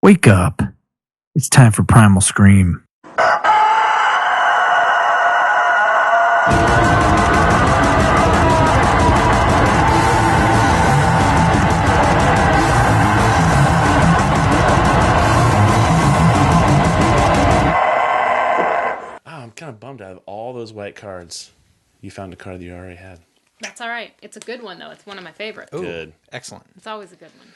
Wake up. It's time for Primal Scream. I'm kind of bummed out of all those white cards. You found a card that you already had. That's all right. It's a good one, though. It's one of my favorites. Ooh, Good. Excellent. It's always a good one.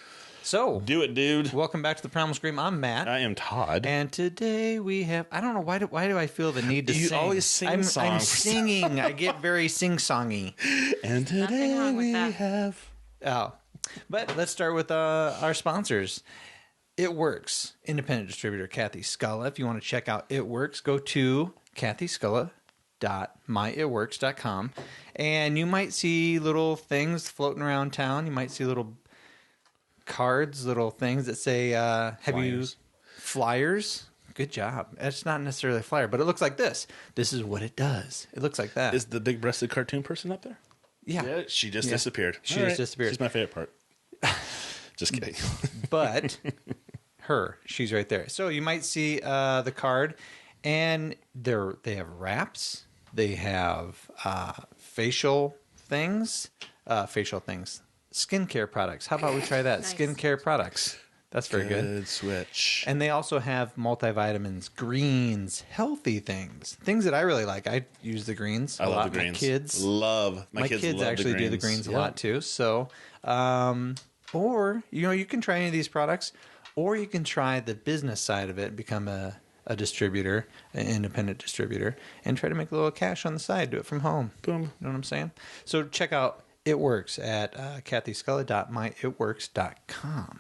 So, Do it, dude. welcome back to the Primal Scream. I'm Matt. I am Todd. And today we have, I don't know, why do I feel the need to You sing? always sing I'm songs. singing. I get very sing-songy. And today wrong with we that. have... Oh. But let's start with our sponsors. It Works, independent distributor Kathy Sculla. If you want to check out It Works, go to kathysculla.myitworks.com. And you might see little things floating around town. You might see little cards, little things that say, have you flyers? Good job. It's not necessarily a flyer, but it looks like this. This is what it does. It looks like that. Is the big-breasted cartoon person up there? Yeah. She just disappeared. She All just right. disappeared. She's my favorite part. Just kidding. But she's right there. So you might see the card, and they have wraps. They have facial things, skincare products. How about we try that? Nice. Skincare products. That's very good. Good switch. And they also have multivitamins, greens, healthy things that I really like. I use the greens I a love lot. the greens. My kids My kids love actually the do the greens. greens a lot too. So, or you can try any of these products, or you can try the business side of it, become a distributor, an independent distributor, and try to make a little cash on the side. Do it from home. Boom. You know what I'm saying? So check out It Works at kathysculla.myitworks.com.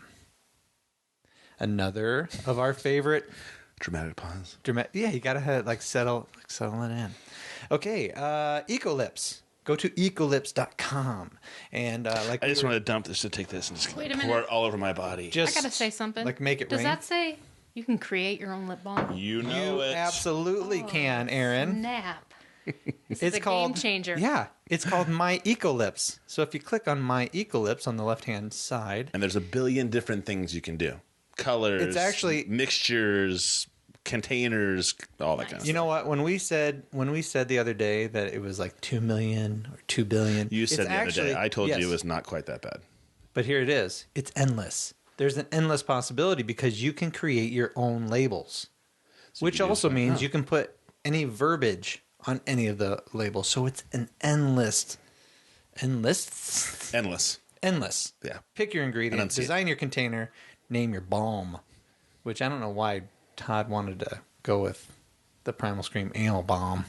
Another of our favorite Dramatic pause. yeah, you gotta settle it in. Okay, Ecolips. Go to ecolips.com and I just want to dump this to take this and just Wait a pour minute. it all over my body. just I gotta say something. make it Does rain. that say you can create your own lip balm? You know You it. absolutely can, Erin. Snap. This It's is a called game changer. Yeah, it's called My Ecolips. So if you click on My Ecolips on the left-hand side, And there's a billion different things you can do. Colors. It's actually- mixtures, containers, all that kind of stuff. you know what? When we said the other day that it was like 2 million or 2 billion, You it's said the other day. actually- I told yes. you it was not quite that bad. But here it is. It's endless. There's an endless possibility because you can create your own labels, which you can also just- means you can put any verbiage on any of the labels. So it's an endless. Endless. Yeah. Pick your ingredients, Enunciate. design your container, name your balm, which I don't know why Todd wanted to go with the Primal Scream anal bomb.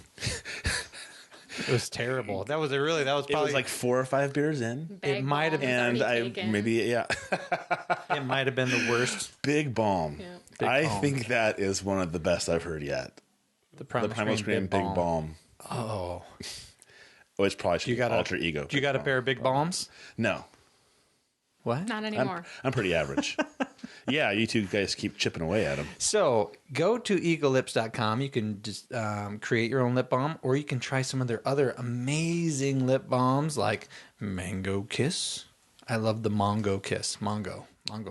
It was terrible. That was It probably was like 4 or 5 beers in. Bag It might have balm is And already I taken. it might have been the worst. Big Balm. Yeah. Big I Balm. think that is one of the best I've heard yet. The Primal, The Primal Scream Big Balm. Oh, Oh, it's probably should you be got alter ego. Do you got a pair of big balms? No. What? Not anymore. I'm pretty average. Yeah, you two guys keep chipping away at them. So go to ecolips.com. You can just create your own lip balm, or you can try some of their other amazing lip balms like Mango Kiss. I love the Mango Kiss. Mango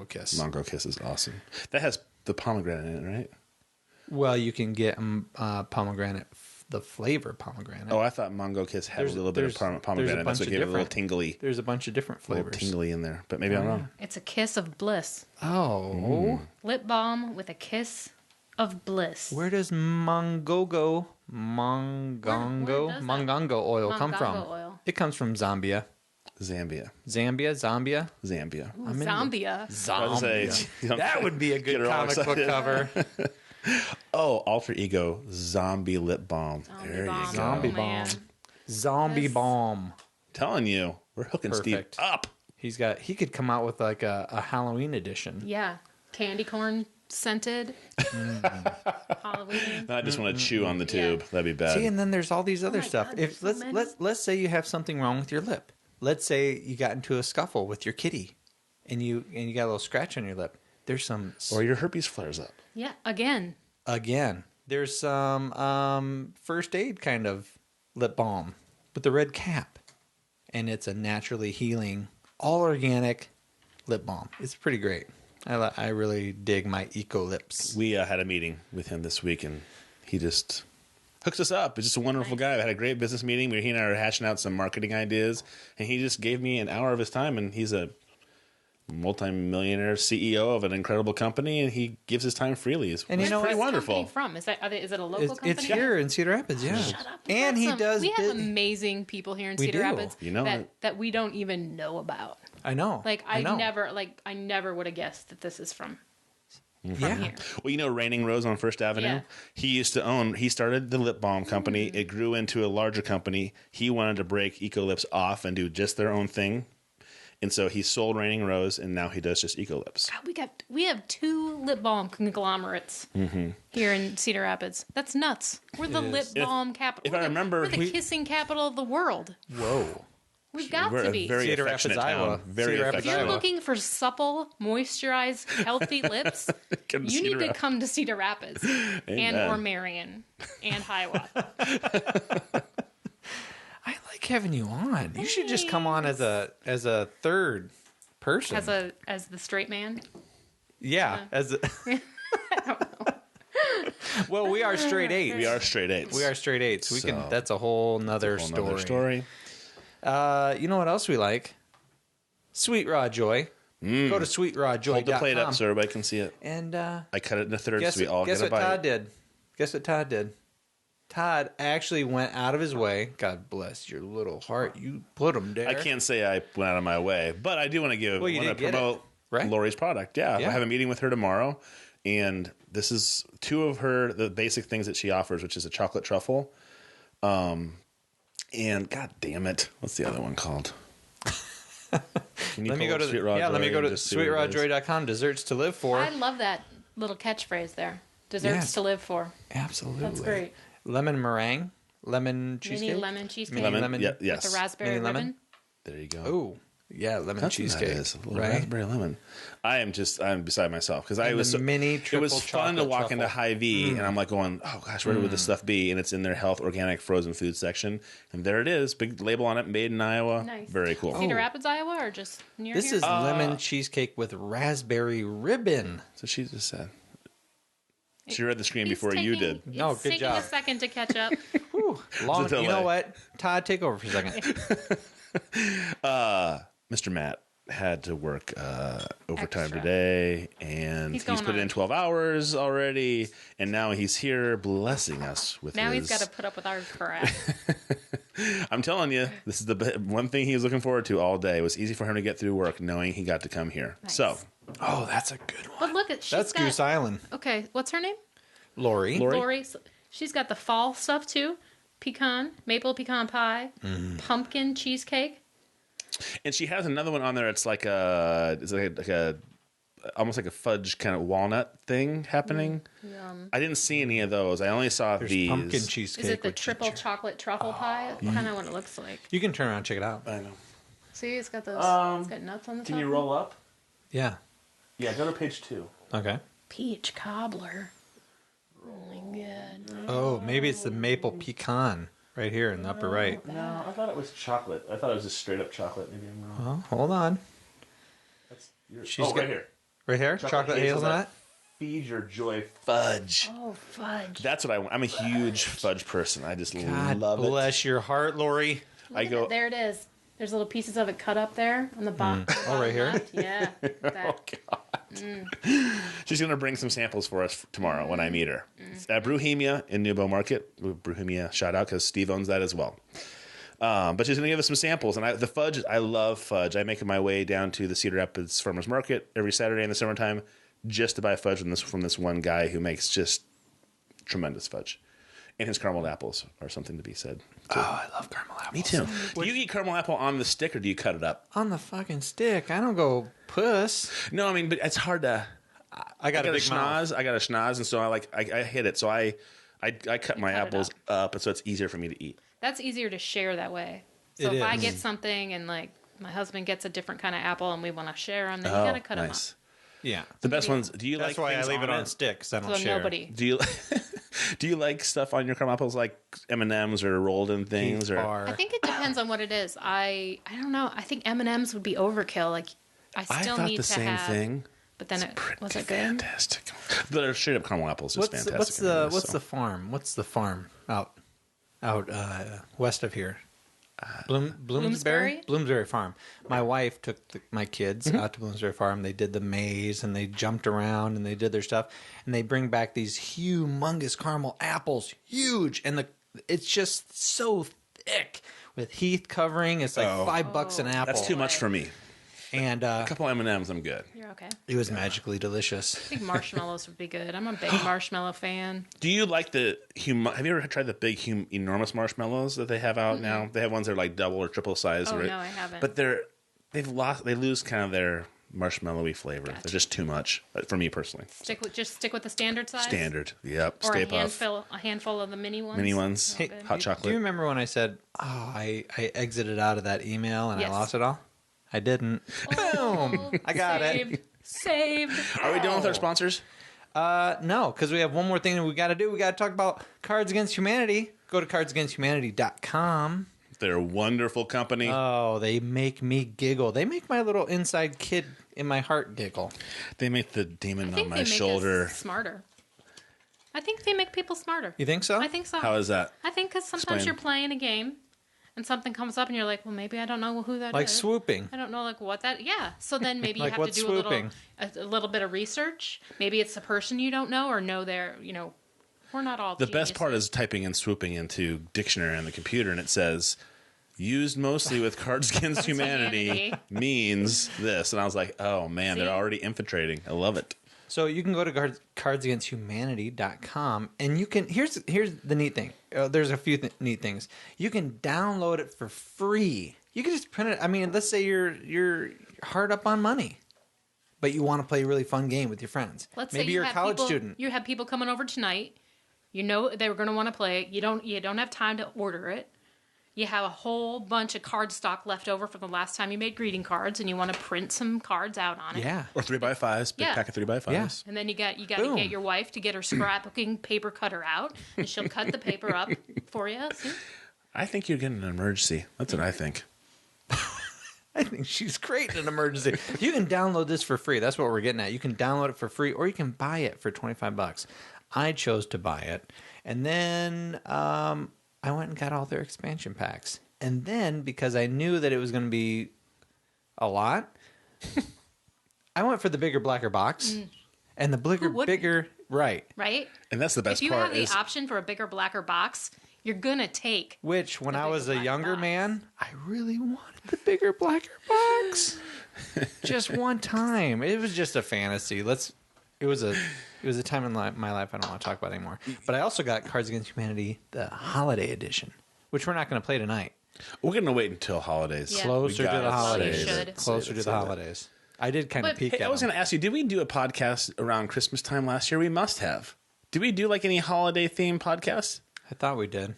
Kiss. Mango Kiss is awesome. That has the pomegranate in it, right? Well, you can get pomegranate, the flavor pomegranate. Oh, I thought Mango Kiss had a little bit of pomegranate. That's what gave it a little tingly. There's a bunch of different Little flavors. tingly in there. But maybe I'm wrong. It's a kiss of bliss. Oh. Lip balm with a kiss of bliss. Where does mongongo oil come from? Mongongo oil. It comes from Zambia. Zambia. Zambia? Zambia. Zambia. I was gonna say, That would be a Get good her all comic book excited. cover. Oh, alter ego zombie lip balm. There you go. Zombie man. balm. Zombie Yes. balm. Telling you, we're hooking Perfect. Steve up. He could come out with like a Halloween edition. Yeah. Candy corn scented. Halloween. I just want to chew on the tube. That'd be bad. See, and then there's all these other my stuff. God, If there's so let's say you have something wrong with your lip. Let's say you got into a scuffle with your kitty, and you got a little scratch on your lip. There's some Or your herpes flares up. Yeah. Again. There's some first aid kind of lip balm with the red cap, and it's a naturally healing, all organic lip balm. It's pretty great. I really dig my Eco Lips. We had a meeting with him this week, and he just hooks us up. He's just a wonderful guy. We had a great business meeting where he and I were hashing out some marketing ideas, and he just gave me an hour of his time, and he's a multi-millionaire CEO of an incredible company, and he gives his time freely. It's And you know pretty Where's this wonderful. company from? Is it a local company? It's here in Cedar Rapids, yeah. Shut up. And he does. We have amazing people here in We Cedar do. Rapids You know that we don't even know about. I know. Like I know. I never would have guessed that this is from Yeah. here. Well, you know Raining Rose on First Avenue? Yeah. He started the lip balm company. It grew into a larger company. He wanted to break Eco Lips off and do just their own thing. And so he sold Raining Rose, and now he does just Eco Lips. God, we have 2 lip balm conglomerates here in Cedar Rapids. That's nuts. We're the lip balm capital. if I remember, we're the kissing capital of the world. Whoa. We've got We're to a be. very Cedar affectionate Rapids, town. Iowa. Very Cedar Rapids, If you're affectionate. Iowa. looking for supple, moisturized, healthy lips, Come to you need Cedar to Rapids. come to Cedar Rapids and Amen. or Marion and Iowa. I like having you on. You should just come on as a third person. As the straight man. yeah, as a, well, we are straight eights. We are straight eights. We are straight eights. We So, can. That's a whole nother Whole story. nother story. You know what else we like? Sweet Raw Joy. Go to sweetrawjoy.com. Hold the plate up so everybody can see it. And I cut it into thirds guess, so we all guess get a what bite. Todd did? Guess what Todd did? Todd actually went out of his way. God bless your little heart. You put him there. I can't say I went out of my way, but I do want to give. Well, you want did to get promote it, right? Lori's product. Yeah, Yeah. I have a meeting with her tomorrow, and this is 2 of the basic things that she offers, which is a chocolate truffle, and God damn it, what's the other one called? Can you Let me pull go up to Sweet Raw let me Joy go and to just see what it is? sweetrawjoy.com. Desserts to live for. I love that little catchphrase there. Desserts Yes. to live for. Absolutely. That's great. Lemon meringue, lemon cheesecake, Mini lemon cheesecake Lemon, yeah, with yes. the raspberry Mini lemon? ribbon. There you go. Oh, yeah, lemon That's cheesecake. what that is. A little right? raspberry lemon. I'm beside myself because I And was the mini it triple was fun to chocolate walk into truffle. Hy-Vee and I'm like going, oh gosh, where would this stuff be? And it's in their health organic frozen food section, and there it is, big label on it, made in Iowa. Nice. Very cool. Cedar Rapids, Iowa, or just near This here? is lemon cheesecake with raspberry ribbon. So she just said. She read the screen He's before you taking- did. No, it's good taking job. a second to catch up. Long, It's a you know delay. what? Todd, take over for a second. Mr. Matt had to work overtime Extra. today, and He's he's going put on. in 12 hours already, and now he's here blessing us with Now his... he's got to put up with our crap. I'm telling you, this is the one thing he was looking forward to all day. It was easy for him to get through work knowing he got to come here. Nice. So, Oh, that's a good one. But look at That's Goose Island. Okay, what's her name? Lori. Lori? Lori. She's got the fall stuff too. Maple pecan pie, pumpkin cheesecake. and she has another one on there. It's like a almost like a fudge kind of walnut thing happening. Yum. I didn't see any of those. I only saw There's these. pumpkin cheesecake. Is it the with triple ginger. chocolate truffle pie? That's kind of what it looks like. You can turn around and check it out. I know. See, it's got those. It's got nuts on the top. Can you roll up? Yeah. Yeah, go to page 2. Okay. Peach cobbler. Oh my god. Oh, maybe it's the maple pecan right here in the upper right. No, I thought it was chocolate. I thought it was just straight up chocolate. Maybe I'm wrong. Oh, hold on. She's got- right here. Right here? Chocolate hazelnut? Feed your joy fudge. Oh fudge. That's what I want. I'm a huge fudge person. I just God love it. bless your heart, Lori. I go. There it is. There's little pieces of it cut up there on the bottom. Oh, right here? Yeah. That. She's going to bring some samples for us tomorrow when I meet her. It's at Brewhemia in Newbo Market. Brewhemia, shout out because Steve owns that as well. But she's going to give us some samples. And the fudge, I love fudge. I make my way down to the Cedar Rapids Farmers Market every Saturday in the summertime just to buy fudge from this one guy who makes just tremendous fudge. And his caramel apples are something to be said. Oh, I love caramel apples. Me too. Do you eat caramel apple on the stick or do you cut it up? On the fucking stick. I don't go puss. No, I mean, but it's hard to. I got a big mouth. schnoz. I got a schnoz, and so I hit it. So I cut my cut it apples up, and so it's easier for me to eat. That's easier to share that way. So It if I is. get something and like my husband gets a different kind of apple and we want to share them, then you gotta cut them up. Yeah. The best ones. Do you That's like? why I things leave it on it? sticks. I don't So share. nobody. Do you do you like stuff on your caramel apples like M&Ms or rolled in things or? I think it depends on what it is. I don't know. I think M&Ms would be overkill. Like I I still thought need the to same have thing. But then it was it good? Fantastic. The straight up caramel apples is fantastic. What's the farm? What's the farm out west of here? Bloomsbury? Bloomsbury Farm. My wife took my kids out to Bloomsbury Farm. They did the maze and they jumped around and they did their stuff. And they bring back these humongous caramel apples, huge, and it's just so thick with heath covering. It's like $5 an apple. That's too much for me. And A couple M&Ms, I'm good. You're okay. it was magically delicious. I think marshmallows would be good. I'm a big marshmallow fan. Do you like have you ever tried the big, enormous marshmallows that they have out now? They have ones that are like double or triple size. Oh, right? no, I haven't. But they lose kind of their marshmallowy flavor. Gotcha. They're just too much for me personally. Stick with the standard size? Standard. Yep. Or Stay a Puft. handful of the mini ones? Mini ones. Oh, good. Hot chocolate. Do you remember when I said, I exited out of that email and Yes. I lost it all? I didn't. Oh, I got it. Saved. Are we done with our sponsors? No, because we have one more thing that we got to do. We got to talk about Cards Against Humanity. Go to cardsagainsthumanity.com. They're a wonderful company. Oh, they make me giggle. They make my little inside kid in my heart giggle. They make the demon I on think my they make shoulder. us smarter. I think they make people smarter. You think so? I think so. How is that? I think because sometimes Explain. you're playing a game and something comes up and you're like, well, maybe I don't know who that is. Like swooping. I don't know like what that. Yeah. So then maybe Like you have to what's do swooping? a little bit of research. Maybe it's a person you don't know or know they're, we're not all The best part geniuses. is typing and swooping into dictionary on the computer, and it says, used mostly with Cards Against Humanity means this. And I was like, oh, man, See? they're already infiltrating. I love it. So you can go to cardsagainsthumanity.com and you can here's the neat thing. There's a few neat things. You can download it for free. You can just print it. I mean, let's say you're hard up on money, but you want to play a really fun game with your friends. Let's Maybe say you're a have college people, student. You have people coming over tonight. You know they were going to want to play it. You don't have time to order it. You have a whole bunch of card stock left over from the last time you made greeting cards, and you want to print some cards out on it. Yeah. Or 3x5s, big Yeah. pack of 3x5s. Yeah. And then you got to Boom. get your wife to get her scrapbooking paper cutter out, and she'll cut the paper up for you. See? I think you're getting an emergency. That's what I think. I think she's great in an emergency. You can download this for free. That's what we're getting at. You can download it for free, or you can buy it for $25. I chose to buy it, and then I went and got all their expansion packs. And then, because I knew that it was going to be a lot, I went for the bigger, blacker box. And the bigger, right. Right? And that's the best If you part have the is option for a bigger, blacker box, you're going to take. Which, when The I was a bigger black younger box. man, I really wanted the bigger, blacker box. Just one time. It was just a fantasy. It was a time in my life I don't want to talk about anymore. But I also got Cards Against Humanity, the Holiday Edition, which we're not going to play tonight. we're going to wait until holidays. Yeah. Closer We to gotta the say holidays. should. Closer to the that. holidays. I did kind of But- peek Hey, at I was them. going to ask you, did we do a podcast around Christmas time last year? We must have. Did we do like any holiday themed podcast? I thought we did.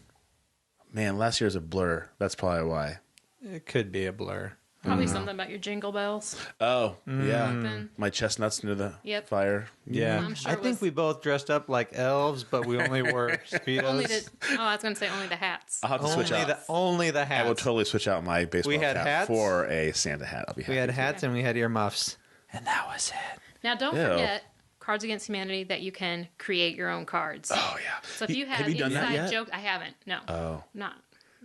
Man, last year's a blur. That's probably why. It could be a blur. Probably something about your jingle bells. Oh, yeah. Something. My chestnuts near the Yep. fire. Yeah. I'm sure I it think was- we both dressed up like elves, but we only wore Speedos. I was going to say only the hats. I'll have to switch out. Only the I will hats. totally switch out my baseball We had cap hats? for a Santa hat. I'll be happy. We had hats and we had earmuffs. And that was it. Now, don't Ew. forget Cards Against Humanity that you can create your own cards. Oh, yeah. So if you have have you done that inside yet? jokes, I haven't. No. Oh. Not.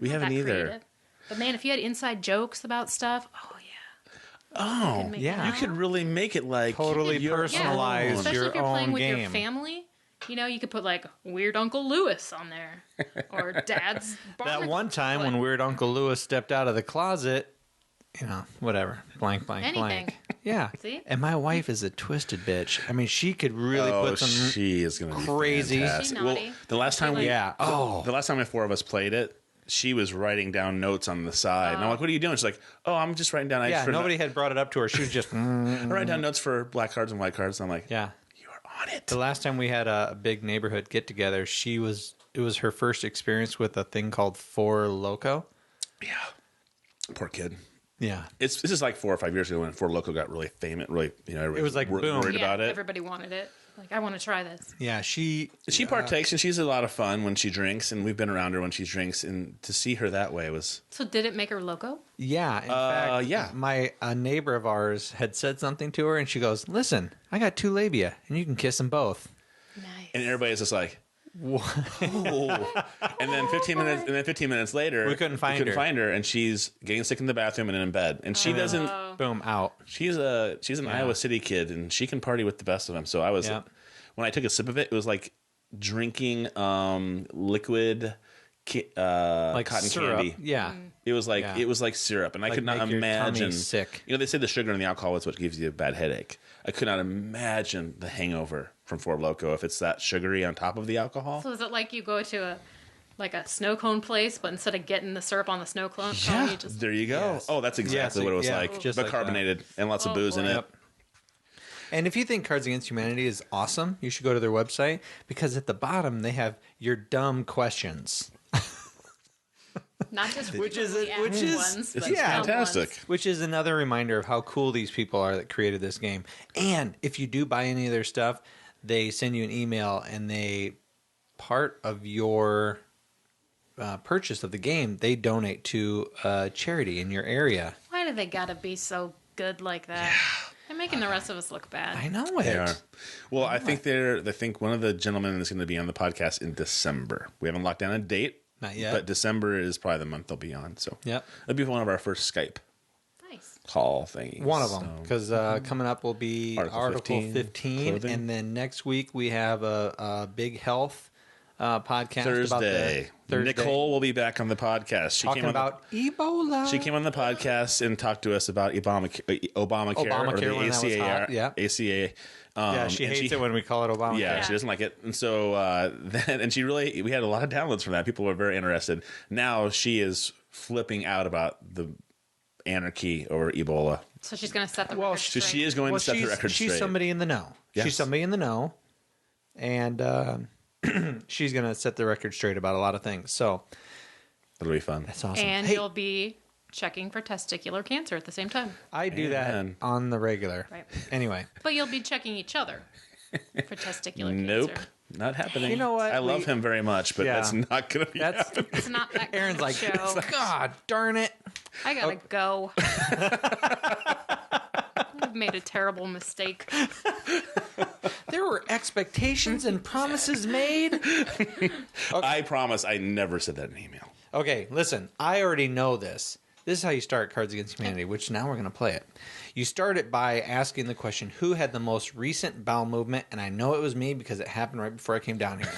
We not haven't that either. creative. But man, if you had inside jokes about stuff, oh yeah. Oh, make yeah. it you could really make it like Totally your personalize own. Especially your if you're playing own with your game. family. You could put like Weird Uncle Lewis on there, or Dad's. That one time when Weird Uncle Lewis stepped out of the closet, whatever. Blank, blank, Anything. blank. Yeah. See? And my wife is a twisted bitch. I mean, she could really put some. she is going to be crazy. fantastic. She naughty. The last time we, Yeah. Oh. the last time the four of us played it, she was writing down notes on the side, and I'm like, "What are you doing?" She's like, "Oh, I'm just writing down." Yeah, nobody had brought it up to her. She was just. I write down notes for black cards and white cards. And I'm like, Yeah. you are on it." The last time we had a big neighborhood get together, it was her first experience with a thing called Four Loco. Yeah, poor kid. Yeah. This is like 4 or 5 years ago when Four Loko got really famous. Really, everybody It was like boom. worried about it. Everybody wanted it. Like, I want to try this. Yeah, she partakes, and she's a lot of fun when she drinks, and we've been around her when she drinks, and to see her that way was... So did it make her loco? Yeah, in fact, yeah. a neighbor of ours had said something to her, and she goes, "Listen, I got 2 labia, and you can kiss them both." Nice. And everybody's just like, "Whoa!" And then 15 minutes later, we couldn't find her, and she's getting sick in the bathroom and in bed, and she doesn't. Boom, out. She's an Iowa City kid, and she can party with the best of them. So I was when I took a sip of it, it was like drinking liquid Like cotton syrup. candy. Yeah. It was like syrup, and I could not make your tummy imagine. sick. You know, they say the sugar and the alcohol is what gives you a bad headache. I could not imagine the hangover from Four Loko if it's that sugary on top of the alcohol. So is it like you go to a snow cone place, but instead of getting the syrup on the snow cone, you just... There you go. Yes. Oh, that's exactly what it was like. just But like carbonated and lots of booze in boy. it. Yep. And if you think Cards Against Humanity is awesome, you should go to their website, because at the bottom they have your dumb questions. Not just Which is frequently asked ones, It's but dumb fantastic. ones. Which is another reminder of how cool these people are that created this game. And if you do buy any of their stuff, they send you an email, and part of your purchase of the game, they donate to a charity in your area. Why do they gotta be so good like that? They're making the rest of us look bad. I know it. They are. Well, I think one of the gentlemen is going to be on the podcast in December. We haven't locked down a date. Not yet. But December is probably the month they'll be on. So Yep. it'll be one of our first Skype Nice. call thingies. One of them, because coming up will be Article 15 clothing. and then next week we have a big health podcast about Thursday. Thursday. Nicole will be back on the podcast. She talking about Ebola. She came on the podcast and talked to us about Obamacare or Obamacare the when that was hot, yeah. ACA. Yeah, she hates it when we call it Obama. Yeah, she doesn't like it, and so we had a lot of downloads from that. People were very interested. Now she is flipping out about the anarchy over Ebola. So she's gonna set the record So straight. she is going to set the record straight. She's somebody in the know. Yes. She's somebody in the know, and she's going to set the record straight about a lot of things. So It'll be fun. that's awesome. And Hey, you'll be checking for testicular cancer at the same time. I do that Amen. on the regular. Right. Anyway, But you'll be checking each other for testicular Nope, cancer. not happening. You know what? I love him very much, but Yeah. that's not going to be that's happening. It's not that kind Aaron's of like, show. God darn it. I gotta go. I've made a terrible mistake. There were expectations and promises made. I promise I never said that in an email. Okay, listen, I already know this. This is how you start Cards Against Humanity, which now we're going to play it. You start it by asking the question, who had the most recent bowel movement? And I know it was me because it happened right before I came down here.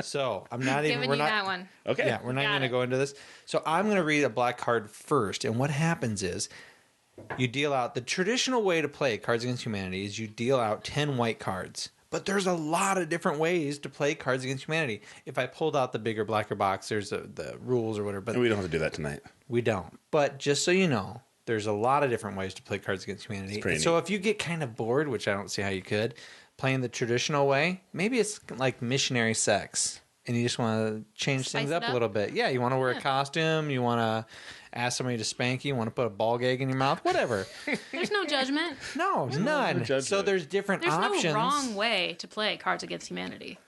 So I'm not even... Giving We're you not, that one. Okay. Yeah, we're not Got going to it. go into this. So I'm going to read a black card first. And what happens is you deal out... The traditional way to play Cards Against Humanity is you deal out 10 white cards. But there's a lot of different ways to play Cards Against Humanity. If I pulled out the bigger, blacker box, there's the rules or whatever. But And we don't have to do that tonight. we don't. But just so you know, there's a lot of different ways to play Cards Against Humanity. pretty And so neat. if you get kind of bored, which I don't see how you could, playing the traditional way, maybe it's like missionary sex. And you just want to change Spice things it up a up? little bit. Yeah, you want to wear a costume. You want to ask somebody to spank you. You want to put a ball gag in your mouth. Whatever. There's no judgment. No, none. judgment. So there's different There's options. no wrong way to play Cards Against Humanity.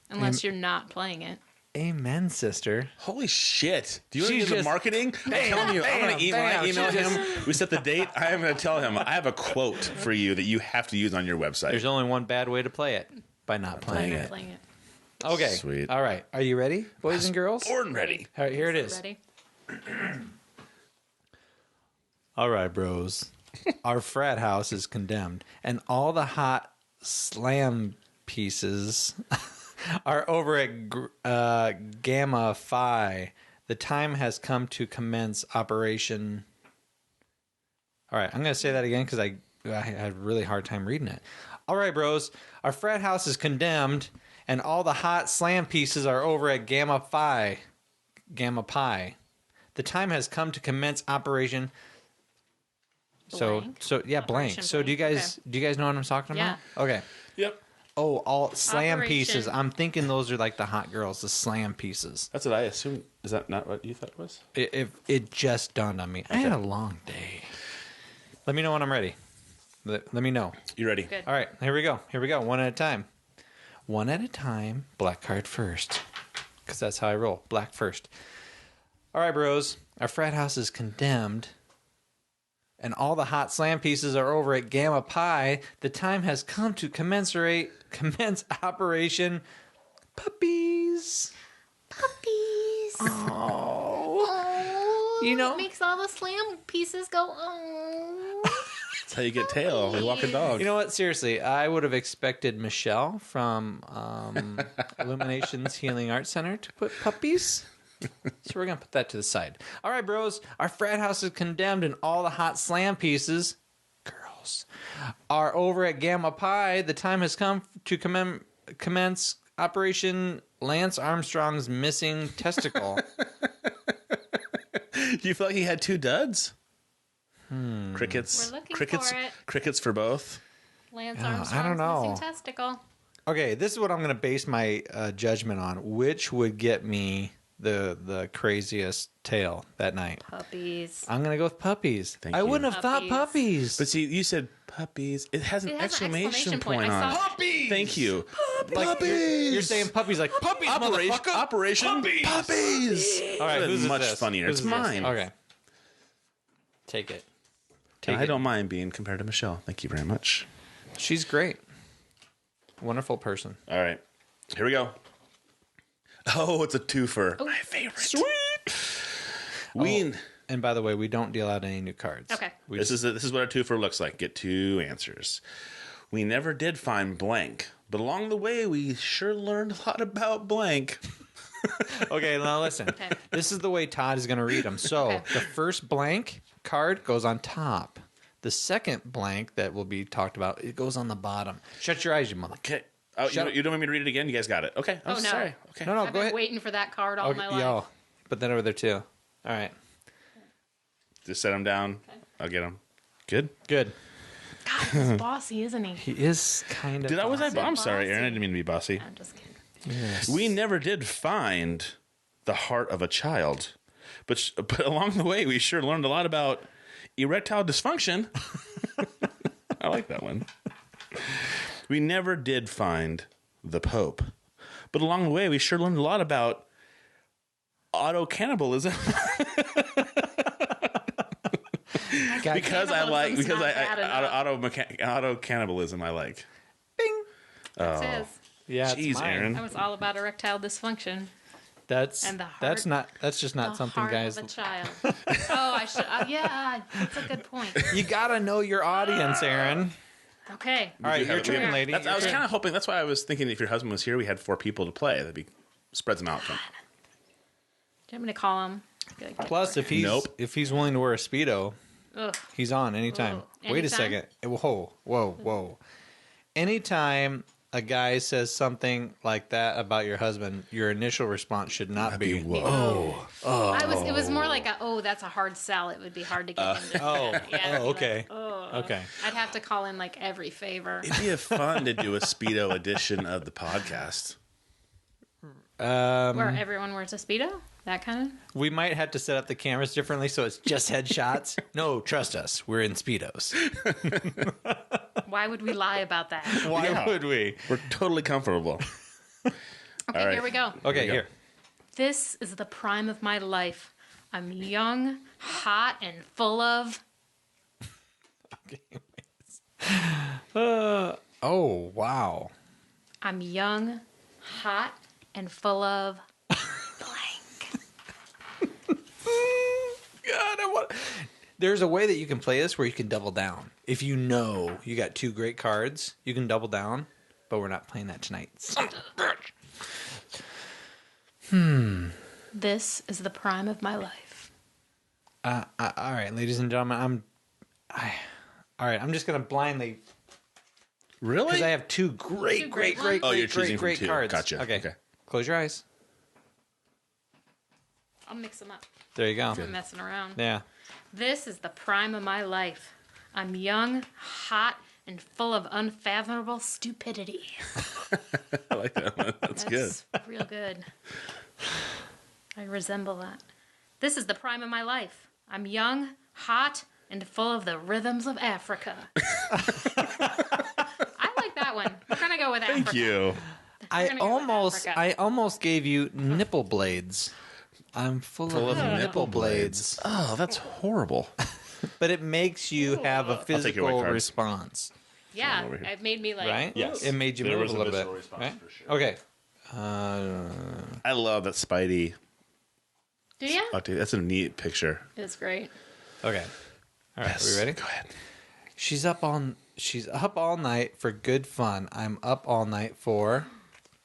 Unless you're not playing it. Amen, sister. Holy shit. Do you want to She's do the just- marketing? I'm telling you, I'm going to bam. email She him. We set the date. I am going to tell him I have a quote for you that you have to use on your website. There's only one bad way to play it. By not I'm playing not it. playing it. Okay. Sweet. All right. Are you ready, boys and girls? Born ready. All right, here it is. Ready? All right, bros. Our frat house is condemned, and all the hot slam pieces are over at Gamma Phi. The time has come to commence Operation. All right, I'm going to say that again because I had a really hard time reading it. All right, bros. Our frat house is condemned, and all the hot slam pieces are over at Gamma Phi. Gamma Pi. The time has come to commence Operation. Blank. So yeah, blank. Operation So do you blank. guys know what I'm talking about? Okay. Yep. Oh, all slam Operation. pieces. I'm thinking those are like the hot girls, the slam pieces. That's what I assumed. Is that not what you thought it was? It just dawned on me. I had a long day. Let me know when I'm ready. Let me know. You ready? Good. All right, here we go. One at a time. One at a time, black card first. Because that's how I roll. Black first. All right, bros. Our frat house is condemned. And all the hot slam pieces are over at Gamma Pi. The time has come to commence Operation Puppies. Puppies. Oh. You know, It makes all the slam pieces go, oh. That's how you get tail. We walk a dog. you know what? Seriously, I would have expected Michelle from Illuminations Healing Arts Center to put puppies. So we're going to put that to the side. All right, bros. Our frat house is condemned and all the hot slam pieces, girls, are over at Gamma Pi. The time has come to commence Operation Lance Armstrong's Missing Testicle. Do you feel like he had two duds? Crickets. We're looking crickets. for it. Crickets for both. Lance I Armstrong's don't know. missing testicle. Okay, this is what I'm going to base my judgment on. Which would get me the craziest tail that night? Puppies. I'm going to go with puppies. Thank I you. wouldn't have thought puppies. But see, you said puppies. It has an It has an exclamation exclamation point point. on I it. saw- Puppies! Thank you. Like, you're saying puppies like puppies, motherfucker. Operation Puppies. All right, That's whose is much this? funnier. Whose It's is this? mine. Okay. Take it. I don't mind being compared to Michelle. Thank you very much. She's great. Wonderful person. All right. Here we go. Oh, it's a twofer. My favorite. Sweet. And by the way, we don't deal out any new cards. Okay. This is what a twofer looks like. Get two answers. We never did find blank, but along the way, we sure learned a lot about blank. Okay, now listen. Okay. This is the way Todd is going to read them. So Okay. the first blank card goes on top. The second blank that will be talked about, it goes on the bottom. Shut your eyes, you mother. Okay. Oh, you don't want me to read it again? You guys got it. Okay. I'm Oh, no. sorry. Okay. No, I've go been ahead. waiting for that card all my life. Yo, put that over there too. All right. Just set them down. I'll get them. Good. Good. God, he's bossy, isn't he? He is kind of. I'm sorry, bossy. Erin. I didn't mean to be bossy. I'm just kidding. Yes. We never did find the heart of a child, but along the way, we sure learned a lot about erectile dysfunction. I like that one. We never did find the Pope, but along the way, we sure learned a lot about auto cannibalism. Because I like auto cannibalism. I like. Bing. That's his. Yeah, it's Jeez, mine. Erin. That was all about erectile dysfunction. That's And the that's heart- not that's just not The something heart guys. of a child. Oh, I should. Yeah, that's a good point. You gotta know your audience, Aaron. Okay. All right, your We turn, have- lady. I Your was turn. kind of hoping. That's why I was thinking if your husband was here, we had 4 people to play. That'd spreads them out. Do you want me to call him? Good. Plus, if he's willing to wear a Speedo, Ugh. he's on anytime. Oh, Wait a anytime? second. Whoa. Anytime a guy says something like that about your husband, your initial response should not be, whoa. It was more like that's a hard sell. It would be hard to get him to. Yeah, it'd be okay. like, oh. Okay. I'd have to call in like every favor. It'd be fun to do a Speedo edition of the podcast. Where everyone wears a Speedo? That kind of? We might have to set up the cameras differently so it's just headshots. No, trust us. We're in Speedos. Why would we lie about that? Why Yeah. would we? We're totally comfortable. Okay, right. here we go. Okay, Here we go. here. This is the prime of my life. I'm young, hot, and full of. Oh, wow. I'm young, hot, and full of. Blank. God, there's a way that you can play this where you can double down. If you know you got 2 great cards, you can double down, but we're not playing that tonight. This is the prime of my life. All right, ladies and gentlemen, I'm just going to blindly, Really? because I have 2 great ones? Oh, you're choosing from 2. cards. Gotcha. Okay. Close your eyes. I'll mix them up. There you go. I'm messing around. Yeah. This is the prime of my life. I'm young, hot, and full of unfathomable stupidity. I like that one. That's good. That's real good. I resemble that. This is the prime of my life. I'm young, hot, and full of the rhythms of Africa. I like that one. We're going to go with Africa. Thank you. I gonna go with Africa. almost gave you nipple blades. I'm full of nipple blades. Oh, that's horrible. But it makes you have a take your white physical cards. response, Yeah, over here. it made me like. right? Yes. It made you There move was a a little bit. visceral response Right? for sure. Okay. I love that Spidey. Do you? Oh, dude, that's a neat picture. It's great. Okay. All right. Are we ready? Go ahead. She's up all night for good fun. I'm up all night for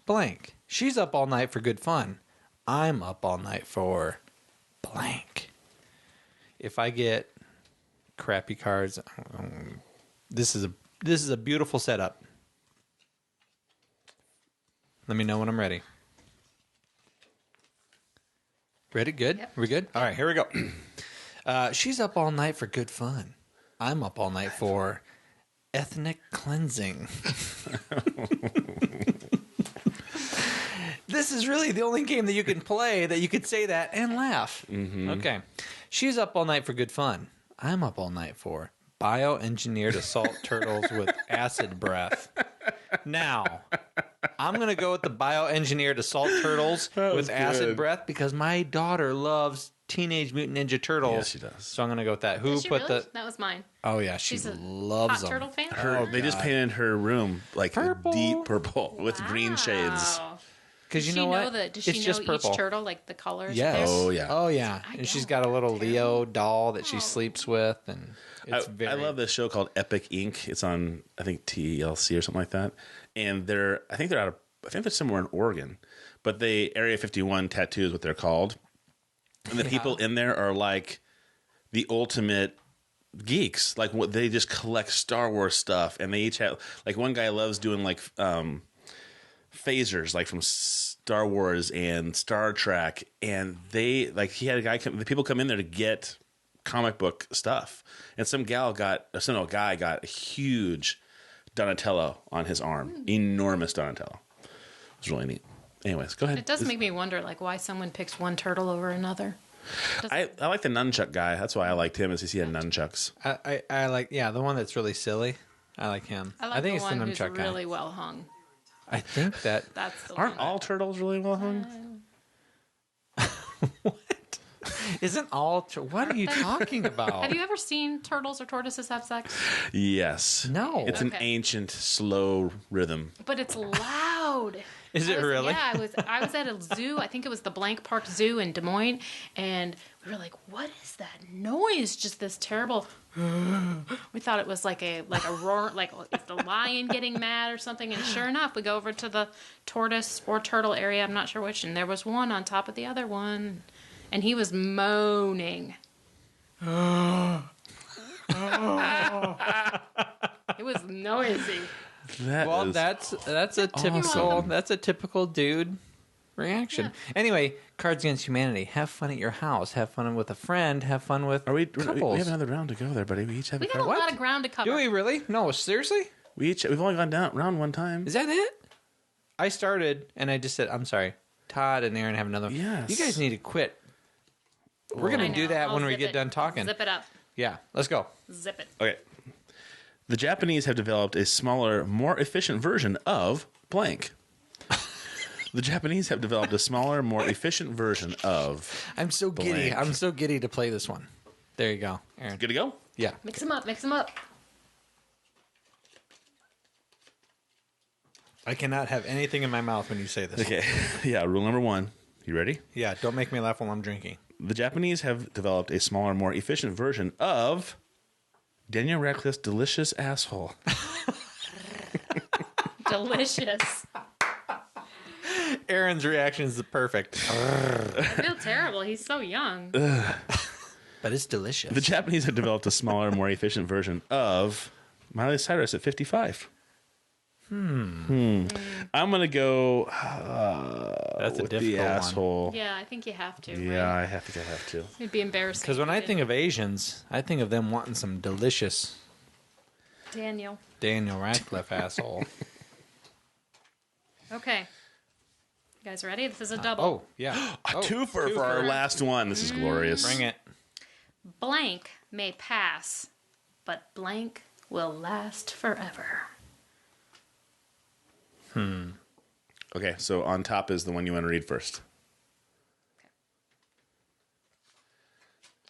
blank. She's up all night for good fun. I'm up all night for blank. If I get crappy cards, this is a beautiful setup. Let me know when I'm ready. Ready? Good? Yep. We good? All right, here we go. She's up all night for good fun. I'm up all night for ethnic cleansing. This is really the only game that you can play that you could say that and laugh. Mm-hmm. Okay. She's up all night for good fun. I'm up all night for bioengineered assault turtles with acid breath. Now, I'm going to go with the bioengineered assault turtles with acid good. breath because my daughter loves Teenage Mutant Ninja Turtles. Yes, she does. So I'm going to go with that. Who Does she put really? the... That was mine. Oh, yeah. She She's a loves hot them. turtle fan. They just painted her room like Purple. deep purple with green shades. Wow. Because you Does know she what? know does she It's know just purple. each turtle, like the colors? Yes. Oh, yeah. Oh, yeah. I And she's don't. got a little Terrible. Leo doll that she sleeps with. And it's I love this show called Epic Inc. It's on, I think, TLC or something like that. And I think they're somewhere in Oregon. But they, Area 51 tattoo is what they're called. And the people in there are like the ultimate geeks. Like, what they just collect Star Wars stuff. And they each have, like, one guy loves doing like phasers, like from Star Wars and Star Trek, and they like he had a guy the people come in there to get comic book stuff, and some guy got a huge Donatello on his arm, enormous Donatello. It was really neat. Anyways, go ahead. It does make me wonder, like, why someone picks one turtle over another. I like the nunchuck guy. That's why I liked him, is he had nunchucks. I like, yeah, the one that's really silly. I like him. I like think the it's one the who's nunchuck guy. really well hung. I think that... That's the Aren't one. all turtles really well hung? What? Isn't all... What are you talking about? Have you ever seen turtles or tortoises have sex? Yes. No. It's an Okay. ancient, slow rhythm. But it's loud. Is it really? Yeah, I was at a zoo. I think it was the Blank Park Zoo in Des Moines, and we were like, "What is that noise? Just this terrible." We thought it was like a roar, like is the lion getting mad or something. And sure enough, we go over to the tortoise or turtle area. I'm not sure which, and there was one on top of the other one, and he was moaning. It was noisy. That's a typical dude reaction. Yeah. Anyway, Cards Against Humanity. Have fun at your house. Have fun with a friend. Have fun with We couples. have another round to go there, buddy. We each have We a got a card. lot of ground to cover. Do we really? No, seriously? We've only gone down round one time. Is that it? I started and I just said, I'm sorry. Todd and Aaron have another one. Yes. You guys need to quit. We're going I to do know. that I'll when we zip get it. done talking. Zip it up. Yeah, let's go. Zip it. Okay. The Japanese have developed a smaller, more efficient version of blank. The Japanese have developed a smaller, more efficient version of I'm so giddy. Blank. I'm so giddy to play this one. There you go, Aaron. Good to go? Yeah. Mix them up. Mix them up. I cannot have anything in my mouth when you say this. Okay. Yeah, rule number 1. You ready? Yeah, don't make me laugh while I'm drinking. The Japanese have developed a smaller, more efficient version of Daniel Radcliffe's delicious asshole. Delicious. Aaron's reaction is perfect. I feel terrible. He's so young. But it's delicious. The Japanese have developed a smaller, more efficient version of Miley Cyrus at 55. I'm going to go That's a with difficult the one. asshole. Yeah, I think you have to. Yeah, Right? I have to. It'd be embarrassing. Because when if I you think of Asians, I think of them wanting some delicious didn't. Daniel. Daniel Radcliffe asshole. Okay. You guys ready? This is a double. Oh, yeah. A twofer for our last one. This is glorious. Bring it. Blank may pass, but blank will last forever. Okay, so on top is the one you want to read first.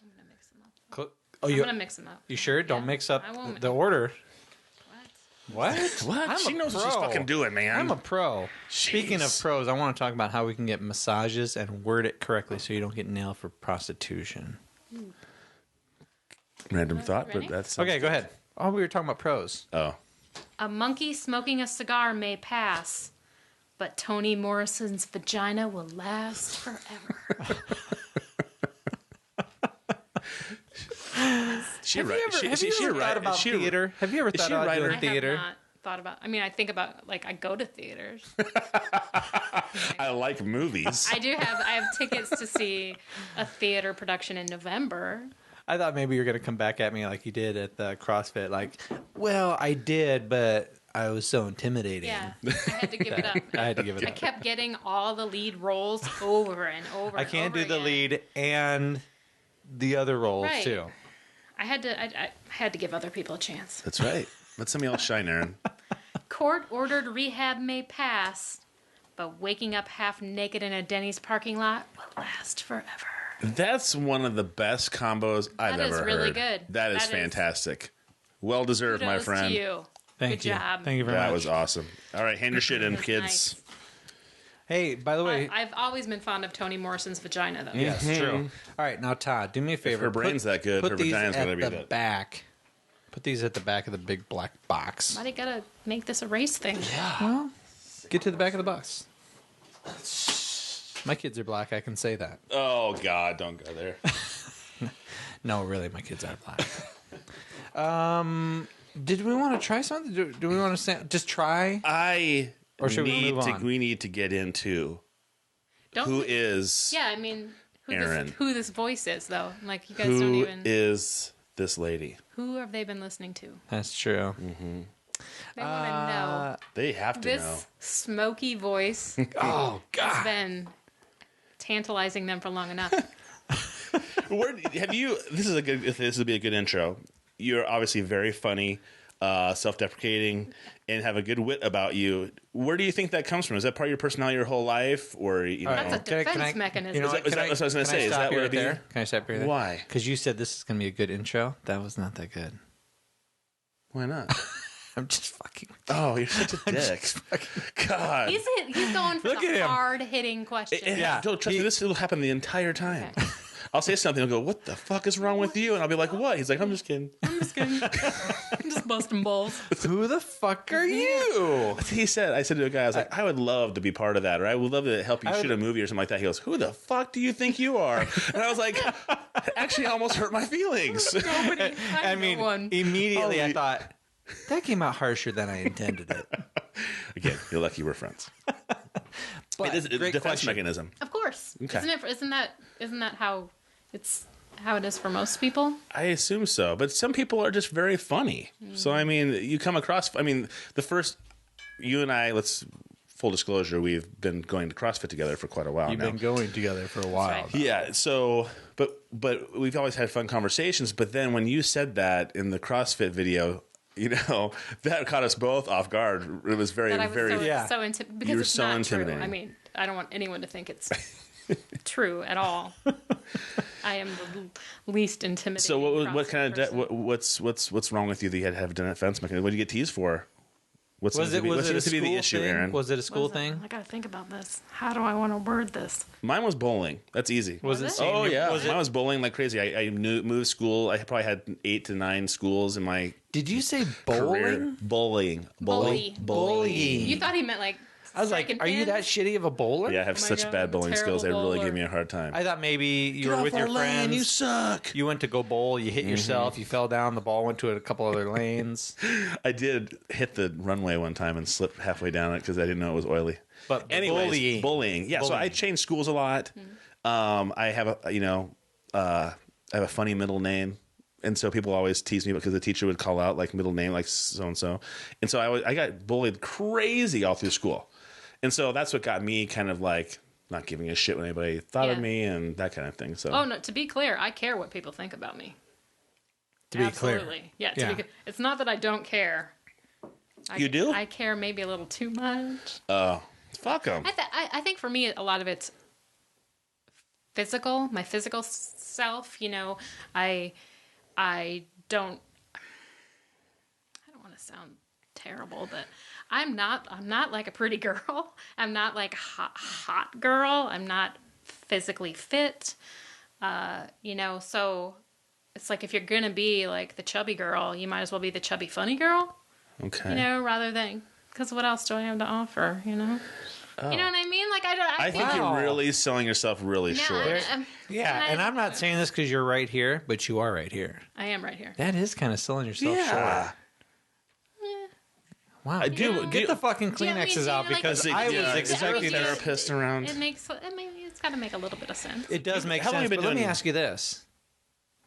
I'm gonna mix them up. Oh, I'm gonna mix them up. You sure? Don't Yeah, mix up I won't. the order. What? What? I'm She a knows what she's pro. fucking doing, man. I'm a pro. Speaking of Jeez. pros, I want to talk about how we can get massages and word it correctly so you don't get nailed for prostitution. Random thought, Ready? but that's Okay, go ahead. Oh, we were talking about pros. Oh, A monkey smoking a cigar may pass, but Toni Morrison's vagina will last forever. she Have right. you ever thought about theater? Have you ever is thought she a about writer? doing I theater? have not thought about. I mean, I think about like I go to theaters. I like movies. I have tickets to see a theater production in November. I thought maybe you were going to come back at me like you did at the CrossFit. Like, well, I did, but I was so intimidating. Yeah, I had to give it up. I had to give it I up. kept getting all the lead roles over and over. I and can't over do the again. lead and the other roles, Right. too. I had to give other people a chance. That's right. Let some of y'all shine, Erin. Court-ordered rehab may pass, but waking up half naked in a Denny's parking lot will last forever. That's one of the best combos I've That is ever really heard. good. That is That is- fantastic. Well deserved, my Kudos friend. to you. Thank Good you. job. Thank you very That much. was awesome. All right, hand your shit in, That's kids. nice. Hey, by the way, I've always been fond of Toni Morrison's vagina, though. yes, true. All right, now Todd, do me a favor. her brain's that good, put her these vagina's at gotta be the that. back. Put these at the back of the big black box. Why do you gotta make this a race thing? Well, get to the back of the box. My kids are black. I can say that. Oh God, don't go there. No, really, my kids are black. Did we want to try something? Do we want to just try? Or should we need move to. on? We need to get into Don't who is Yeah, I mean, Erin. who this voice is, though. Like, you guys don't who even. is this lady? Who have they been listening to? That's true. They want to know. They have to know. This smoky voice Oh has God! been tantalizing them for long enough. Where have you? This is a good. This would be a good intro. You're obviously very funny, self-deprecating, and have a good wit about you. Where do you think that comes from? Is that part of your personality your whole life, or you know? All right, That's a defense mechanism. You know Is what? that what I was gonna can say? Is stop that you what right it'd be? there? Can I stop you right there? Why? Because you said this is going to be a good intro. That was not that good. Why not? I'm just fucking. Oh, you're such a dick. God. He's going for Look at the him. hard-hitting question. Yeah, don't trust me. This will happen the entire time. Okay. I'll say something. He'll go, "What the fuck is wrong with you?" And I'll be like, "What?" He's like, "I'm just kidding." I'm just kidding. I'm just busting balls. Who the fuck are you? He said, I said to a guy, I was like, I would love to be part of that, or I would love to help you shoot a movie or something like that. He goes, "Who the fuck do you think you are?" And I was like, actually almost hurt my feelings. Nobody. I mean, immediately I Holy- thought that came out harsher than I intended it. Again, you're lucky we're friends. But It is a great defense question. mechanism. Of course. Okay. Isn't that how it is for most people? I assume so, but some people are just very funny. So I mean, you come across. I mean, the first you and I. Let's full disclosure. We've been going to CrossFit together for quite a while You've now. been going together for a while. right. Yeah. So, but we've always had fun conversations. But then when you said that in the CrossFit video, you know, that caught us both off guard. It was very, That I was very. Yeah. so because You were it's so not intimidating. true. I mean, I don't want anyone to think it's true at all. I am the least intimidating. So what CrossFit kind of person. what's wrong with you that you had to have a defense mechanism? What did you get teased for? What Was it a seems to be the school issue, thing? Aaron? Was it a school What is it? thing? I gotta think about this. How do I want to word this? Mine was bowling. That's easy. Was it? it? senior- Oh yeah, Was mine it? was bowling like crazy. I moved school. I probably had 8 to 9 schools in my Did you say career. bowling? Bowling. Bullying. You thought he meant like. I was like, striking are you that pins? shitty of a bowler? Yeah, I have Oh my such God, bad bowling skills. They terrible really bowler. give me a hard time. I thought maybe you were with your friends. You suck. You went to go bowl. You hit yourself. You fell down. The ball went to a couple other lanes. I did hit the runway one time and slipped halfway down it because I didn't know it was oily. But Anyways, bullying. Yeah, so Bullying. I changed schools a lot. I have I have a funny middle name, and so people always tease me because the teacher would call out like middle name like so and so, and so I got bullied crazy all through school, and so that's what got me kind of like not giving a shit what anybody thought of Yeah. me and that kind of thing. So Oh no! To be clear, I care what people think about me. To be Absolutely. clear. Yeah. Yeah. It's not that I don't care. You do? I care maybe a little too much. oh, Fuck them. I think for me, a lot of it's physical, my physical self. You know, I don't want to sound terrible, but I'm not like a pretty girl. I'm not like a hot girl. I'm not physically fit. You know, so it's like if you're gonna be like the chubby girl, you might as well be the chubby funny girl. Okay. You know, rather than, because what else do I have to offer? You know. You know what I mean? Like I think you're really selling yourself really short. And I'm not saying this because you're right here, but you are right here. I am right here. That is kind of selling yourself short. Wow. Get the fucking Kleenexes out because I was expecting a therapist around. It's got to make a little bit of sense. It does make sense, but let me ask you this.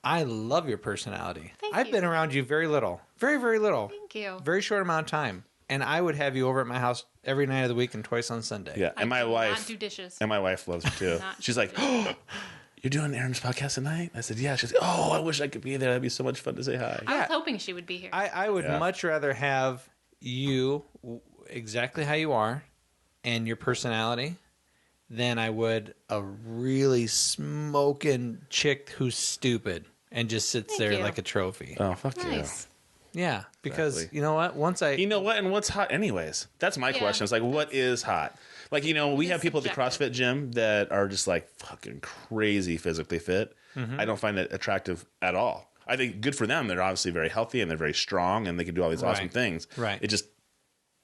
I love your personality. I've been around you very little. Very, very little. Thank you. Very short amount of time. And I would have you over at my house every night of the week and twice on Sunday. Yeah, and my wife not do dishes. And my wife loves it too. She's like, "Oh, you're doing Erin's podcast tonight?" I said, "Yeah." She's like, "Oh, I wish I could be there. That'd be so much fun to say hi." I was hoping she would be here. I would much rather have you exactly how you are and your personality than I would a really smoking chick who's stupid and just sits there like a trophy. Oh, fuck nice. Yeah, because you know what? You know what? And what's hot anyways? That's my question. It's like, what is hot? Like, you know, we have people at the CrossFit gym that are just like fucking crazy physically fit. Mm-hmm. I don't find it attractive at all. I think good for them. They're obviously very healthy and they're very strong and they can do all these awesome things. Right. It just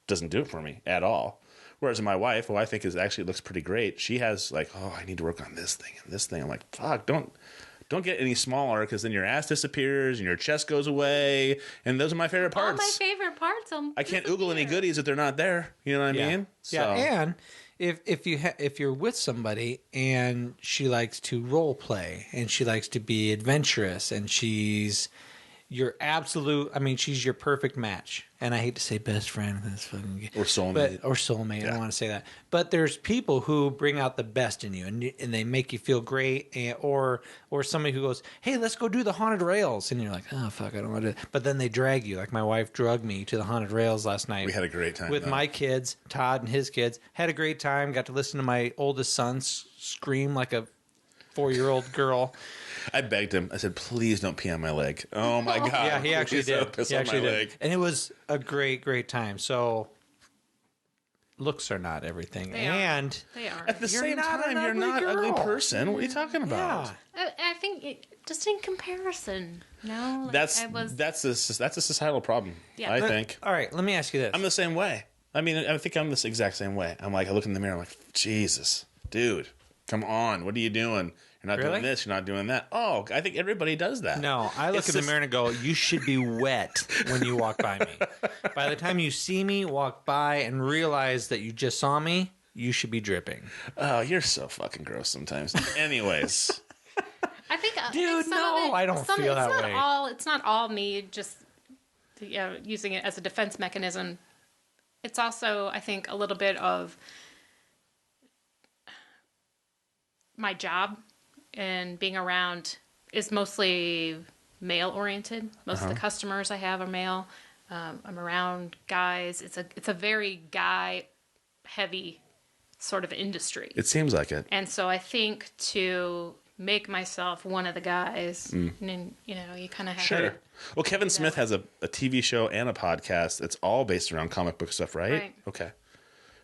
doesn't do it for me at all. Whereas my wife, who I think actually looks pretty great, she has like, oh, I need to work on this thing and this thing. I'm like, fuck, don't get any smaller because then your ass disappears and your chest goes away. And those are my favorite parts. All my favorite parts. I can't oogle any goodies if they're not there. You know what I mean? So. Yeah, and if you're with somebody and she likes to role play and she likes to be adventurous and she's your absolute, I mean, she's your perfect match. And I hate to say best friend. That's fucking or soulmate. Or soulmate. Yeah. I don't want to say that. But there's people who bring out the best in you and they make you feel great. Or somebody who goes, hey, let's go do the haunted rails. And you're like, oh, fuck, I don't want to. But then they drag you. Like my wife drugged me to the haunted rails last night. We had a great time. With my kids, Todd and his kids. Had a great time. Got to listen to my oldest son scream like a 4-year-old girl. I begged him. I said, please don't pee on my leg. Oh, my God. Yeah, he actually did. Piss on my leg. And it was a great, great time. So looks are not everything. They are. At the same time, you're not an ugly person. What are you talking about? Yeah. I think just in comparison, no. That's a societal problem, I think. All right, let me ask you this. I'm the same way. I mean, I think I'm this exact same way. I'm like, I look in the mirror, I'm like, Jesus, dude, come on. What are you doing? You're not doing this. You're not doing that. Oh, I think everybody does that. No, I look in the mirror and go, you should be wet when you walk by me. By the time you see me walk by and realize that you just saw me, you should be dripping. Oh, you're so fucking gross sometimes. Anyways. I think, dude, no, I don't feel that way. It's not all me just using it as a defense mechanism. It's also, I think, a little bit of my job. And being around is mostly male oriented. Most of the customers I have are male. I'm around guys. It's a very guy heavy sort of industry. It seems like it. And so I think to make myself one of the guys, and you kind of have to. Well, Kevin Smith has a TV show and a podcast that's all based around comic book stuff, right? Okay.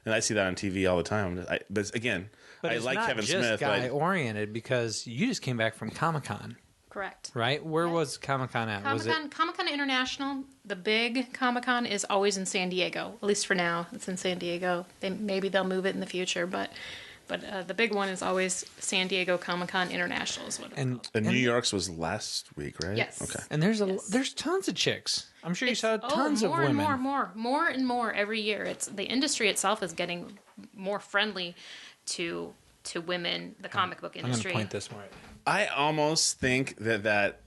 And I see that on TV all the time. But again, I like Kevin Smith. It's not just guy-oriented because you just came back from Comicon. Correct. Right? Where was Comicon at? Comicon International, the big Comicon, is always in San Diego. At least for now, it's in San Diego. Maybe they'll move it in the future, but the big one is always San Diego Comicon International is what it's called. And New York's was last week, right? Yes. Okay. And there's tons of chicks. I'm sure you saw tons of women. More and more every year. It's the industry itself is getting more friendly to women. The comic book industry. I'm going to point this more. I almost think that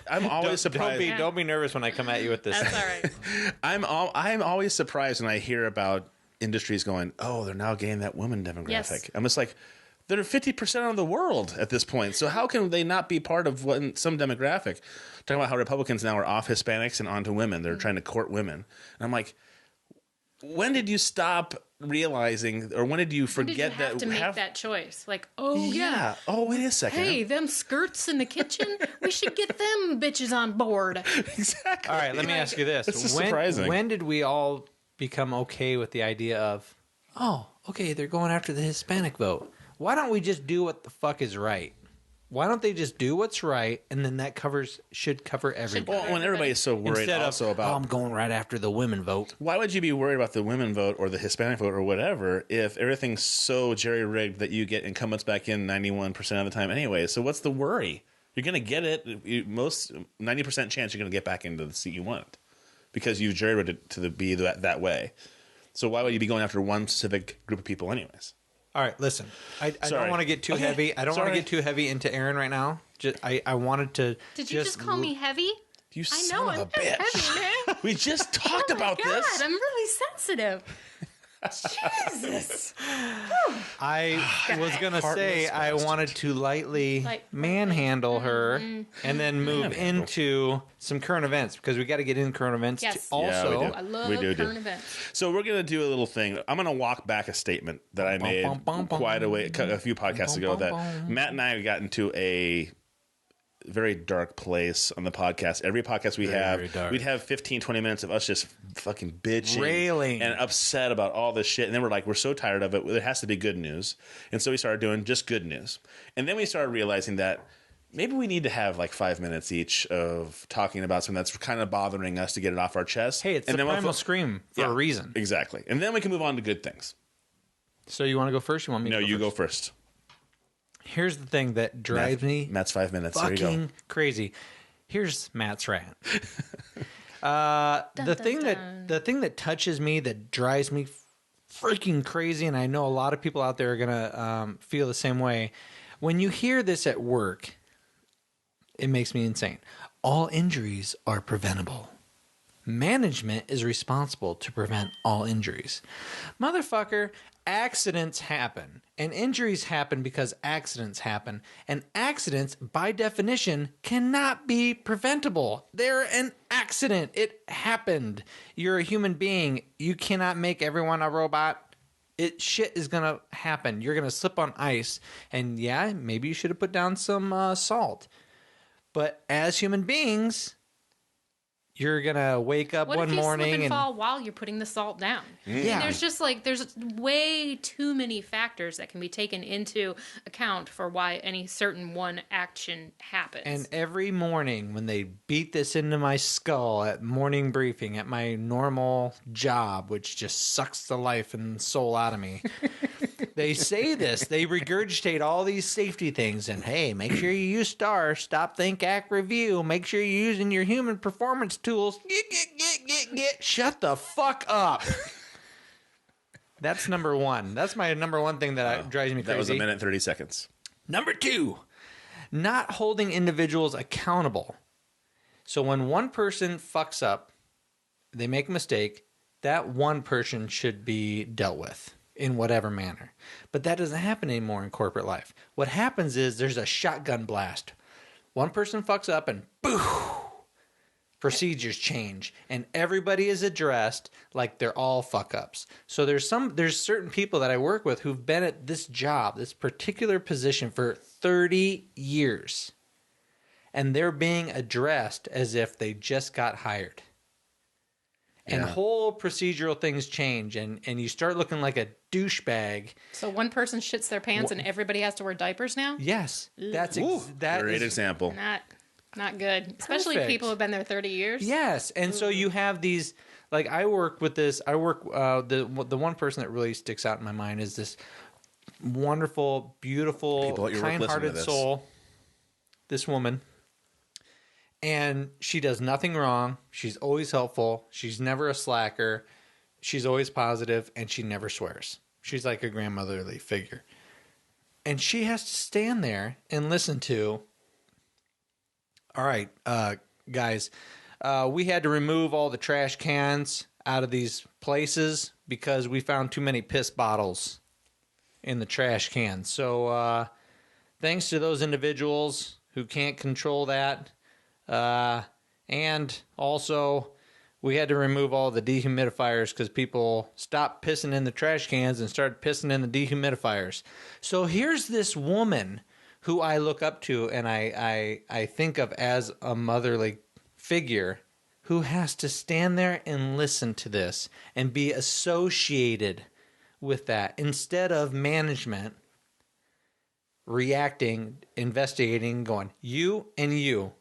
I'm always surprised. Don't be nervous when I come at you with this. That's all right. I'm always surprised when I hear about industries going, oh, they're now getting that women demographic. Yes. I'm just like, they're 50% of the world at this point. So how can they not be part of some demographic? Talking about how Republicans now are off Hispanics and onto women. They're trying to court women. And I'm like, when did you stop realizing, or when did you forget Did you have that to make that choice? Like, oh yeah. Oh, wait a second. Hey, them skirts in the kitchen, we should get them bitches on board. Exactly. All right, let me ask you this. This is surprising. When did we all become okay with the idea of, oh, okay, they're going after the Hispanic vote. Why don't we just do what the fuck is right? Why don't they just do what's right, and then that should cover everybody? Well, when everybody's so worried Instead also of, about... I'm going right after the women vote. Why would you be worried about the women vote or the Hispanic vote or whatever if everything's so jerry-rigged that you get incumbents back in 91% of the time anyway? So what's the worry? You're going to get it. Most 90% chance you're going to get back into the seat you want because you've jerry-rigged it to be that way. So why would you be going after one specific group of people anyways? All right, listen. I don't want to get too heavy. I don't want to get too heavy into Erin right now. I wanted to. Did you just call me heavy? You I son know of a I'm bitch. heavy, man. We just talked Oh my about God, this. I'm really sensitive. Jesus. I was going to say I wanted to lightly Like- manhandle her and then move into some current events because we got to get in current events. Yes. Also, Yeah, we do. I love We do. current events. So we're going to do a little thing. I'm going to walk back a statement that I made a few podcasts ago that Matt and I got into a very dark place on the podcast. Every podcast we very dark. we'd have 15, 20 minutes of us just fucking bitching. Railing. And upset about all this shit. And then we're so tired of it. There has to be good news. And so we started doing just good news. And then we started realizing that maybe we need to have like 5 minutes each of talking about something that's kind of bothering us to get it off our chest. hey, it's and the then primal scream for a reason. Exactly. And then we can move on to good things. So you want to go first? You want me to No, go you first? go first. Here's the thing that drives me Matt's 5 minutes. There you go. fucking crazy. Here's Matt's rant. The thing that touches me, that drives me freaking crazy, and I know a lot of people out there are gonna feel the same way. When you hear this at work, it makes me insane. All injuries are preventable. Management is responsible to prevent all injuries. Motherfucker, accidents happen. And injuries happen because accidents happen. And accidents, by definition, cannot be preventable. They're an accident. It happened. You're a human being. You cannot make everyone a robot. Shit is going to happen. You're going to slip on ice. And yeah, maybe you should have put down some salt. But as human beings, you're going to wake up What one if you morning slip and and fall while you're putting the salt down? Yeah. There's way too many factors that can be taken into account for why any certain one action happens. And every morning when they beat this into my skull at morning briefing at my normal job, which just sucks the life and soul out of me, they say this. They regurgitate all these safety things. And hey, make sure you use STAR, stop, think, act, review. Make sure you're using your human performance tools. Get. Shut the fuck up. That's number one. That's my number one thing that drives me crazy. That was a minute 30 seconds. Number two, not holding individuals accountable. So when one person fucks up, they make a mistake, that one person should be dealt with in whatever manner. But that doesn't happen anymore in corporate life. What happens is there's a shotgun blast. One person fucks up and boo! Procedures change, and everybody is addressed like they're all fuck-ups. So there's certain people that I work with who've been at this job, this particular position for 30 years, and they're being addressed as if they just got hired. And whole procedural things change, and you start looking like a douchebag. so one person shits their pants and everybody has to wear diapers now? Yes, that Great is example. Not good. Especially Perfect. people who've been there 30 years. Yes, and so you have these. Like I work with this. I work the one person that really sticks out in my mind is this wonderful, beautiful, People at your work listen to kind-hearted this. soul. This woman, and she does nothing wrong. She's always helpful. She's never a slacker. She's always positive, and she never swears. She's like a grandmotherly figure, and she has to stand there and listen to. All right, guys, we had to remove all the trash cans out of these places because we found too many piss bottles in the trash cans. So thanks to those individuals who can't control that. And also, we had to remove all the dehumidifiers because people stopped pissing in the trash cans and started pissing in the dehumidifiers. So here's this woman who I look up to and I think of as a motherly figure who has to stand there and listen to this and be associated with that instead of management reacting, investigating, going, you and you,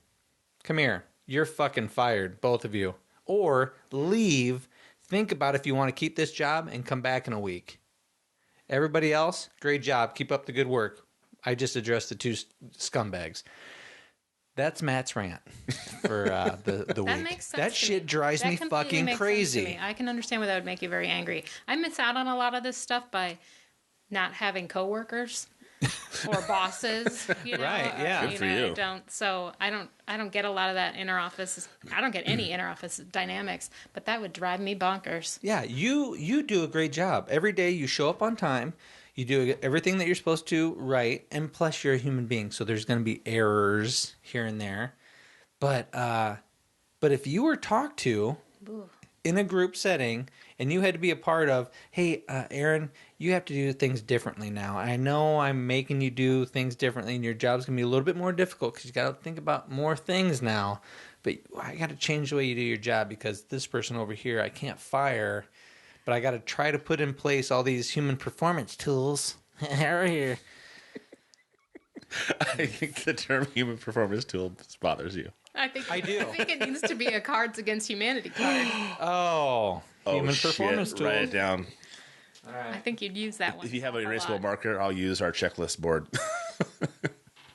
come here. You're fucking fired, both of you. Or leave, think about if you want to keep this job and come back in a week. Everybody else, great job. Keep up the good work. I just addressed the two scumbags. That's Matt's rant for the That week. makes sense. That shit drives me fucking crazy. I can understand why that would make you very angry. I miss out on a lot of this stuff by not having coworkers or bosses. You know? Right, yeah. Good for you. I don't get a lot of that inner office. I don't get any inner office dynamics, but that would drive me bonkers. Yeah, you do a great job. Every day you show up on time. You do everything that you're supposed to right, and plus you're a human being, so there's going to be errors here and there. But if you were talked to in a group setting and you had to be a part of, hey, Erin, you have to do things differently now. I know I'm making you do things differently, and your job's going to be a little bit more difficult because you got to think about more things now. But I got to change the way you do your job because this person over here I can't fire. But I got to try to put in place all these human performance tools. Here. I think the term human performance tool bothers you. I think I do. I think it needs to be a Cards Against Humanity card. Oh, human performance shit. tools. Write it down. All right. I think you'd use that one. If you have an a erasable lot. marker, I'll use our checklist board.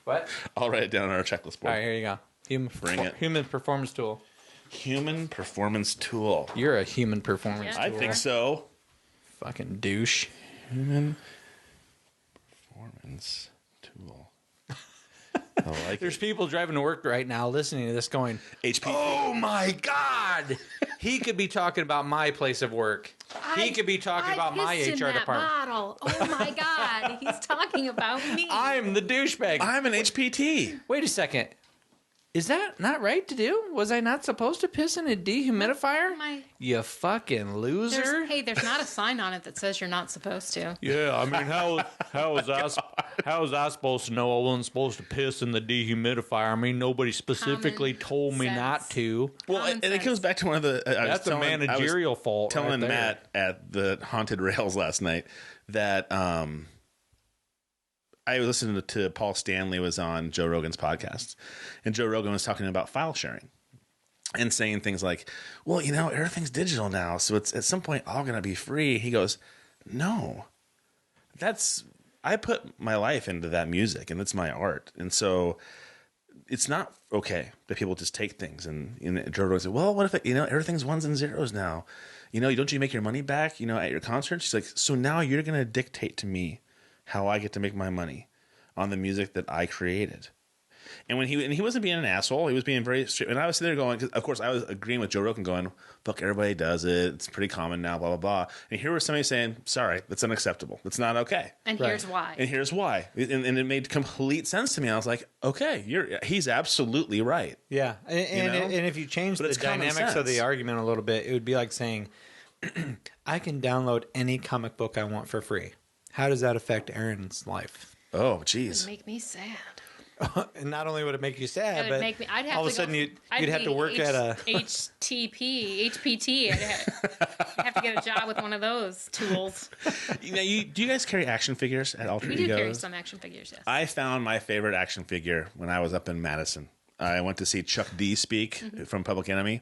What? I'll write it down on our checklist All board. right, here you go. Bring it. Human performance tool. Human performance tool. You're a human performance Yeah. I tool. think so. Fucking douche. Human performance tool. I like There's it. people driving to work right now listening to this going, HP. oh my God. He could be talking about my place of work. He could be talking about my pissed in HR that department. Bottle. Oh my God, he's talking about me. I'm the douchebag. I'm an HPT. Wait a second. Is that not right to do? Was I not supposed to piss in a dehumidifier? You fucking loser. There's not a sign on it that says you're not supposed to. Yeah, I mean, how was I supposed to know I wasn't supposed to piss in the dehumidifier? I mean, nobody specifically told me sense. not to. Well, Common and it comes sense. back to one of the. That's a managerial fault. Telling right there. Matt at the Haunted Rails last night that I was listening to Paul Stanley was on Joe Rogan's podcast, and Joe Rogan was talking about file sharing and saying things like, well, you know, everything's digital now, so it's at some point all going to be free. He goes, no, I put my life into that music and it's my art. And so it's not okay that people just take things. And Joe Rogan said, well, what if everything's ones and zeros now? Don't you make your money back, at your concerts? She's like, so now you're going to dictate to me how I get to make my money on the music that I created. And he wasn't being an asshole. He was being very straight. And I was sitting there going, because of course I was agreeing with Joe Rogan going, look, everybody does it. It's pretty common now, blah, blah, blah. And here was somebody saying, sorry, that's unacceptable. That's not okay. And here's why. And here's why. And it made complete sense to me. I was like, okay, he's absolutely right. Yeah, and if you change But the it's common dynamics of the sense. argument a little bit, it would be like saying, I can download any comic book I want for free. How does that affect Erin's life? Oh, It would geez. make me sad. And not only would it make you sad, It would but make me. I'd have all of to a sudden go, you'd have to work at a HPT. I'd have to get a job with one of those tools. Do you guys carry action figures at Alter We Egos? do carry some action figures, yes. I found my favorite action figure when I was up in Madison. I went to see Chuck D speak from Public Enemy,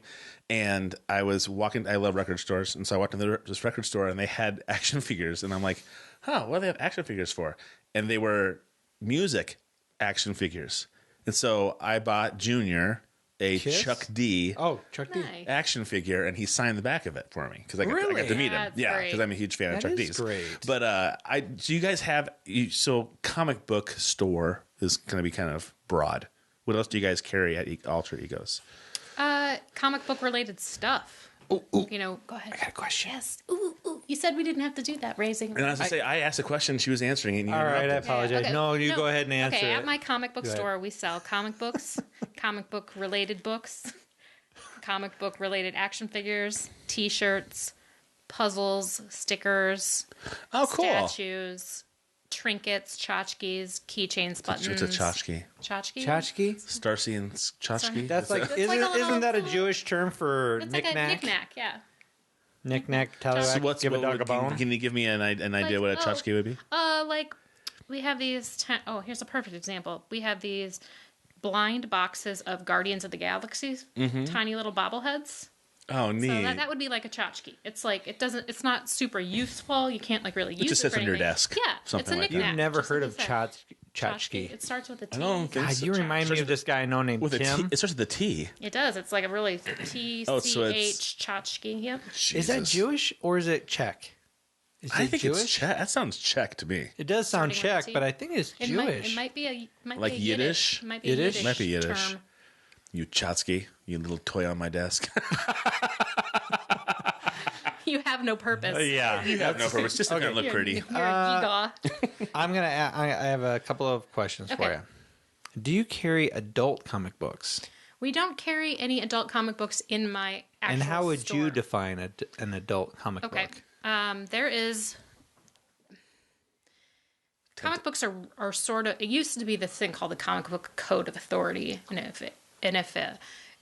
and I was walking. I love record stores, and so I walked into this record store, and they had action figures, and I'm like, what do they have action figures for? And they were music action figures. And so I bought Junior a Kiss? Chuck D Chuck D. Nice. action figure, and he signed the back of it for me because I got to meet him. That's Yeah, great. because I'm a huge fan of That Chuck is D's. great. But do you guys have so comic book store is going to be kind of broad. What else do you guys carry at Alter Egos? Comic book related stuff. Ooh. Go ahead. I got a question. Yes. Ooh. You said we didn't have to do that, raising. And as I say, I asked a question, she was answering it. And you All right, I interrupted. apologize. Okay. No, you go ahead and answer Okay, it. at my comic book Go ahead. store, we sell comic books, comic book related books, comic book related action figures, T-shirts, puzzles, stickers, statues, trinkets, tchotchkes, keychains, buttons. What's a tchotchke? Tchotchke? Tchotchke? Starsky and tchotchke? That's like, It's like a little- isn't that a Jewish term for It's like a knick-knack? knick-knack, yeah. Knick-knack, tallywhack, give a dog a bone? Can you give me an idea what a tchotchke would be? Like we have these. Here's a perfect example. We have these blind boxes of Guardians of the Galaxy, tiny little bobbleheads. Oh, neat. So that would be like a tchotchke. It's like it's not super useful. You can't like really use it. It just sits for on your anything. desk. Yeah, something it's a like knick-knack. You've never just heard like of you said. tchotchke. It starts with a T. I don't think God, so. you remind me of this guy I know named With a T. Tim. It starts with a T. It does. It's like a really TCH tchotchke. Yep. Is that Jesus. Jewish or is it Czech? Is I it think Jewish? it's Czech. That sounds Czech to me. It does sound Starting with a Czech, T? but I think it's Jewish. It might be a Like Yiddish? It might be Yiddish? a Yiddish. Might be Yiddish. term. You tchotchke, you little toy on my desk. You have no purpose. Yeah. You have no purpose. Just to look You're, pretty. You're a gigaw. I have a couple of questions for Okay. you. Do you carry adult comic books? We don't carry any adult comic books in my actual And how would store. you define an adult comic Okay. book? There is. Comic books are sort of. It used to be this thing called the Comic Book Code of Authority, and if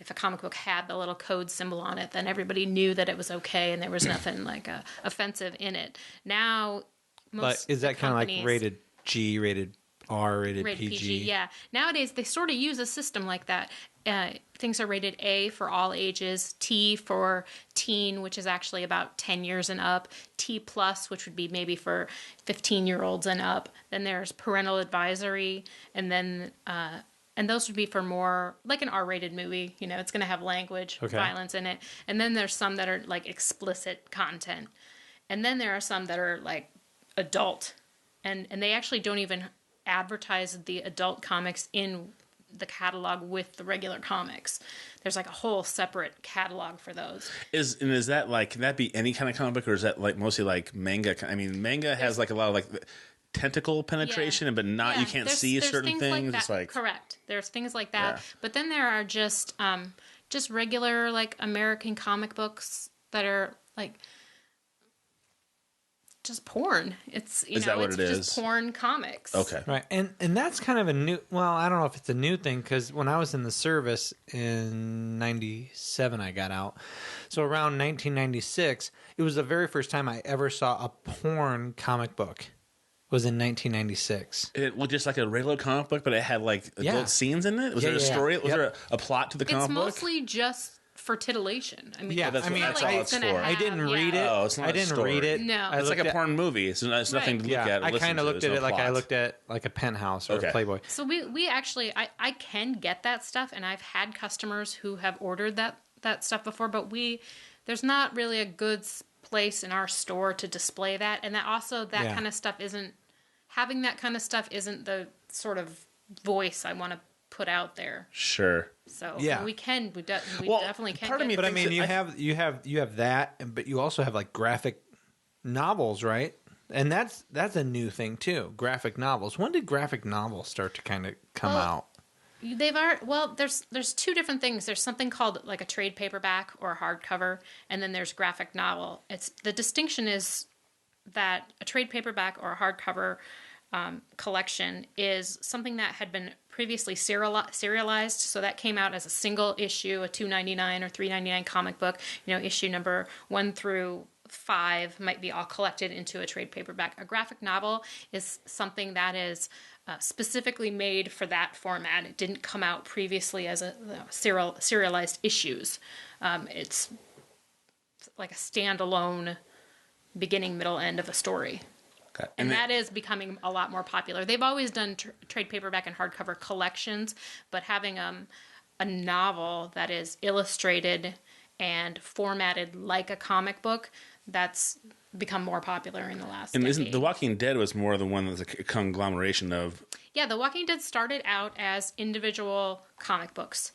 a comic book had the little code symbol on it, then everybody knew that it was okay, and there was nothing like offensive in it. Now, But most is that kind of like companies- rated G, rated R, rated rated PG? Yeah. Nowadays, they sort of use a system like that. Things are rated A for all ages, T for teen, which is actually about 10 years and up, T plus, which would be maybe for 15-year-olds and up. Then there's parental advisory, and then and those would be for more like an R-rated movie. You know, it's going to have language, violence in it. And then there's some that are like explicit content, and then there are some that are like adult, and they actually don't even advertise the adult comics in the catalog with the regular comics. There's like a whole separate catalog for those. Is that like, can that be any kind of comic book, or is that like mostly like manga? I mean, manga has like a lot of like tentacle penetration, but not, you can't see there's certain things. things. Like It's like, correct. There's things like that. Yeah. But then there are just regular like American comic books that are like just porn. It's Is that what it's it just is? porn comics. okay. Right, and that's kind of a new. Well, I don't know if it's a new thing because when I was in the service in '97, I got out. So around 1996, it was the very first time I ever saw a porn comic book. Was in 1996. It looked just like a regular comic book, but it had like adult Yeah. scenes in it. Was Yeah, there a yeah, story? yeah. Was there a plot to the comic It's book? mostly just for titillation. I mean, Yeah, that's I mean, that's like all it's it's gonna for. have- I didn't read yeah. it. Oh, it's not I a didn't story. read it. No. I It's like looked a at- porn movie. So there's nothing to look Yeah, at. Or I listen kind of to. looked There's at it no like I plot. looked at like a Penthouse or Okay. a Playboy. So we actually I can get that stuff, and I've had customers who have ordered that stuff before, but there's not really a good place in our store to display that, and that also that Yeah. kind of stuff isn't having that kind of stuff isn't the sort of voice I want to put out there. Sure. So Yeah. we Well, definitely can. part of get- me But I thinks mean, that you have that, but you also have like graphic novels, right? And that's a new thing too. Graphic novels. When did graphic novels start to kind of come out? There's two different things. There's something called like a trade paperback or a hardcover, and then there's graphic novel. The distinction is that a trade paperback or a hardcover collection is something that had been previously serialized. So that came out as a single issue, a $2.99 or $3.99 comic book. Issue number 1 through 5 might be all collected into a trade paperback. A graphic novel is something that is specifically made for that format. It didn't come out previously as a serialized issues. It's like a standalone beginning, middle, end of a story. Okay. And that is becoming a lot more popular. They've always done trade paperback and hardcover collections, but having a novel that is illustrated and formatted like a comic book, that's become more popular in the last And decade. isn't The Walking Dead was more the one that's a conglomeration of? Yeah, The Walking Dead started out as individual comic books.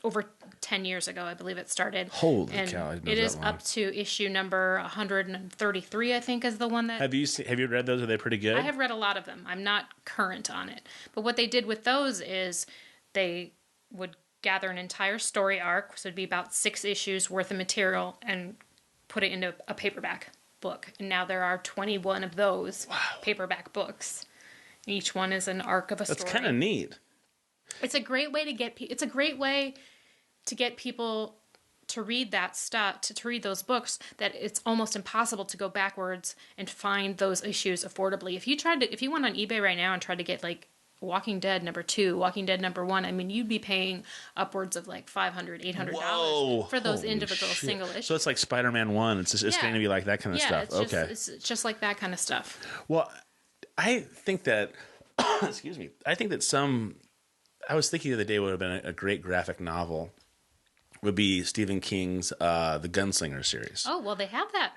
Over 10 years ago, I believe it started. Holy and cow, I didn't know it that is long. up to issue number 133, I think, is the one that... Have you read those? Are they pretty good? I have read a lot of them. I'm not current on it. But what they did with those is they would gather an entire story arc, so it'd be about 6 issues worth of material, and put it into a paperback book. And now there are 21 of those paperback books. Each one is an arc of a story. That's kind of neat. It's a great way to get people to read that stuff, to read those books, that it's almost impossible to go backwards and find those issues affordably. If you went on eBay right now and tried to get like Walking Dead #2, Walking Dead #1, I mean, you'd be paying upwards of like $500, $800 for those individual single issues. So it's like Spider-Man 1. It's going to be like that kind of stuff. It's just like that kind of stuff. Well, I think that, excuse me, I was thinking the other day would have been a great graphic novel would be Stephen King's The Gunslinger series. Oh, well, they have that.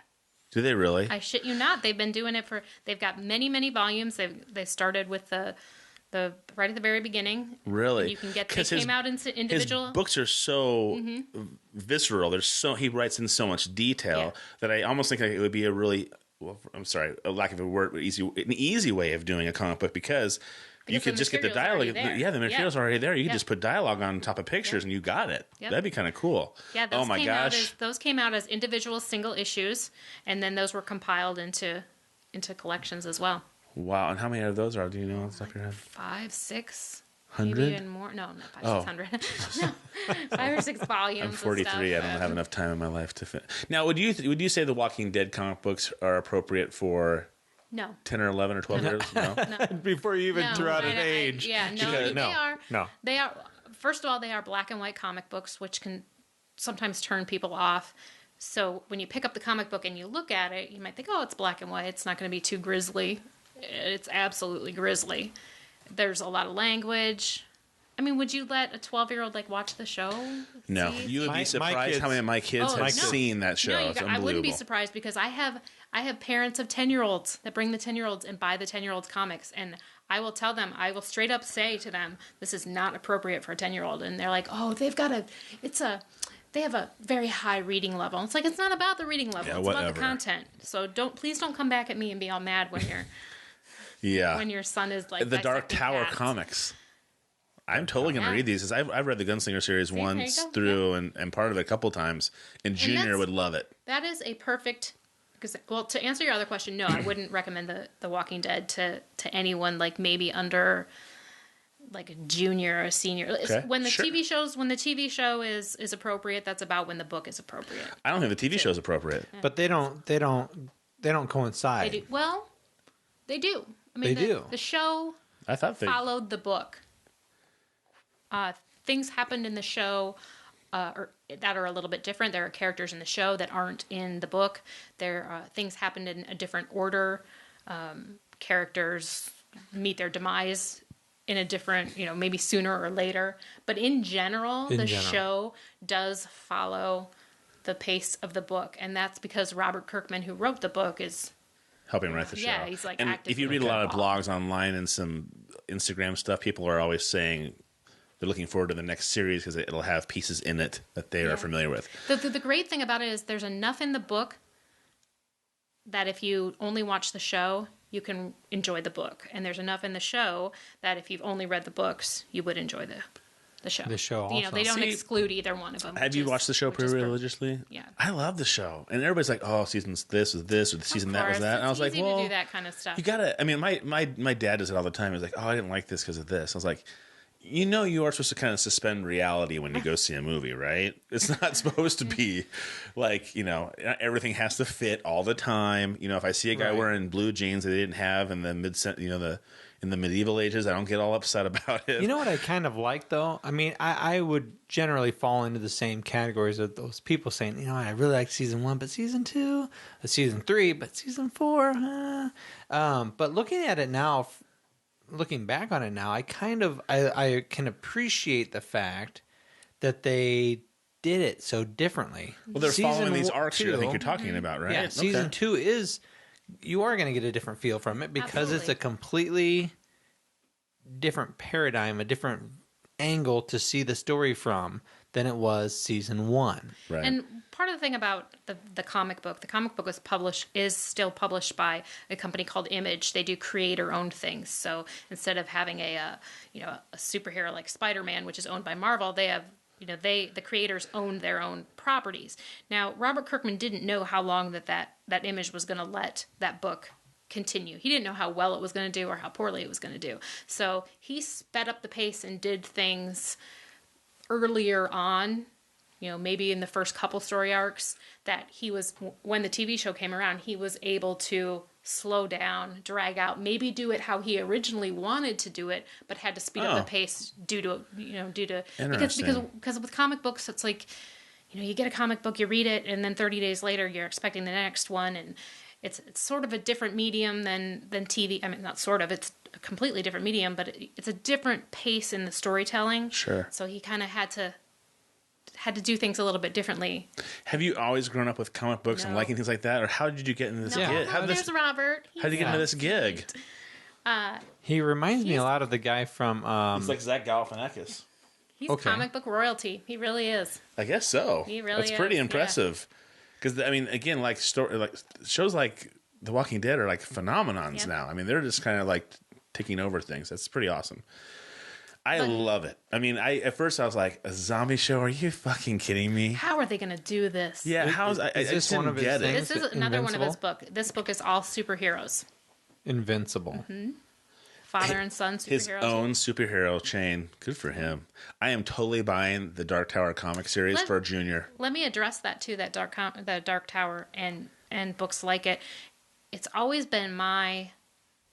Do they really? I shit you not. They've been doing it they've got many, many volumes. They started with the right at the very beginning. Really? And you can get, they came out in individual. His books are so visceral. He writes in so much detail that I almost think it would be a really, I'm sorry, a lack of a word, an easy way of doing a comic book because you could just get the dialogue. Yeah, the material's already there. You could just put dialogue on top of pictures and you got it. Yep. That'd be kind of cool. Yeah, those came out as individual single issues, and then those were compiled into collections as well. Wow, and how many of those are? Do you know off the top of your head? 5, 6, 100? maybe even more. No, not 500, 600. No, 5 or 6 volumes. I'm 43. I don't have enough time in my life to fit. Now, would you say the Walking Dead comic books are appropriate for? No. 10 or 11 or 12 years? No. Before you even threw out an age. They are. First of all, they are black and white comic books, which can sometimes turn people off. So when you pick up the comic book and you look at it, you might think, oh, it's black and white. It's not going to be too grisly. It's absolutely grisly. There's a lot of language. I mean, would you let a 12-year-old watch the show? No. You would be surprised how many of my kids have seen that show. It's unbelievable. I wouldn't be surprised because I have parents of 10-year-olds that bring the 10-year-olds and buy the 10-year-olds comics, and I will tell them, I will straight up say to them, this is not appropriate for a 10-year-old, and they're like, oh, they have a very high reading level. It's like, it's not about the reading level. It's about the content. So please don't come back at me and be all mad when you're when your son is like the Dark Tower comics. I'm totally going to read these because I've read the Gunslinger series once through and part of it a couple times, and Junior would love it. That is a perfect. Well, to answer your other question, no, I wouldn't recommend the Walking Dead to anyone maybe under a junior or a senior. Okay. When the TV show is appropriate, that's about when the book is appropriate. I don't think the TV show is appropriate, but they don't coincide. They do. Well, they do. I mean, the show followed the book. Things happened in the show that are a little bit different. There are characters in the show that aren't in the book. Things happened in a different order. Characters meet their demise in a different, maybe sooner or later. But in general, the show does follow the pace of the book. And that's because Robert Kirkman, who wrote the book, is helping write the show. Yeah, he's and if you read a lot of blogs online and some Instagram stuff, people are always saying they're looking forward to the next series because it'll have pieces in it that they are familiar with. The great thing about it is there's enough in the book that if you only watch the show, you can enjoy the book. And there's enough in the show that if you've only read the books, you would enjoy the show. The show also. They don't exclude either one of them. Have you watched the show pretty religiously? Yeah. I love the show. And everybody's like, oh, season this was this, or the season that was that. And I was like, well, to do that kind of stuff. You gotta, I mean, my dad does it all the time. He's like, oh, I didn't like this because of this. I was like, you are supposed to kind of suspend reality when you go see a movie, right? It's not supposed to be everything has to fit all the time. If I see a guy wearing blue jeans that they didn't have in the in the medieval ages, I don't get all upset about it. You know what I kind of like, though? I mean, I would generally fall into the same categories of those people saying, I really like season 1, but season 2, season 3, but season 4. But looking at it now, looking back on it now, I can appreciate the fact that they did it so differently. Well, they're following these arcs I think you're talking about, right? Yeah, season 2 is, you are going to get a different feel from it because it's a completely different paradigm, a different angle to see the story from than it was season 1. Right. And part of the thing about the comic book is still published by a company called Image. They do creator-owned things. So instead of having a superhero like Spider-Man, which is owned by Marvel, they have the creators own their own properties. Now, Robert Kirkman didn't know how long that Image was going to let that book continue. He didn't know how well it was going to do or how poorly it was going to do. So he sped up the pace and did things earlier on, maybe in the first couple story arcs, that when the TV show came around, he was able to slow down, drag out, maybe do it how he originally wanted to do it, but had to speed up the pace due to because with comic books, it's like, you get a comic book, you read it, and then 30 days later, you're expecting the next one, and it's sort of a different medium than TV. I mean, not sort of, it's a completely different medium, but it's a different pace in the storytelling. Sure. So he kind of had to do things a little bit differently. Have you always grown up with comic books and liking things like that, or how did you get into this gig? There's Robert. How did you get into this gig? He reminds me a lot of the guy from... He's like Zach Galifianakis. He's comic book royalty. He really is. I guess so. He really is. That's pretty impressive. Because, I mean, again, like shows like The Walking Dead are like phenomenons now. I mean, they're just kind of like taking over things. That's pretty awesome. I love it. I mean, at first I was like, a zombie show? Are you fucking kidding me? How are they going to do this? Yeah, I just didn't get it. This is another one of his books. This book is all superheroes. Invincible. Mm-hmm. Father and son superheroes. His own superhero chain. Good for him. I am totally buying the Dark Tower comic series for Junior. Let me address that too, that Dark Tower and books like it. It's always been my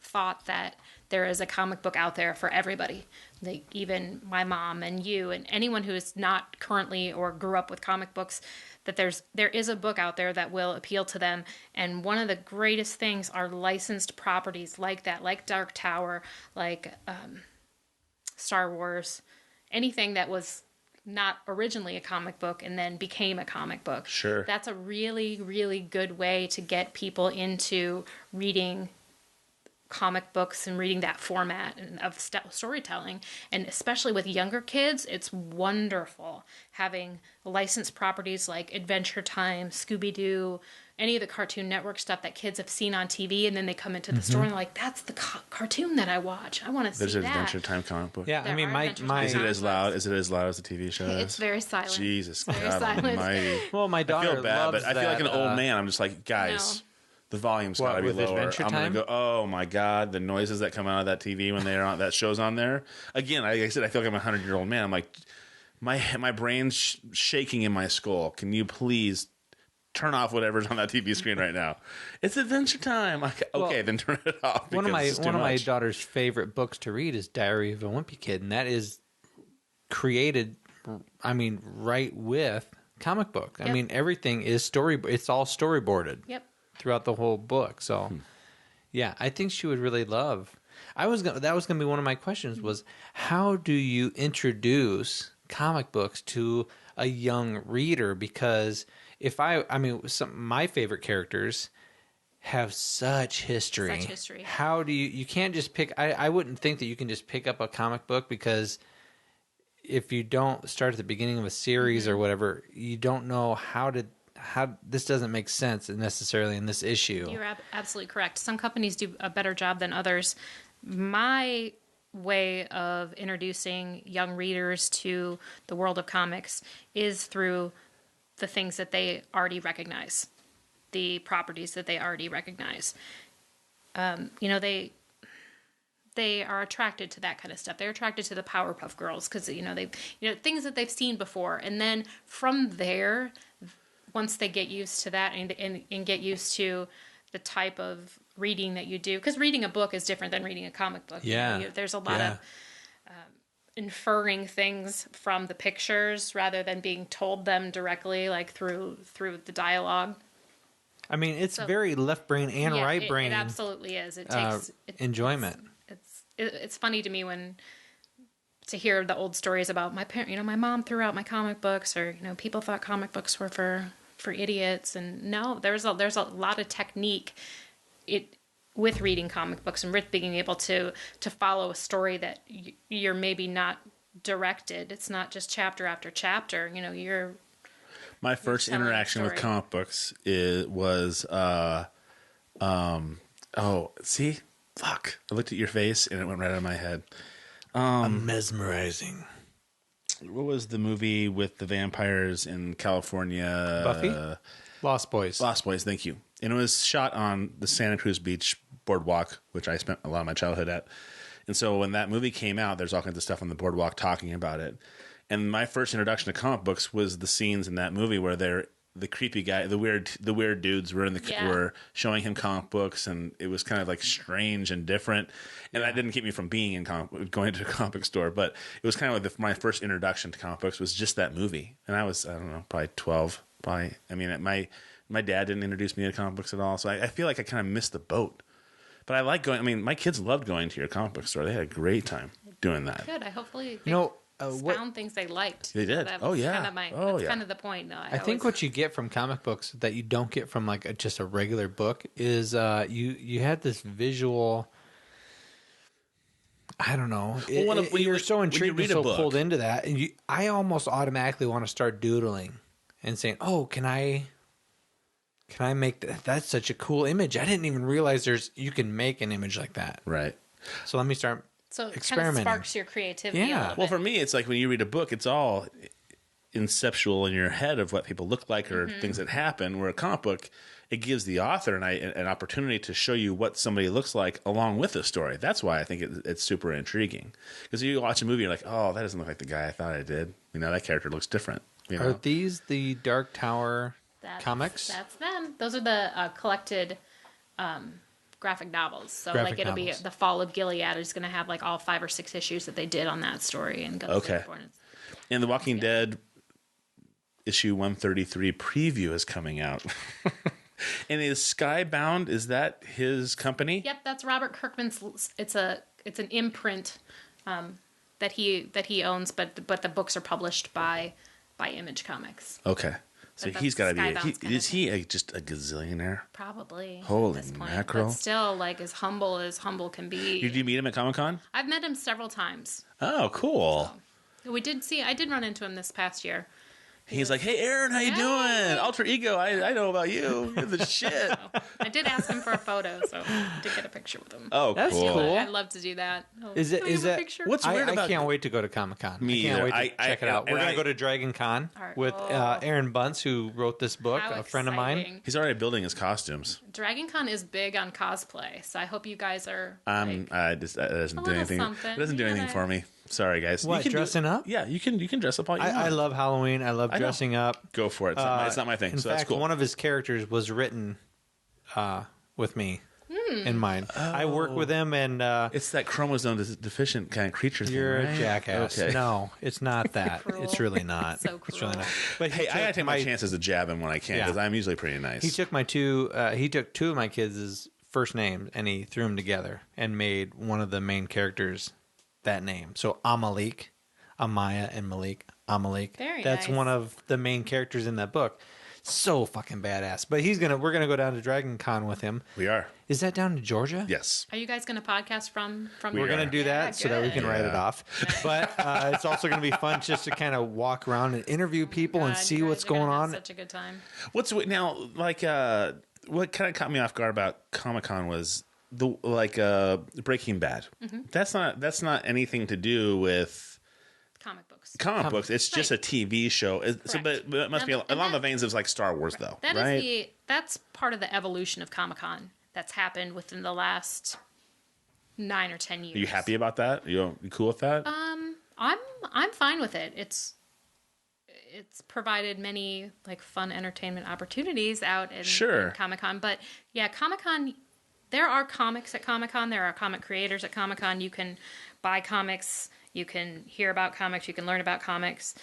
thought that there is a comic book out there for everybody. Like even my mom and you and anyone who is not currently or grew up with comic books, that there is a book out there that will appeal to them. And one of the greatest things are licensed properties like that, like Dark Tower, like Star Wars, anything that was not originally a comic book and then became a comic book. Sure. That's a really, really good way to get people into reading comic books and reading that format of storytelling. And especially with younger kids, it's wonderful having licensed properties like Adventure Time, Scooby-Doo, any of the Cartoon Network stuff that kids have seen on TV, and then they come into the store and they're like, that's the cartoon that I watch. I want to see that. There's an Adventure Time comic book. Yeah, There I mean, are Is it as loud? Is it as loud as the TV show is? It's very silent. Jesus Very God silent. Almighty. Well, my I daughter feel bad, loves but I feel like an that, old man. I'm just like, guys, the volume's What, got to be with lower. Adventure I'm gonna Time? go. Oh my God, the noises that come out of that TV when they're on that show's on there. Again, like I said, I feel like I'm a 100-year-old man. I'm like, my brain's shaking in my skull. Can you please turn off whatever's on that TV screen right now? It's Adventure Time. Like, okay, then turn it off. One of because my it's too much. daughter's favorite books to read is Diary of a Wimpy Kid, and that is created, I mean, right with comic book. I Yep. mean, everything is it's all storyboarded. Yep. Throughout the whole book. So, yeah, I think she would really love. That was going to be one of my questions was, how do you introduce comic books to a young reader? Because my favorite characters have such history. How do you can't just pick, I wouldn't think that you can just pick up a comic book, because if you don't start at the beginning of a series or whatever, you don't know how this doesn't make sense necessarily in this issue. You're absolutely correct. Some companies do a better job than others. My way of introducing young readers to the world of comics is through the things that they already recognize, the properties that they already recognize. They are attracted to that kind of stuff. They're attracted to the Powerpuff Girls because things that they've seen before, and then from there, once they get used to that and get used to the type of reading that you do, because reading a book is different than reading a comic book. Yeah. There's a lot of inferring things from the pictures rather than being told them directly, like through the dialogue. I mean, it's very left brain and right brain. It absolutely is. It takes enjoyment. It's funny to me to hear the old stories about my parent. My mom threw out my comic books, or people thought comic books were for idiots. And no, there's a lot of technique with reading comic books and with being able to follow a story that you're maybe not directed. It's not just chapter after chapter. You know, you're My first telling a interaction with story. comic books was see? Fuck. I looked at your face and it went right out of my head. Mesmerizing. What was the movie with the vampires in California? Buffy? Lost Boys. Lost Boys, thank you. And it was shot on the Santa Cruz Beach boardwalk, which I spent a lot of my childhood at. And so when that movie came out, there's all kinds of stuff on the boardwalk talking about it. And my first introduction to comic books was the scenes in that movie where the creepy guy, the weird dudes were were showing him comic books, and it was kind of like strange and different. And that didn't keep me from being going to a comic book store, but it was kind of like my first introduction to comic books was just that movie. And I was, I don't know, probably 12. I mean, my dad didn't introduce me to comic books at all, so I feel like I kind of missed the boat. But I like going. I mean, my kids loved going to your comic book store. They had a great time doing that. good. I hopefully found things they liked. They did. That Oh, was yeah. Kind of that's kind of the point. No, I think what you get from comic books that you don't get from like just a regular book is you had this visual. I don't know. Well, when you're so when you intrigued read and a so book- pulled into that, and I almost automatically want to start doodling and saying, "Oh, can I make that? That's such a cool image. I didn't even realize you can make an image like that." Right. So let me start. So it kind of experimenting. sparks your creativity. Yeah. A little Well, bit. for me, it's like when you read a book, it's all inceptual in your head of what people look like or things that happen. Where a comic book, it gives the author an opportunity to show you what somebody looks like along with the story. That's why I think it's super intriguing. Because you watch a movie, you're like, oh, that doesn't look like the guy I thought I did. You know, that character looks different. You Are know? these the Dark Tower comics? That's them. Those are the collected graphic novels. So Graphic like it'll novels. be the Fall of Gilead is going to have like all 5 or 6 issues that they did on that story and Gunslinger. Okay. And The Walking Dead issue 133 preview is coming out. And is Skybound, is that his company? Yep, that's Robert Kirkman's. It's an imprint that he owns, but the books are published by Image Comics. Okay. So But he's got to be. Skybound's kind Is of he just a gazillionaire? Probably. Holy at this point. mackerel. But still, like as humble can be. Did you meet him at Comicon? I've met him several times. Oh, cool. I did run into him this past year. He's like, hey, Erin, how you doing? Alter ego, I know about you. You're the shit. I did ask him for a photo, so I did get a picture with him. Oh, That's cool. cool. I'd love to do that. Oh, Is it? can we Is have a that? picture? What's weird I about can't wait to go to Comic-Con. Me I can't either. wait to check it out. We're and gonna go to Dragon Con Alright. with Oh. Aaron Bunce, who wrote this book, How a friend of mine. exciting. He's already building his costumes. Dragon Con is big on cosplay, so I hope you guys are. That doesn't A do little anything. something. It doesn't do You anything gotta- for me. Sorry, guys. What, You can dressing up? Yeah, you can dress up all you want. I love Halloween. I love I know. dressing up. Go for it. It's not my thing. In So fact, that's cool. one of his characters was written with me in mind. I work with him, and It's that chromosome deficient kind of creature thing. you're right? a jackass. Okay. No, it's not that. Cruel. It's really not. So It's really cruel. not. But Hey, I gotta take my chances to jab him when I can Yeah. because I'm usually pretty nice. He took he took 2 of my kids' first names and he threw them together and made one of the main characters that name. So Amalik, Amaya, and Malik. Amalik. Very That's nice. one of the main characters in that book. So fucking badass. But we're gonna go down to Dragon Con with him. We are. Is that down in Georgia? Yes. Are you guys going to podcast from? We We're are. going to do that Yeah, so that we can good. write it Yeah. off. But it's also going to be fun just to kind of walk around and interview people and God, see you what's guys are gonna going have on. Such a good time. What's now like? What kind of caught me off guard about Comic-Con was Breaking Bad. Mm-hmm. That's not anything to do with Comic books. comic books. It's just a Right. TV show. But it must be And along the that- veins of like Star Wars, though, right? That's part of the evolution of Comic-Con that's happened within the last 9 or 10 years. Are you happy about that? You cool with that? I'm fine with it. It's provided many like fun entertainment opportunities out in Comic-Con. But yeah, Comic-Con, there are comics at Comic-Con. There are comic creators at Comic-Con. You can buy comics. You can hear about comics. You can learn about comics.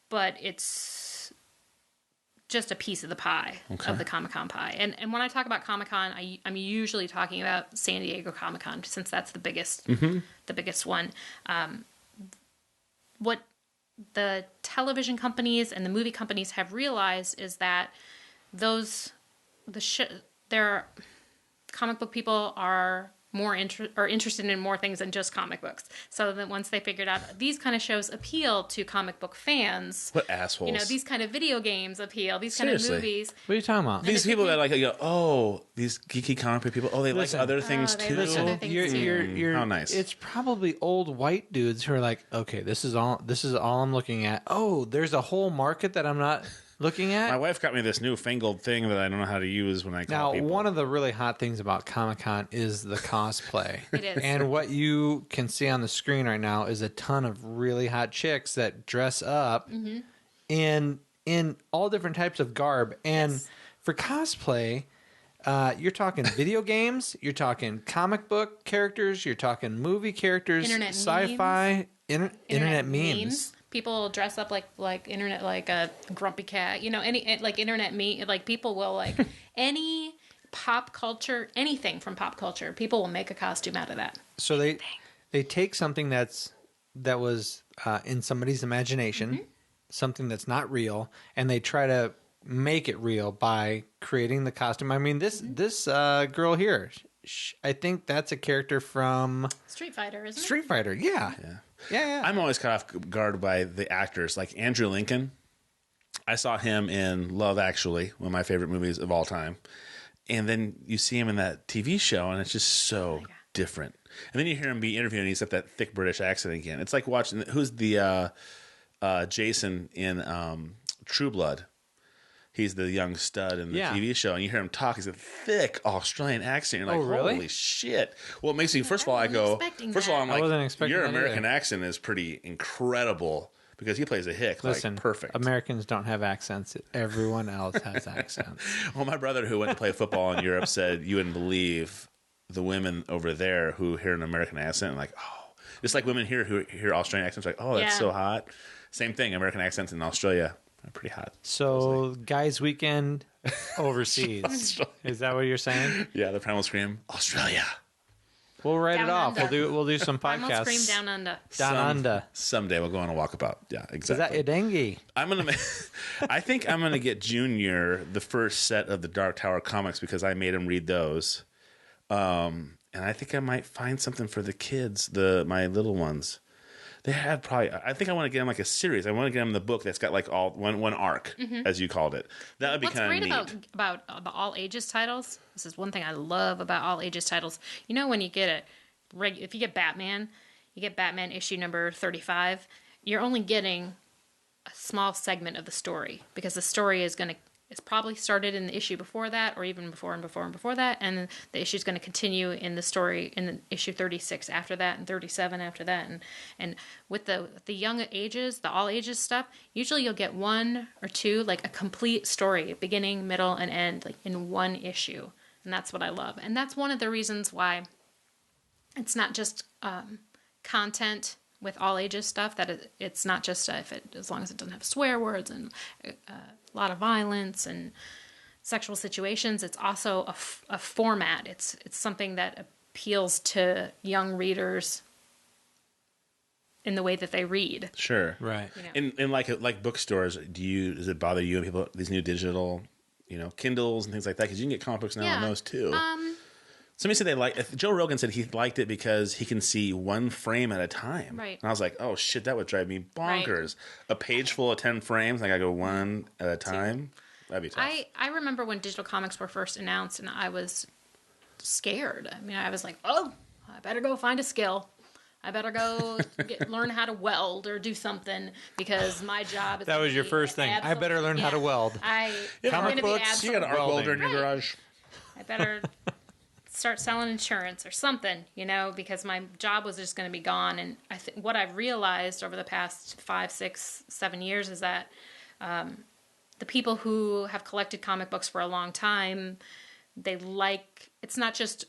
But it's just a piece of the pie of the Comic-Con pie. And when I talk about Comic-Con, I'm usually talking about San Diego Comic-Con since that's the biggest one. What the television companies and the movie companies have realized is that their comic book people are more interested in more things than just comic books. So that once they figured out these kind of shows appeal to comic book fans, What assholes? you know, these kind of video games appeal, these Seriously. kind of movies. What are you talking about? These people that like go, oh, these geeky comic book people. Oh, they Listen. like other things they too. like other things You're How nice. It's probably old white dudes who are like, okay, this is all I'm looking at. Oh, there's a whole market that I'm not looking at. My wife got me this newfangled thing that I don't know how to use when I call Now, people. one of the really hot things about Comicon is the cosplay. It is. And what you can see on the screen right now is a ton of really hot chicks that dress up in all different types of garb. And for cosplay, you're talking video games, you're talking comic book characters, you're talking movie characters, Internet sci-fi, internet memes. People dress up like internet, like a grumpy cat, you know, any like internet meme, like people will like any pop culture, anything from pop culture, people will make a costume out of that. So they take something that was in somebody's imagination, something that's not real, and they try to make it real by creating the costume. I mean, this girl here, I think that's a character from Street Fighter, isn't it? Street Fighter. Yeah. I'm always caught off guard by the actors, like Andrew Lincoln. I saw him in Love Actually, one of my favorite movies of all time. And then you see him in that TV show, and it's just so different. And then you hear him be interviewed, and he's got that thick British accent again. It's like watching who's the Jason in True Blood. He's the young stud in the TV show, and you hear him talk. He's a thick Australian accent. You're like, really? holy shit! Well, it makes me. First of all, I go. First of all, I'm I wasn't like, expecting your that American either. accent is pretty incredible because he plays a hick. Listen, like perfect. Americans don't have accents. Everyone else has accents. Well, my brother who went to play football in Europe said you wouldn't believe the women over there who hear an American accent and like, oh, just like women here who hear Australian accents, like, oh, that's so hot. Same thing. American accents in Australia are pretty hot. So, guys' weekend overseas. Is that what you're saying? Yeah, the Primal Scream, Australia. We'll write Down it off. under. We'll do some Primal podcasts. Scream Down Under. Down under. Someday we'll go on a walkabout. Yeah, Is that exactly. Edengi? I'm gonna. I think I'm gonna get Junior the first set of the Dark Tower comics because I made him read those, and I think I might find something for the kids, my little ones. They have probably. I think I want to get him like a series. I want to get him the book that's got like all one arc, as you called it. That would be kind of neat. What's great about the all ages titles? This is one thing I love about all ages titles. You know, when you get if you get Batman, you get Batman issue number 35. You're only getting a small segment of the story because the story it's probably started in the issue before that, or even before and before and before that, and the issue is going to continue in the story in the issue 36 after that, and 37 after that, and with the young ages, the all ages stuff, usually you'll get one or two, like a complete story, beginning, middle, and end, like in one issue, and that's what I love, and that's one of the reasons why it's not just content with all ages stuff, that it's not just as long as it doesn't have swear words and a lot of violence and sexual situations. It's also a format. It's something that appeals to young readers in the way that they read. Sure, Right. You know? In like bookstores, does it bother you when people these new digital, Kindles and things like that? Because you can get comic books now on those too. Somebody said Joe Rogan said he liked it because he can see one frame at a time. Right. And I was like, oh shit, that would drive me bonkers. A page full of 10 frames, like I go one at a time. That'd be tough. I remember when digital comics were first announced, and I was scared. I mean, I was like, oh, I better go find a skill. I better go learn how to weld or do something because my job is. That was your first thing. I better learn how to weld. Comic books. You got an arc welder in your garage. I better start selling insurance or something, because my job was just going to be gone. And what I've realized over the past 5, 6, 7 years is that the people who have collected comic books for a long time, it's not just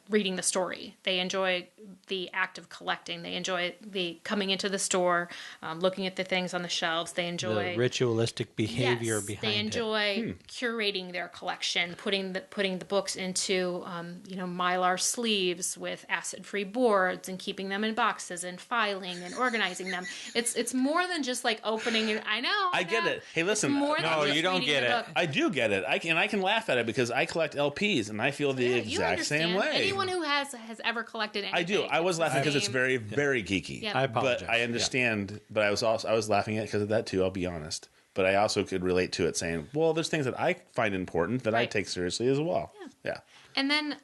reading the story. They enjoy the act of collecting. They enjoy the coming into the store, looking at the things on the shelves. They enjoy the ritualistic behavior yes, behind they it. enjoy curating their collection, putting the books into mylar sleeves with acid-free boards and keeping them in boxes and filing and organizing them. It's more than just like opening it. I know. I get it. Hey, listen. More than No, just you don't reading get the it. book. I do get it. I can laugh at it because I collect LPs and I feel the exact same same way. Anyone who has ever collected anything. I do. I was laughing because it's same. very, very geeky. Yeah. I apologize. But I understand. But I was laughing at it because of that too. I'll be honest. But I also could relate to it, saying, "Well, there's things that I find important that I take seriously as well." Yeah. And then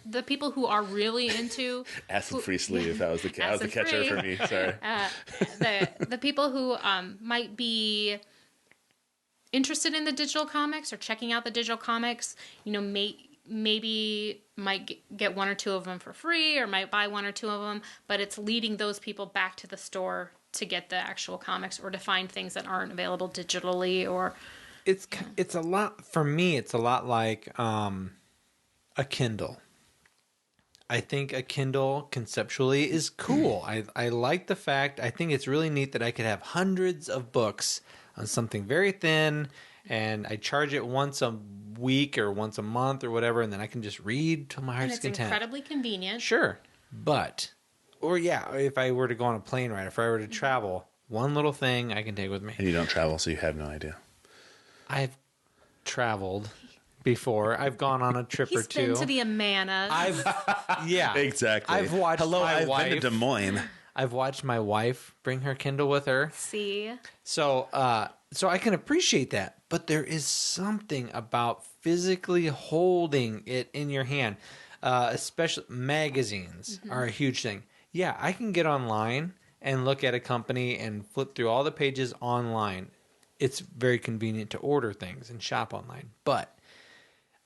the people who are really into Acid-free sleeve. That was the catcher for me. Sorry. the people who might be interested in the digital comics or checking out the digital comics, maybe might get one or two of them for free or might buy one or two of them, but it's leading those people back to the store to get the actual comics or to find things that aren't available digitally. Or it's a lot for me. It's a lot like a Kindle. I think a Kindle conceptually is cool. I like the fact. I think it's really neat that I could have hundreds of books on something very thin, and I charge it once a week or once a month or whatever, and then I can just read till my heart's content. And it's incredibly convenient. Sure, but if I were to go on a plane ride, if I were to travel, one little thing I can take with me. And you don't travel, so you have no idea. I've traveled before. I've gone on a trip or two. He's been to the Amanas. Exactly. I've watched my wife. Been to Des Moines. I've watched my wife bring her Kindle with her. See? So I can appreciate that. But there is something about physically holding it in your hand. Especially magazines are a huge thing. Yeah, I can get online and look at a company and flip through all the pages online. It's very convenient to order things and shop online. But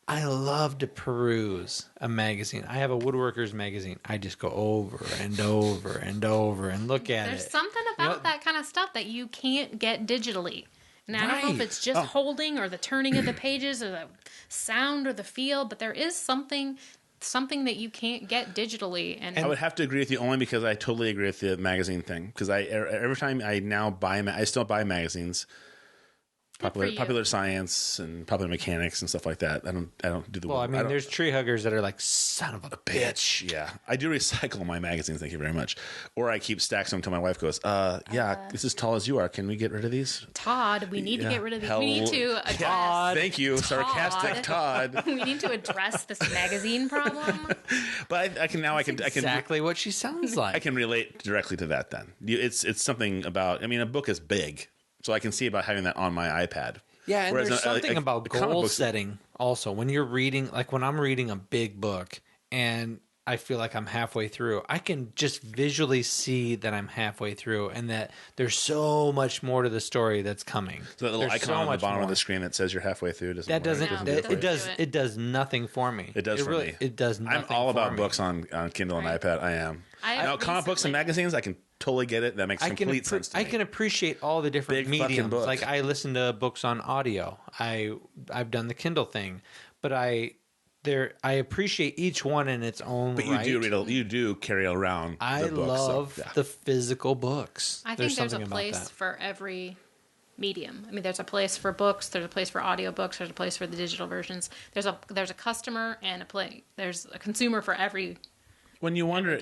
I love to peruse a magazine. I have a woodworker's magazine. I just go over and over and over and look at There's it. something about that kind of stuff that you can't get digitally. And I don't know if it's just holding or the turning of the pages or the sound or the feel, but there is something that you can't get digitally. And I would have to agree with you only because I totally agree with the magazine thing. Because every time I now buy, I still buy magazines. Popular Science and Popular Mechanics and stuff like that. I don't do the. Well, I mean, there's tree huggers that are like, son of a bitch. Yeah, I do recycle my magazines. Thank you very much. Or I keep stacks of them until my wife goes, "Yeah, it's as tall as you are. Can we get rid of these?" Todd, we need to get rid of these. We need to address. Todd, thank you, sarcastic Todd. We need to address this magazine problem. But I can Exactly what she sounds like. I can relate directly to that. Then it's something about. I mean, a book is big. So I can see about having that on my iPad. Yeah, and there's something about goal setting also. When you're reading, like when I'm reading a big book and I feel like I'm halfway through, I can just visually see that I'm halfway through and that there's so much more to the story that's coming. So that little icon on the bottom of the screen that says you're halfway through it does nothing for me. It does for me. It does nothing. I'm all about books on Kindle and iPad. I am. Now, comic books and magazines, I can totally get it. That makes complete sense to me. I can appreciate all the different mediums. Like I listen to books on audio. I've done the Kindle thing, but I appreciate each one in its own right. But you do carry around the books. I love the physical books. I think there's a place for every medium. I mean, there's a place for books, there's a place for audiobooks, there's a place for the digital versions. There's a customer and there's a consumer for every. When you wonder,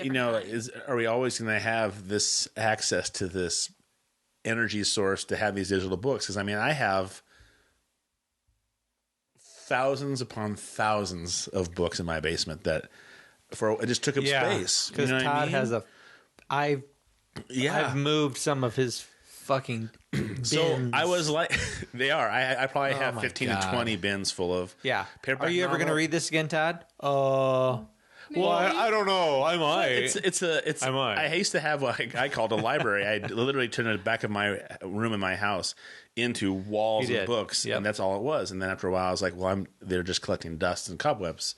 are we always going to have this access to this energy source to have these digital books? Because I mean, I have thousands upon thousands of books in my basement that it just took up space. Because Todd has I've moved some of his fucking bins. So I was like, they are. I probably have 15 to 20 bins full of. Yeah. Are you ever going to read this again, Todd? Well, I don't know. I might. I might. I used to have what I called a library. I literally turned the back of my room in my house into walls of books, and that's all it was. And then after a while, I was like, "Well, they're just collecting dust and cobwebs."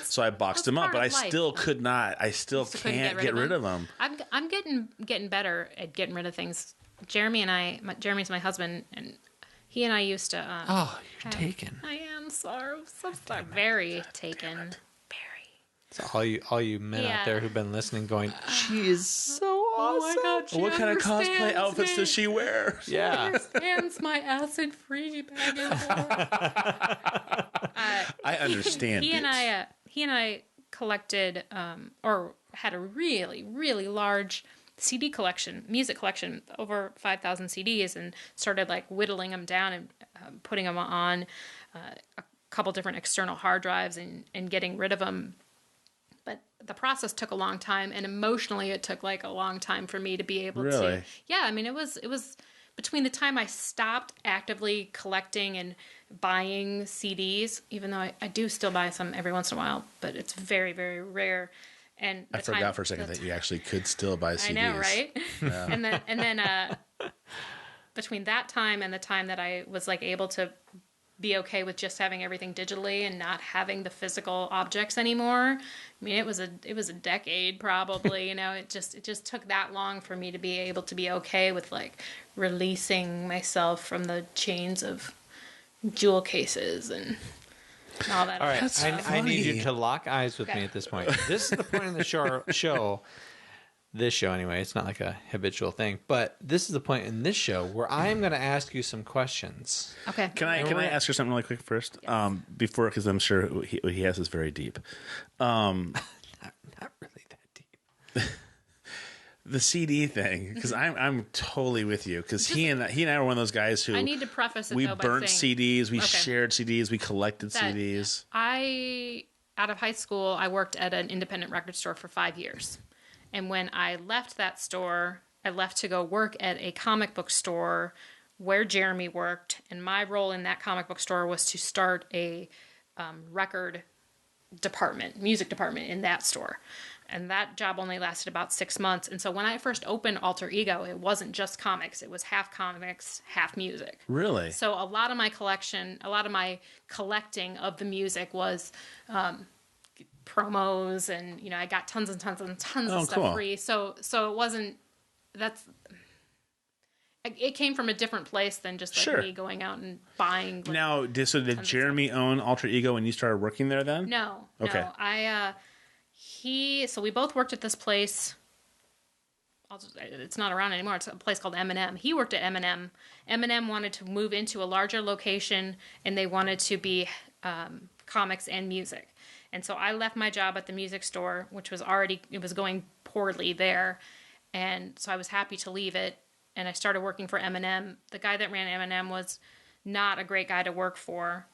So I boxed them up, but I still could not. I still can't get rid of them. I'm getting better at getting rid of things. Jeremy's my husband, and he and I used to. You're taken. I am sorry. So sorry. Very taken. So all you men out there who've been listening going, she is so awesome. Oh my God, what kind of cosplay outfits does she wear? She understands my acid-free bag and I understand. He and I collected or had a really, really large CD collection, music collection, over 5,000 CDs, and started like whittling them down and putting them on a couple different external hard drives and getting rid of them. But the process took a long time, and emotionally it took like a long time for me to be able Really? to. Yeah, I mean, it was between the time I stopped actively collecting and buying CDs, even though I do still buy some every once in a while, but it's very, very rare. And I forgot for a second that you actually could still buy CDs. I know, right? Yeah. and then between that time and the time that I was like able to be okay with just having everything digitally and not having the physical objects anymore. I mean, it was a decade probably, you know, it just took that long for me to be able to be okay with like releasing myself from the chains of jewel cases and all that. All right, I need funny. you to lock eyes with me at this point. This is the point in the show. This show, anyway, it's not like a habitual thing, but this is the point in this show where I'm going to ask you some questions. Okay. Can I ask her something really quick first? Yes. Before, because I'm sure what he has is very deep. Not really that deep. The CD thing, because I'm totally with you. Because he and I were one of those guys who I need to preface it we though by burnt saying, CDs, we Okay. shared CDs, we collected That- CDs. out of high school, I worked at an independent record store for 5 years. And when I left that store, I left to go work at a comic book store where Jeremy worked. And my role in that comic book store was to start a record department, music department in that store. And that job only lasted about 6 months. And so when I first opened Alter Ego, it wasn't just comics. It was half comics, half music. Really? So a lot of my collecting of the music was promos, and you know, I got tons and tons and tons of stuff cool. free. So it wasn't. It came from a different place than just like Sure. me going out and buying. Like, Now, did Jeremy own Alter Ego when you started working there then? no, Okay. So we both worked at this place. It's not around anymore. It's a place called M&M. He worked at M&M. M&M wanted to move into a larger location, and they wanted to be comics and music. And so I left my job at the music store, which was it was going poorly there. And so I was happy to leave it. And I started working for M&M. The guy that ran M&M was not a great guy to work for.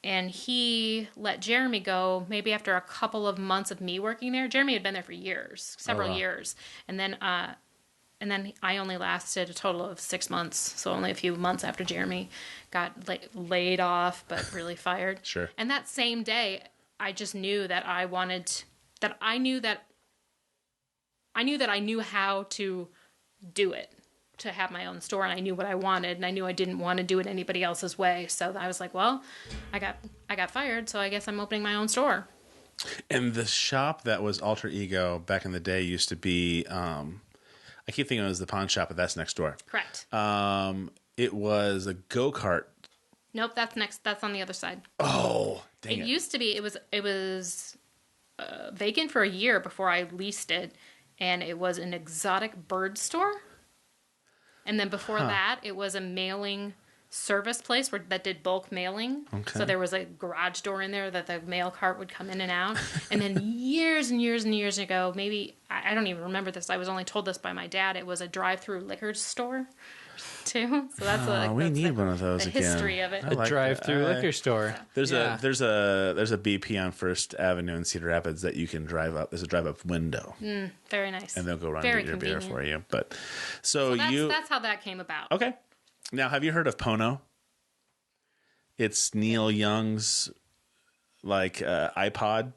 And he let Jeremy go maybe after a couple of months of me working there. Jeremy had been there for years, several years. And then I only lasted a total of 6 months. So only a few months after Jeremy got laid off, but really fired. Sure. And that same day, I just knew that I knew how to do it, to have my own store, and I knew what I wanted, and I knew I didn't want to do it anybody else's way. So I was like, well, I got fired, so I guess I'm opening my own store. And the shop that was Alter Ego back in the day used to be, I keep thinking it was the pawn shop, but that's next door. Correct. It was a go-kart. Nope, that's next. That's on the other side. Oh, dang It it. used to be. It was vacant for a year before I leased it, and it was an exotic bird store. And then before that, it was a mailing service place that did bulk mailing. Okay. So there was a garage door in there that the mail cart would come in and out. And then years and years and years ago, maybe I don't even remember this. I was only told this by my dad. It was a drive-through liquor store too. So that's we need one of those the again. history of it. I like Drive-through that. liquor store. There's Yeah. a BP on First Avenue in Cedar Rapids that you can drive up. There's a drive up window, Very nice. and they'll go around Very and get your beer convenient. for you. But so that's how that came about. okay. Now, have you heard of Pono? It's Neil Young's iPod.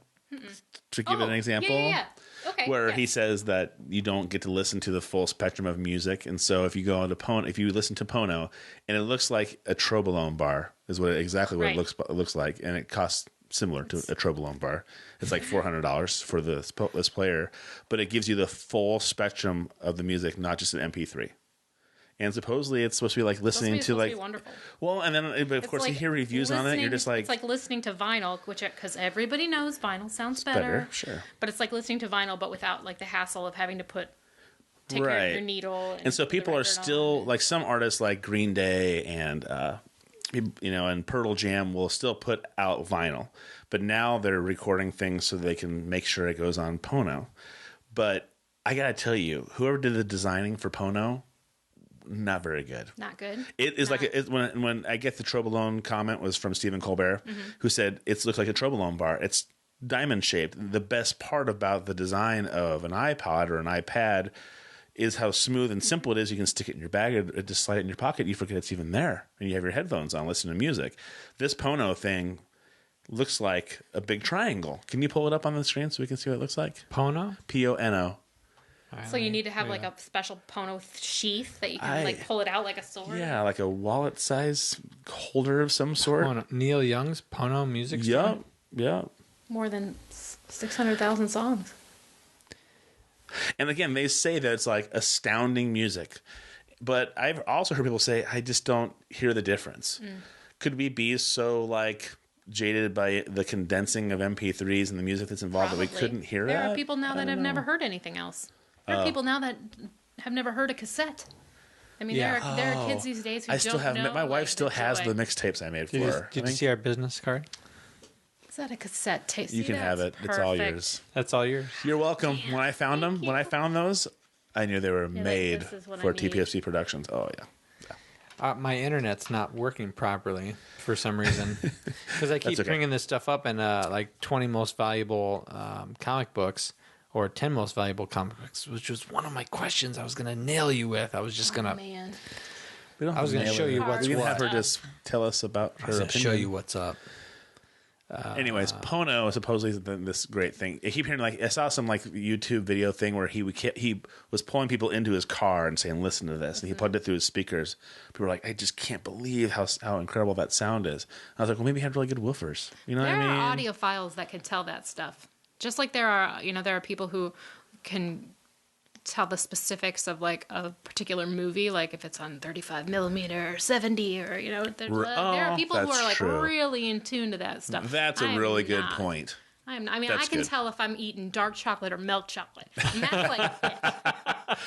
To give it an example. Yeah. Okay. Where yes. he says that you don't get to listen to the full spectrum of music, and so if you go into Pono, if you listen to Pono, and it looks like a Trobolone bar, is exactly what Right. it looks like, and it costs similar to a Trobolone bar. It's like $400 for this player, but it gives you the full spectrum of the music, not just an MP3. And supposedly it's supposed to be like listening It's supposed to be to wonderful. well, and then but of It's course like you hear reviews on it, you're just like it's like listening to vinyl, because everybody knows vinyl sounds better. sure. But it's like listening to vinyl, but without like the hassle of having to take Right. your needle. And so put the people are record still on. like some artists like Green Day and and Pearl Jam will still put out vinyl, but now they're recording things so they can make sure it goes on Pono. But I gotta tell you, whoever did the designing for Pono, not very good. Not good. It is when I get the Trobolone comment was from Stephen Colbert, who said it looks like a Trobolone bar. It's diamond shaped. The best part about the design of an iPod or an iPad is how smooth and simple it is. You can stick it in your bag or just slide it in your pocket. You forget it's even there. And you have your headphones on, listening to music. This Pono thing looks like a big triangle. Can you pull it up on the screen so we can see what it looks like? Pono? Pono. So you need to have like a special Pono sheath that you can like pull it out like a sword. Yeah, like a wallet size holder of some sort. Pono. Neil Young's Pono music store? Yeah. More than 600,000 songs. And again, they say that it's like astounding music. But I've also heard people say, I just don't hear the difference. Could we be so like jaded by the condensing of MP3s and the music that's involved that we couldn't hear There that? are people now that have never heard anything else. There are people now that have never heard a cassette. I mean, there are kids these days who I still don't have. know. My wife still has joy. the mixtapes I made for her. Did you see our business card? Is that a cassette tape? You can have it. It's all yours. That's all yours. You're welcome. When I found them, when I found those, I knew they were made this is what for I need. TPFC Productions. Oh yeah. My internet's not working properly for some reason because I keep bringing this stuff up and like 20 most valuable comic books or 10 most valuable comic books, which was one of my questions I was going to nail you with. I was just going to. Man. I was going to show you what's We can have what. her just tell us about her I was going to opinion. show you what's up. Anyways, Pono is supposedly this great thing. I keep hearing I saw some YouTube video thing where he was pulling people into his car and saying, "Listen to this," and he plugged it through his speakers. People were like, "I just can't believe how incredible that sound is." I was like, "Well, maybe he had really good woofers." You know There what I mean? are audiophiles that can tell that stuff. Just like there are people who can tell the specifics of like a particular movie, like if it's on 35 millimeter or 70 or there are people who are like really in tune to that stuff. That's a really good point. I can tell if I'm eating dark chocolate or milk chocolate. And that's like it.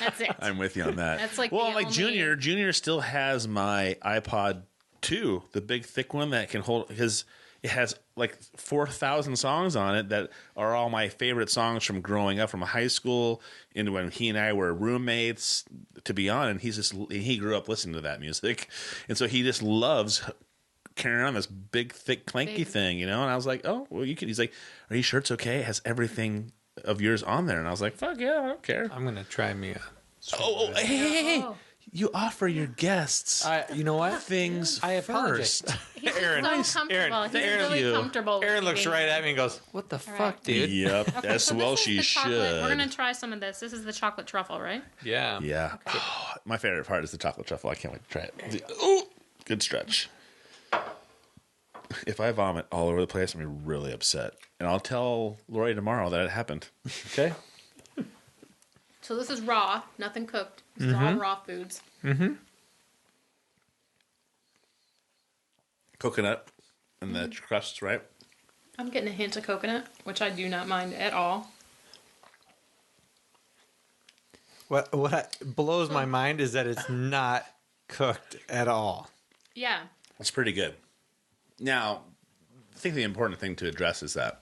That's it. I'm with you on that. That's like Junior still has my iPod 2, the big thick one that can hold his. It has like 4,000 songs on it that are all my favorite songs from growing up, from high school into when he and I were roommates, to be on. And he grew up listening to that music, and so he just loves carrying around this big, thick, clanky thing, And I was like, "Oh, well, you could." He's like, "Are you sure it's okay? It has everything of yours on there." And I was like, "Fuck yeah, I don't care." I'm going to try me a. Hey. You offer your guests. You know what? Things I apologize. first. He's Aaron, so comfortable. He's really comfortable. Aaron looks eating. right at me and goes, "What the fuck, dude?" Yep, as So well this is she the chocolate. should. We're gonna try some of this. This is the chocolate truffle, right? Yeah. Yeah. Oh, my favorite part is the chocolate truffle. I can't wait to try it. Oh, good stretch. If I vomit all over the place, I'm gonna be really upset. And I'll tell Lori tomorrow that it happened. Okay? So this is raw, nothing cooked. This is all raw foods. Mm-hmm. Coconut and the crusts, right? I'm getting a hint of coconut, which I do not mind at all. What blows my mind is that it's not cooked at all. Yeah. It's pretty good. Now, I think the important thing to address is that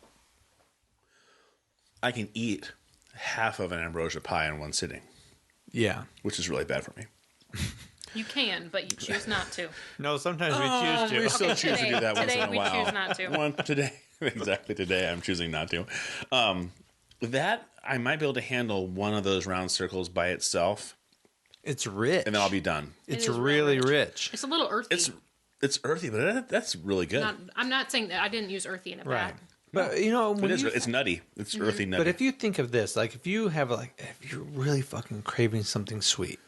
I can eat half of an ambrosia pie in one sitting, Yeah. which is really bad for me. You can, but you choose not to. No, sometimes we choose to. We still choose to do that once Today in a we while. choose not to. Today I'm choosing not to. That I might be able to handle one of those round circles by itself, It's rich. and then I'll be done. It's is really really rich. It's a little earthy. It's earthy, but that's really good. I'm not saying that I didn't use earthy in it. Right. But when It's nutty. It's earthy nutty. But if you think of this, like if you're really fucking craving something sweet,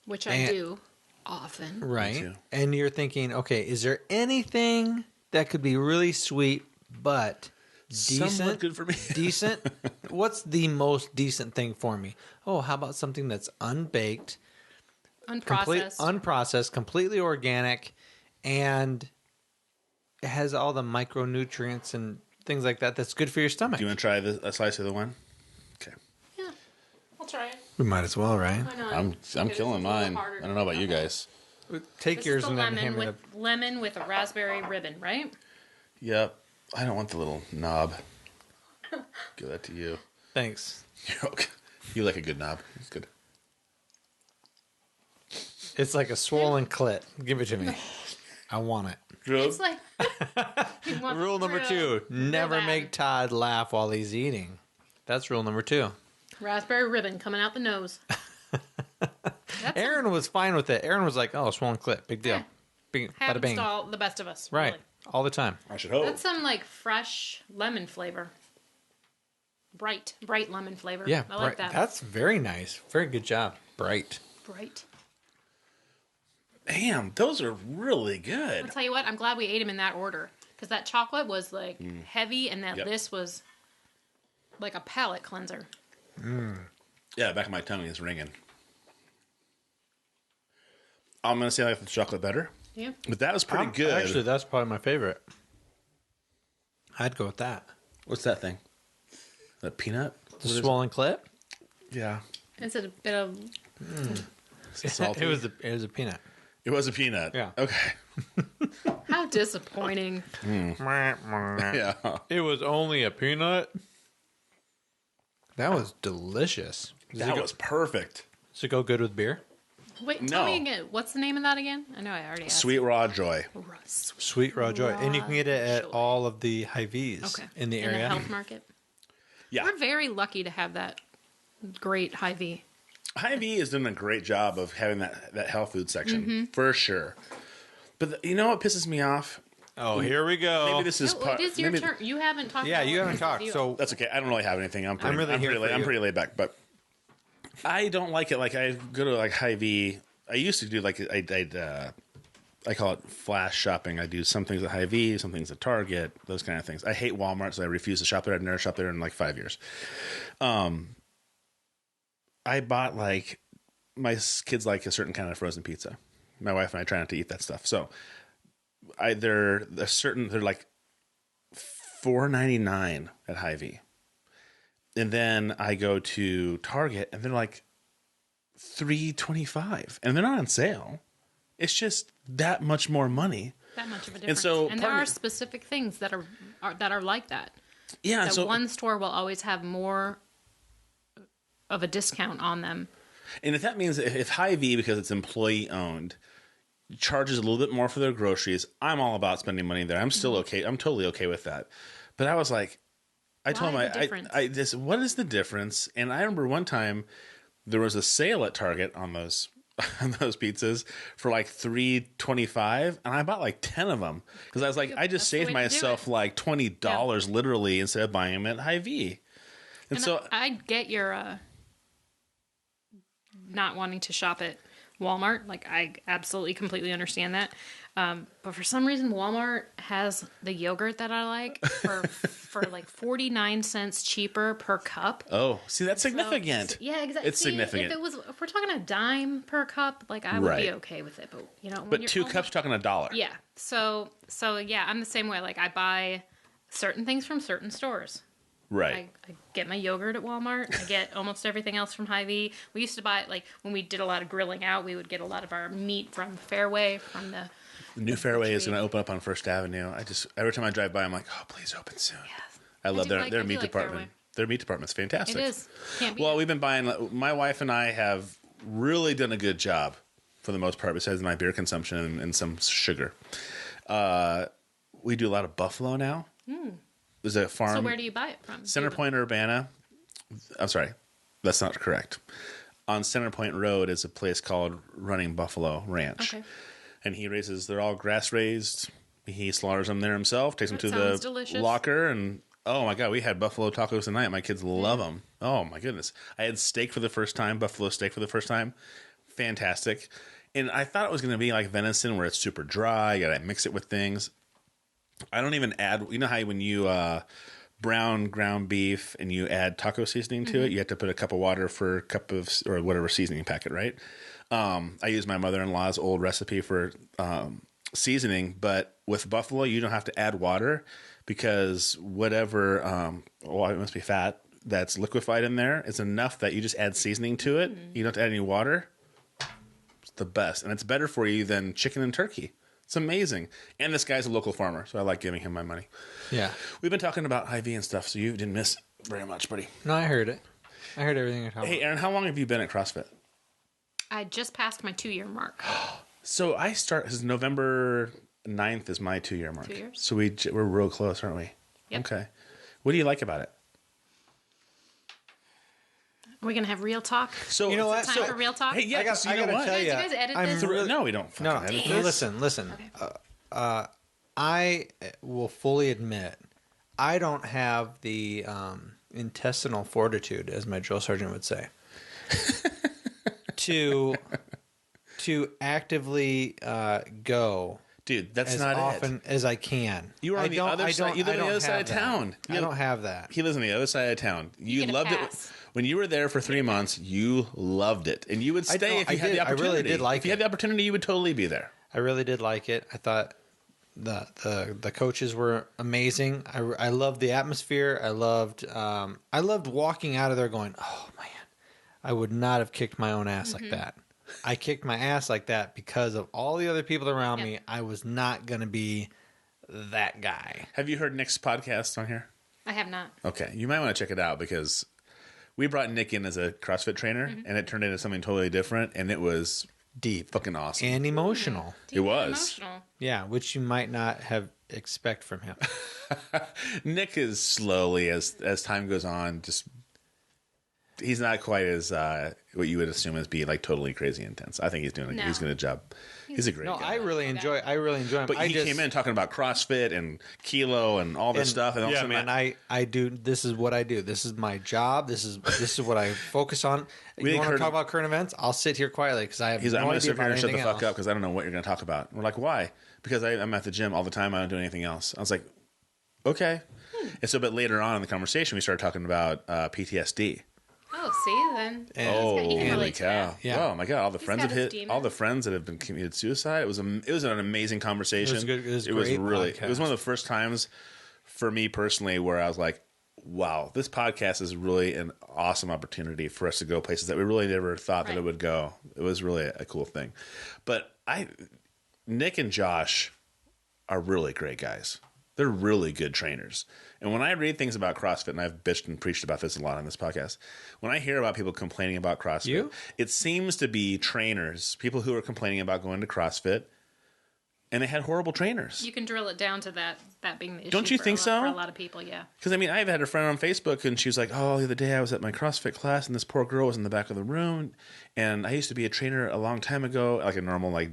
Which I do often. right? too. And you're thinking, okay, is there anything that could be really sweet but Somewhat decent? good for me. Decent? What's the most decent thing for me? Oh, how about something that's unbaked, unprocessed, completely organic, and it has all the micronutrients and things like that that's good for your stomach. Do you want to try a slice of the one? Okay. Yeah. I'll try it. We might as well, right? Why not? I'm Okay, this is killing a little mine. harder I don't know about you Okay. guys. Take This yours is the and then lemon hand me with lemon with a raspberry ribbon, right? Yep. I don't want the little knob. Give that to you. Thanks. You're okay. You like a good knob. It's good. It's like a swollen clit. Give it to me. I want it. It's like Rule number 2, never make Todd laugh while he's eating. That's rule number 2. Raspberry ribbon coming out the nose. Erin was fine with it. Erin was like, "Oh, swollen clit, big deal, big, bada Happens bing." to all the best of us. Right, Really. all the time. I should hope. That's some like fresh lemon flavor. Bright lemon flavor. Yeah, I like that. That's very nice. Very good job. Bright. Bright. Damn, those are really good. I'll tell you what, I'm glad we ate them in that order. Because that chocolate was like heavy and that this was like a palate cleanser. Yeah, the back of my tongue is ringing. I'm going to say I like the chocolate better. Yeah. But that was pretty good. Actually, that's probably my favorite. I'd go with that. What's that thing? The peanut? The swollen clit? Yeah. Is it a bit of... Is it salty? It was a peanut. It was a peanut. Yeah. Okay. How disappointing. Yeah. It was only a peanut. That was delicious. That was perfect. Does it go good with beer? Wait, tell me again. What's the name of that again? I know I already asked. Sweet Raw Joy. Sweet Raw Joy. And you can get it at all of the Hy-Vees in the area. In the health market. Yeah. We're very lucky to have that great Hy-Vee. Hy-Vee has done a great job of having that health food section, for sure. But you know what pisses me off? Oh, here we go. Maybe this is It is your turn. You haven't talked Yeah, about you it. haven't talked. So That's okay. I don't really have anything. I'm pretty laid back, but I don't like it. Like I go to like Hy-Vee. I used to do like I call it flash shopping. I do some things at Hy-Vee, some things at Target, those kind of things. I hate Walmart, so I refuse to shop there. I've never shopped there in like 5 years. I bought like my kids like a certain kind of frozen pizza. My wife and I try not to eat that stuff. So they're like $4.99 at Hy-Vee. And then I go to Target and they're like $3.25, and they're not on sale. It's just that much more money. That much of a difference. And so there are specific things that are like that. Yeah, That so one store will always have more of a discount on them. and if that means if Hy-Vee, because it's employee owned, charges a little bit more for their groceries, I'm all about spending money there. I'm still okay. I'm totally okay with that. But I was like, I told Why him, the difference? I this what is the difference? And I remember one time there was a sale at Target on those pizzas for like $3.25, and I bought like 10 of them because I was like, I just That's the saved way to do myself it. like $20 literally instead of buying them at Hy-Vee. And so I get your not wanting to shop at Walmart. Like, I absolutely, completely understand that. But for some reason, Walmart has the yogurt that I like for like 49 cents cheaper per cup. oh, see, that's significant. So, yeah, exactly. It's significant. If we're talking a dime per cup, like I would Right. be okay with it. But when But you're 2 only- cups talking $1. Yeah. So yeah, I'm the same way. Like, I buy certain things from certain stores. Right. I get my yogurt at Walmart. I get almost everything else from Hy-Vee. We used to buy, like, when we did a lot of grilling out, we would get a lot of our meat from Fairway, from the... The new Fairway is going to open up on First Avenue. Every time I drive by, I'm like, oh, please open soon. Yes. I love their I meat do like department. Fairway. Their meat department's fantastic. It is. Can't be. Well, we've been buying. My wife and I have really done a good job, for the most part, besides my beer consumption and some sugar. We do a lot of buffalo now. There's a farm. So where do you buy it from? Center Point, Urbana. I'm sorry, that's not correct. On Center Point Road is a place called Running Buffalo Ranch. Okay. And they're all grass raised. He slaughters them there himself, takes them That to sounds the delicious. locker, and oh my God, we had buffalo tacos tonight. My kids love them. Oh my goodness. I had steak for the first time, buffalo steak for the first time. Fantastic. And I thought it was going to be like venison where it's super dry. You got to mix it with things. I don't even add, you know how when you brown ground beef and you add taco seasoning to it, you have to put a cup of water for a cup of, or whatever seasoning packet, right? I use my mother-in-law's old recipe for seasoning, but with buffalo, you don't have to add water because whatever, it must be fat that's liquefied in there is enough that you just add seasoning to it. You don't have to add any water. It's the best. And it's better for you than chicken and turkey. It's amazing. And this guy's a local farmer, so I like giving him my money. Yeah. We've been talking about Hy-Vee and stuff, so you didn't miss very much, buddy. No, I heard it. I heard everything you're talking Hey, Erin, how long have you been at CrossFit? I just passed my 2-year mark. So I start, this is November 9th is my 2-year mark. 2 years. So we're real close, aren't we? Yep. Okay. What do you like about it? Are we gonna have real talk? So You know what? Time for real talk? Hey, yeah, I got- you I know gotta what? tell Guys, you, you guys edit I'm this? really- No, we don't fucking No, edit this. listen. Okay. I will fully admit I don't have the intestinal fortitude, as my drill sergeant would say, to actively go Dude, that's as not often as I can. You are on the other side. You live on the other side of town. I don't have that. He lives on the other side of town. You get a loved pass. it when you were there for 3 months. You loved it, and you would I stay don't- if you I had did. the I opportunity. really did like if you had it. the opportunity, you would totally be there. I really did like it. I thought the coaches were amazing. I loved the atmosphere. I loved walking out of there going, oh man, I would not have kicked my own ass like that. I kicked my ass like that because of all the other people around Yep. me. I was not going to be that guy. Have you heard Nick's podcast on here? I have not. Okay, you might want to check it out because we brought Nick in as a CrossFit trainer, and it turned into something totally different, and it was Deep fucking awesome. and emotional. It was. Emotional. Yeah, which you might not have expect from him. Nick is slowly, as time goes on, just he's not quite as what you would assume as being like totally crazy intense. I think he's doing No. he's doing a job. He's a great No, guy. I really enjoy him. But he came in talking about CrossFit and kilo and all this stuff. And all of a yeah, sudden, man, I do. This is what I do. This is my job. This is what I focus on. We You want to heard talk him- about current events? I'll sit here quietly because I have he's like, no I'm going to idea sit here about and shut the anything fuck else. up because I don't know what you're going to talk about. We're like, why? Because I'm at the gym all the time. I don't do anything else. I was like, okay. And so, but later on in the conversation, we started talking about PTSD. Oh, see then. Oh, he can holy relate to cow! that. Yeah. Oh my god! All the friends got that his hit, all the friends that have been committed suicide. It was an amazing conversation. It was good. It was It great really. podcast. It was one of the first times for me personally where I was like, "Wow, this podcast is really an awesome opportunity for us to go places that we really never thought that it Right. would go." It was really a cool thing. But Nick and Josh are really great guys. They're really good trainers. And when I read things about CrossFit, and I've bitched and preached about this a lot on this podcast, when I hear about people complaining about CrossFit, it seems to be trainers, people who are complaining about going to CrossFit, and they had horrible trainers. You can drill it down to that being the issue. Don't you think so? For a lot of people, yeah. Because, I mean, I've had a friend on Facebook, and she was like, oh, the other day I was at my CrossFit class, and this poor girl was in the back of the room, and I used to be a trainer a long time ago, like a normal, like,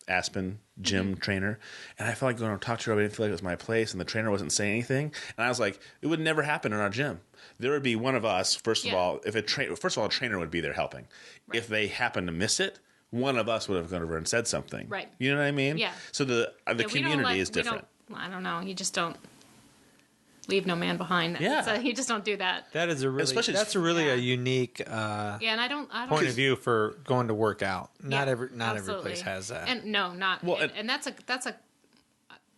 Aspen gym trainer, and I felt like going to talk to her, but I didn't feel like it was my place, and the trainer wasn't saying anything, and I was like, it would never happen in our gym. There would be one of us, first of all, a trainer would be there helping. Right. If they happened to miss it, one of us would have gone over and said something. Right. You know what I mean? Yeah. So the Yeah, we community don't is different. I don't know. You just don't leave no man behind. Yeah. So you just don't do that. That is a really Especially- a Yeah. unique Yeah, and I don't point of view for going to work out. Not Yeah, every absolutely. place has that. And no, not. Well, and that's a.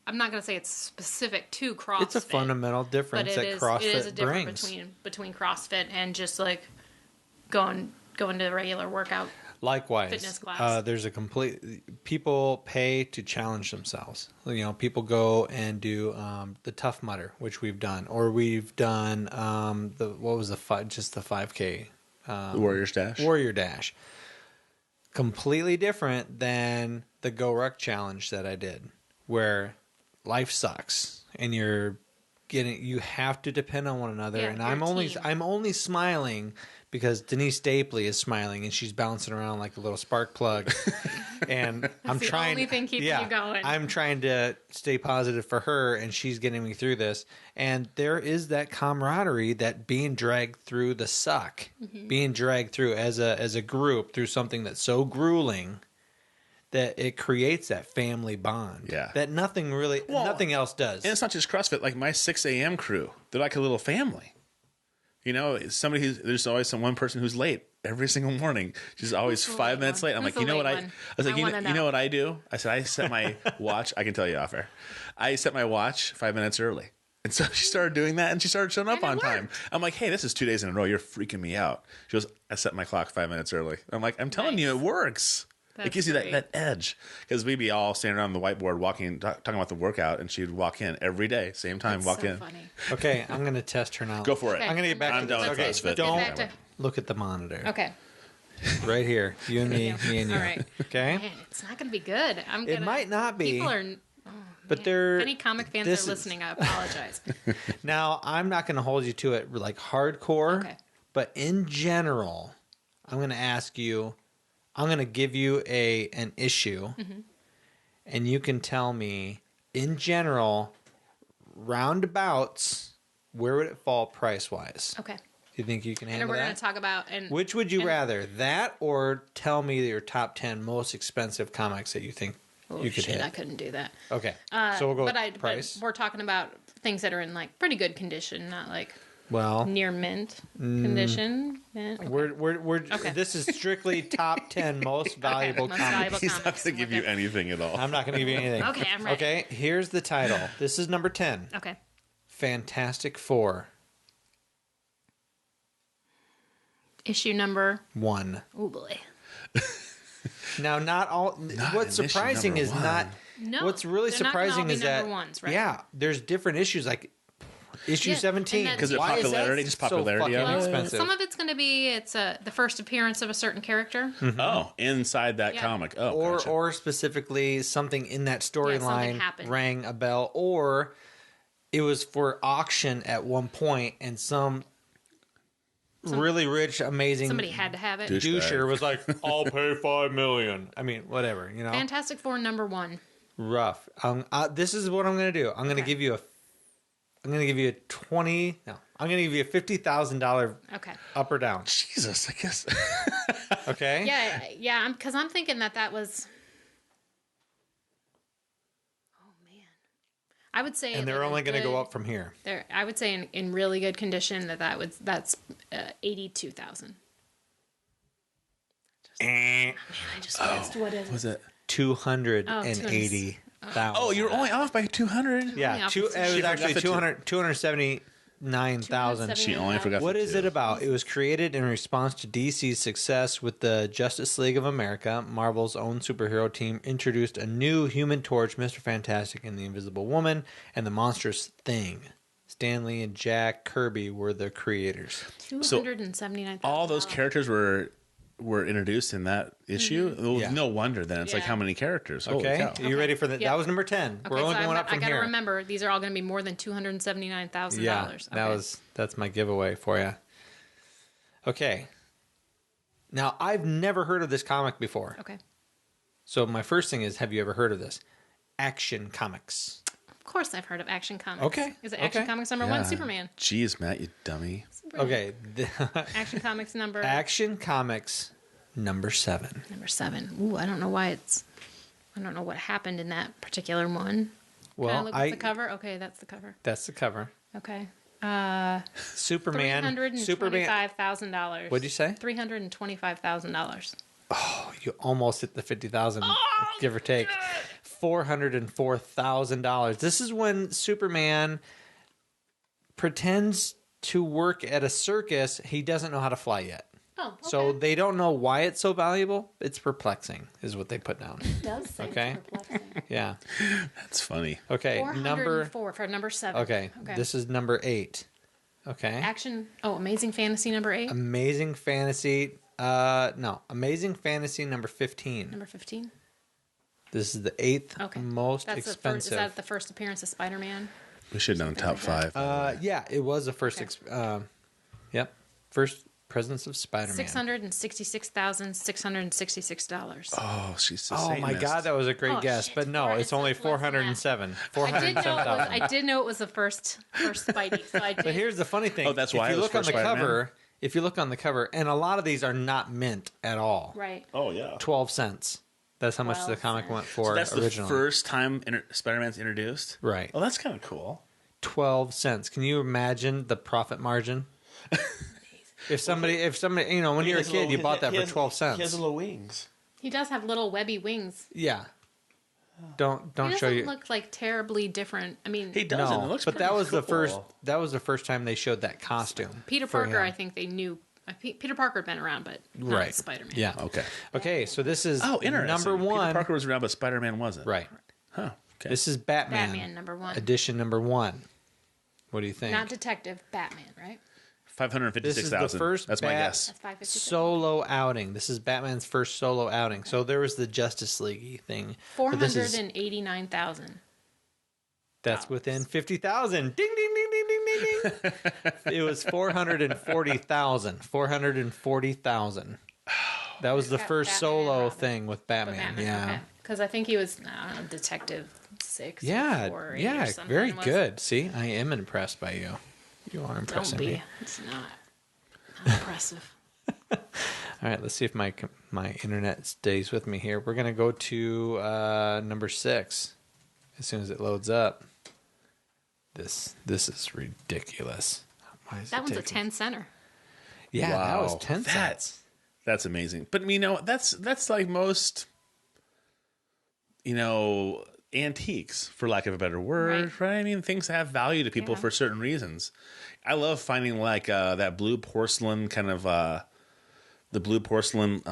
I'm not going to say it's specific to CrossFit. It's a fundamental but difference that it is CrossFit a difference brings. between CrossFit and just like going to a regular workout. Likewise, Fitness class. there's a complete. People pay to challenge themselves. You know, people go and do the Tough Mudder, which we've done, or we've done the 5K The Warrior's Dash. Warrior Dash. Completely different than the Go Ruck challenge that I did, where life sucks and you have to depend on one another. Yeah, And you're a team. I'm only smiling because Denise Stapley is smiling and she's bouncing around like a little spark plug. And I'm the trying. only thing keeping you going. I'm trying to stay positive for her, and she's getting me through this. And there is that camaraderie, that being dragged through the suck, Mm-hmm. being dragged through as a group through something that's so grueling that it creates that family bond. Yeah. That nothing else does. And it's not just CrossFit. Like my 6 a.m. crew, they're like a little family. You know, there's always one person who's late every single morning. She's always Who's the 5 late minutes one? late. I'm Who's like, you the know what late I one? was like, I wanna you know know. what I do? I said, I set my watch. I can tell you off air. I set my watch 5 minutes early. And so she started doing that, and she started showing up And it on time. worked. I'm like, hey, this is 2 days in a row. You're freaking me out. She goes, I set my clock 5 minutes early. I'm like, I'm telling you, it Nice. works. It That's gives you great. that edge. Because we'd be all standing around the whiteboard talking about the workout, and she'd walk in every day, same time, That's walk so in. funny. Okay, I'm going to test her now. Go for it. Okay. I'm going to get back I'm to done this. with Okay, CrossFit. don't Let's get back look at the monitor. Okay. right here. You and me, me and you. All right. Okay? Man, it's not going to be good. It might not be. People are. But they're... If any comic fans this are is- listening, I apologize. Now, I'm not going to hold you to it like hardcore. Okay. But in general, I'm going to ask you... I'm going to give you an issue. Mm-hmm. And you can tell me, in general, roundabouts, where would it fall price-wise? Okay. Do you think you can And handle we're that? going to talk about... Which would you and- rather, that or tell me your top 10 most expensive comics that you think you could hit? I couldn't do that. Okay, so we'll go with price. But we're talking about things that are in like pretty good condition, not like Well, near mint condition. Yeah, okay. we're Okay. this is strictly top 10 most valuable most comics. valuable He's not comics. going to give you Okay. anything at all. I'm not going to give you anything. Okay, I'm ready. Okay, here's the title. This is number 10. Okay. Fantastic Four. Issue number... 1. Oh, boy. Now, not all... what's in issue surprising number is one. not... No. What's really they're not gonna all surprising be is that... number ones, right? Yeah, there's different issues, like issue Yeah, 17. and that's- Because of Why is that popularity, just popularity so of fucking it. expensive? Some of it's going to be the first appearance of a certain character. Oh, inside that Yeah. comic. Oh, or gotcha. or specifically something in that something storyline happened. rang a bell, or it was for auction at one point, and some really rich, amazing Somebody had to have it. doucher was like, "I'll pay $5 million." I mean, whatever, you know. Fantastic Four number 1. Rough. This is what I'm going to do. I'm going to Okay. give you a. I'm going to give you a $20. No, I'm going to give you a $50,000 Okay. up or down. Jesus, I guess. Okay. Yeah. Because I'm thinking that was. Oh man, I would say, And they're like, only going to go good- up from here. I would say in really good condition that's 82,000. I just guessed what is Was it? 280,000. Oh, you're only off by 200? Only Yeah, off it with some was shit. actually She forgot the 279,000. She only forgot What the is two. it about? It was created in response to DC's success with the Justice League of America. Marvel's own superhero team introduced a new Human Torch, Mr. Fantastic and the Invisible Woman, and the Monstrous Thing. Stan Lee and Jack Kirby were the creators. 279,000. All those characters were introduced in that issue? Well, Yeah. no wonder then. It's like, Yeah. how many characters? Holy Okay, cow. are you ready for that? Yeah. That was number 10. Okay, We're only so going up I from gotta here. remember these are all going to be more than $279,000. Yeah, that's my giveaway for you. Okay. Now, I've never heard of this comic before. Okay. So my first thing is, have you ever heard of this? Action Comics. Of course, I've heard of Action Comics. Okay, Is it Action okay. Comics number 1? Superman. Jeez, Matt, you dummy. Okay. Action Comics number Action Comics number 7. number 7. Ooh, I don't know why I don't know what happened in that particular one. Can I look at the cover? Okay, that's the cover. That's the cover. Okay. Superman. $325,000. What'd you say? $325,000. Oh, you almost hit the 50,000, give or take. $404,000. This is when Superman pretends to work at a circus. He doesn't know how to fly yet. Oh, okay. So they don't know why it's so valuable. It's perplexing, is what they put down. It does say Okay. perplexing. Yeah. That's funny. Okay. Number. 404 for number 7. Okay. This is number 8. Okay. Action. Oh, Amazing Fantasy number 8. Amazing Fantasy. No. Amazing Fantasy number 15. Number 15. This is the 8th Okay. most That's the first, expensive. is that the first appearance of Spider-Man? We should have done top 5. Yeah, it was the first. Okay. Yep. First presence of Spider-Man. $666,666. Oh, she's so Oh my God, that was a great Oh, guess. shit. But no, Four- it's it's only less than that. 407. I did 407,000. know it was the first Spidey. So I did. But here's the funny thing. Oh, that's why if it you was look on for the Spider-Man? cover, if you look on the cover, and a lot of these are not mint at all. right. Oh, yeah. 12 cents. That's how much the 12 comic cents. went for So that's originally. the first time Spider-Man's introduced? Right. Oh, that's kind of cool. 12 cents. Can you imagine the profit margin? If somebody, you know, when you're a kid, you bought that for 12 cents. He has little wings. He does have little webby wings. Yeah. Don't He show doesn't you. look like terribly different. I mean, He doesn't. It No, looks but that pretty was the cool. first. That was the first time they showed that costume. Peter for Parker, him. I think they knew. Peter Parker had been around, but not Right. Spider-Man. Yeah. Okay. Okay. So this is Oh, interesting. number one. Peter Parker was around, but Spider-Man wasn't. Right. Huh. Okay. This is Batman. Batman number 1. Edition number 1. What do you think? Not Detective, Batman, right? 556,000. This is the first That's my guess. That's 556. solo outing. This is Batman's first solo outing. So there was the Justice League thing. But this is- 489,000. That's within 50,000. Ding, ding, ding, ding, ding, ding, ding. It was 440,000. 440,000. That was the Got first Batman solo and Robin. thing with Batman. Yeah. Because I think he was, I don't know, Detective 6 Yeah. or 8 Yeah. or something. Very was- good. See, I am impressed by you. You are impressing Don't be. me. It's not impressive. All right. Let's see if my internet stays with me here. We're going to go to number 6 as soon as it loads up. This is ridiculous. Why is That it one's a taking- 10 center. Yeah, that was Wow. 10 cents. That's amazing. But that's like most, antiques, for lack of a better word, right? I mean, things have value to people Yeah. for certain reasons. I love finding like that blue porcelain kind of the blue porcelain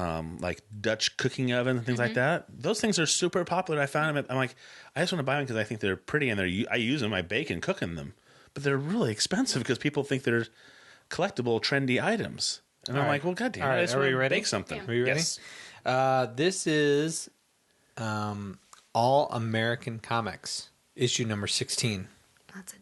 like Dutch cooking oven and things like that. Those things are super popular. I found them. I'm like, I just want to buy them because I think they're pretty and I use them. I bake and cook in them, but they're really expensive because people think they're collectible, trendy items. And I'm All right. like, well, goddamn, All right, I just are want we to ready? bake something. Yeah. Are you ready? Yes. This is All American Comics, issue number 16. That's a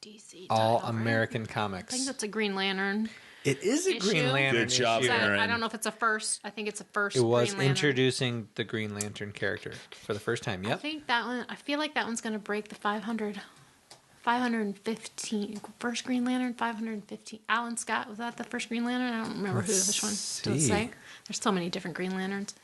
DC All title, right? American I think Comics. that's a Green Lantern. It is a Issue? Green Lantern Good job, issue. Aaron. I don't know if it's a first. I think it's a first. It was Green Lantern. introducing the Green Lantern character for the first time. I Yep. think that one. I feel like that one's going to break the 500. 515. First Green Lantern, 515. Alan Scott, was that the first Green Lantern? I don't remember which one. Does it see. say? There's so many different Green Lanterns.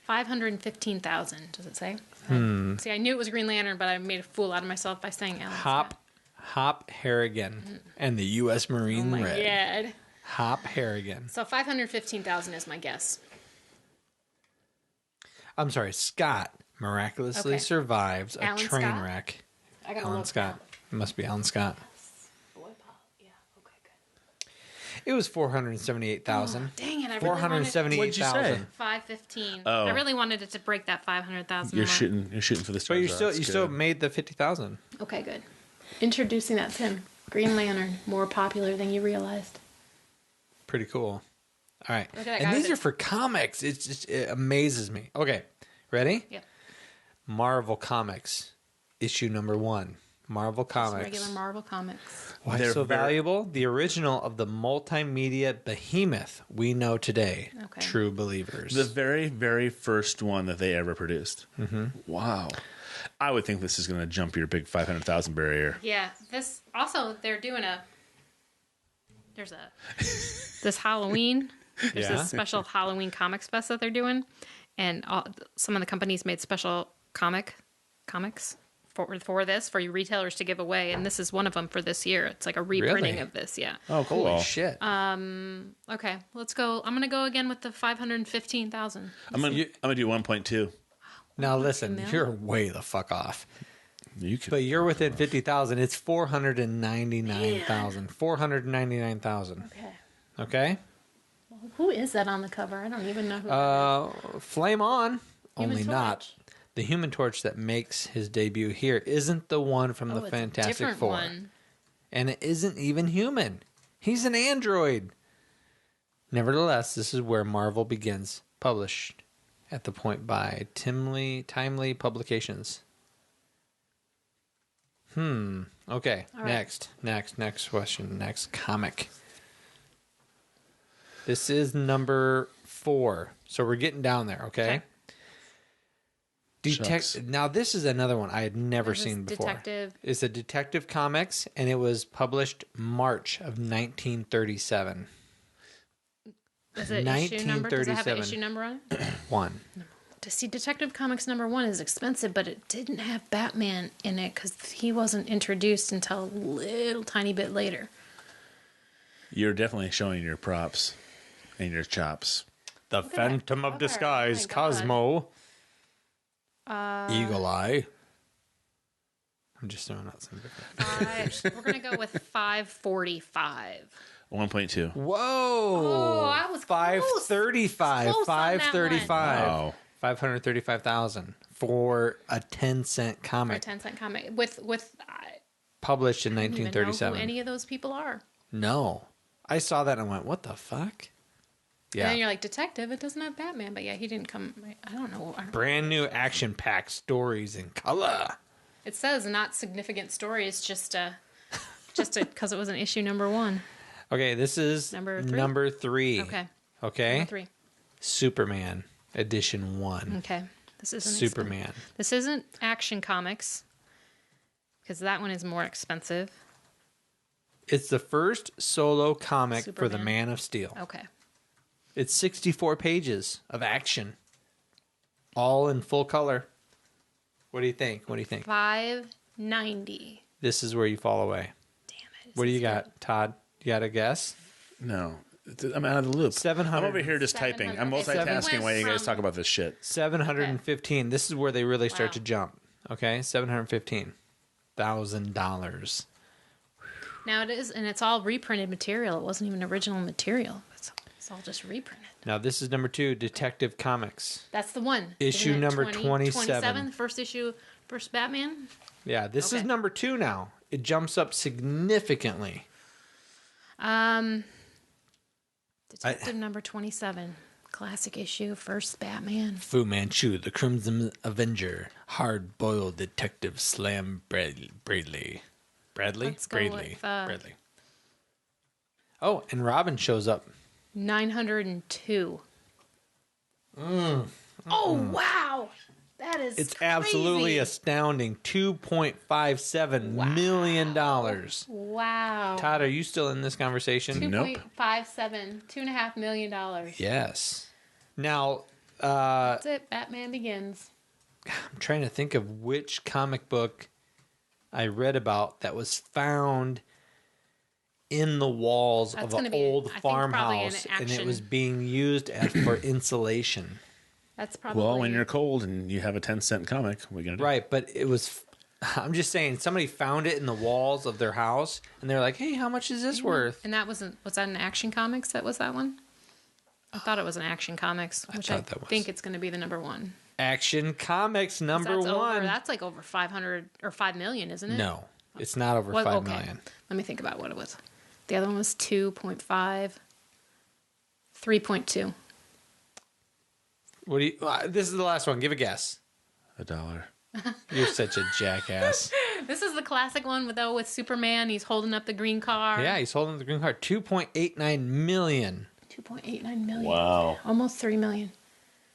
515,000, does it say? See, I knew it was Green Lantern, but I made a fool out of myself by saying Alan Scott. Hop Harrigan and the U.S. Marine Oh my Red. God. Hop Harrigan. So 515,000 is my guess. I'm sorry, Scott miraculously Okay. survives a Alan train Scott? wreck. I gotta Alan look Scott. It must be Alan Scott. Boy, Paul. Yeah, okay, good. It was 478,000. Dang it, I really wanted 478,000. 515. Oh. I really wanted it to break that 500,000 You're mark. shooting for the But stars. you still made the 50,000. Okay, good. Introducing that to him. Green Lantern, more popular than you realized. Pretty cool. All right. Look at that And guy these with are for comics. It amazes me. Okay. Ready? Yep. Marvel Comics, issue number 1. Marvel Just Comics. regular Marvel comics. Why They're so very- valuable? The original of the multimedia behemoth we know today. Okay. True Believers. The very, very first one that they ever produced. Mm-hmm. Wow. I would think this is going to jump your big 500,000 barrier. Yeah, this also they're doing this Halloween. There's Yeah. this special Halloween comics fest that they're doing, and some of the companies made special comics for this for you retailers to give away, and this is one of them for this year. It's like a reprinting Really? of this. Yeah. Oh, cool. Holy shit. Okay, let's go. I'm gonna go again with the 515,000. I'm gonna do 1.2. Now listen, mil? you're way the fuck off. You can. But you're within 50,000. It's 499,000. 499,000. Okay. Okay? Who is that on the cover? I don't even know who. Flame on. Human Only not. Torch. The Human Torch that makes his debut here isn't the one from the it's a Fantastic different Four. one. And it isn't even human. He's an android. Nevertheless, this is where Marvel begins. Published at the point by Timely Publications. Okay. All right. Next question. Next comic. This is number 4. So we're getting down there, okay? Shucks. Now this is another one I had never This is seen before. detective. It's a detective comics, and it was published March of 1937. Is it issue number? Does it have an 1937. issue number on it? 1. To see Detective Comics number 1 is expensive, but it didn't have Batman in it because he wasn't introduced until a little tiny bit later. You're definitely showing your props and your chops. The Phantom of cover. Disguise, Oh my God. Cosmo. Eagle Eye. I'm just throwing out some different. We're going to go with 545. 1.2. Whoa! Oh, I was close. 535. Close on that one. 535. Wow. 535,000 for a 10-cent For a comic 10-cent comic. With I published in don't even know who 1937. any of those people are. No. I saw that and I went, what the fuck? And then you're like, detective, it doesn't have Batman. But yeah, he didn't come. I don't know. Brand new action-packed stories in color. It says not significant stories, just because it was an issue number 1. Okay, this is Number 3. Okay. Okay? Number 3. Superman, edition 1. Okay. This isn't Superman. This isn't Action Comics, because that one is more expensive. It's the first solo comic for the Superman. Man of Steel. Okay. It's 64 pages of action, all in full color. What do you think? $5.90. This is where you fall away. Damn it. What do you got, Todd? You got a guess? No. I'm out of the loop. 700. I'm over here just typing. I'm multitasking while you guys talk about this shit. 715. This is where they really start Wow. to jump. Okay, $715,000. Now it is, and it's all reprinted material. It wasn't even original material. It's all just reprinted. Now this is number 2, Detective Comics. That's the one. Issue Isn't it number 27. First issue, first Batman. Yeah, this is Okay. number 2 now. It jumps up significantly. Detective number 27. Classic issue, first Batman. Fu Manchu, the Crimson Avenger, hard-boiled detective Slam Bradley. Bradley? Let's go Bradley. with, Bradley. Oh, and Robin shows up. 902. Oh, wow. That is It's crazy. absolutely astounding. $2.57 million. Wow. Todd, are you still in this conversation? Nope. 2.57. $2.5 million. Yes. Now, That's it. Batman Begins. I'm trying to think of which comic book I read about that was found in the walls That's of gonna an be, old I think, probably an farmhouse, and it action. was being used for insulation. That's probably. Well, when you're cold and you have a 10-cent comic, what are you going to do? Right, but it was... I'm just saying, somebody found it in the walls of their house, and they're like, hey, how much is this worth? And that was that an Action Comics that was that one? I thought it was an Action Comics, which I thought that was. think it's going to be the number 1. Action Comics number That's 1. That's like over 500 or 5 million, isn't it? No, it's not over What- 5 okay. million. Let me think about what it was. The other one was 2.5, 3.2. What do you? This is the last one. Give a guess. $1. You're such a jackass. This is the classic one with Superman. He's holding up the green car. Yeah, he's holding the green card. 2.89 million. 2.89 million. Wow. Almost 3 million.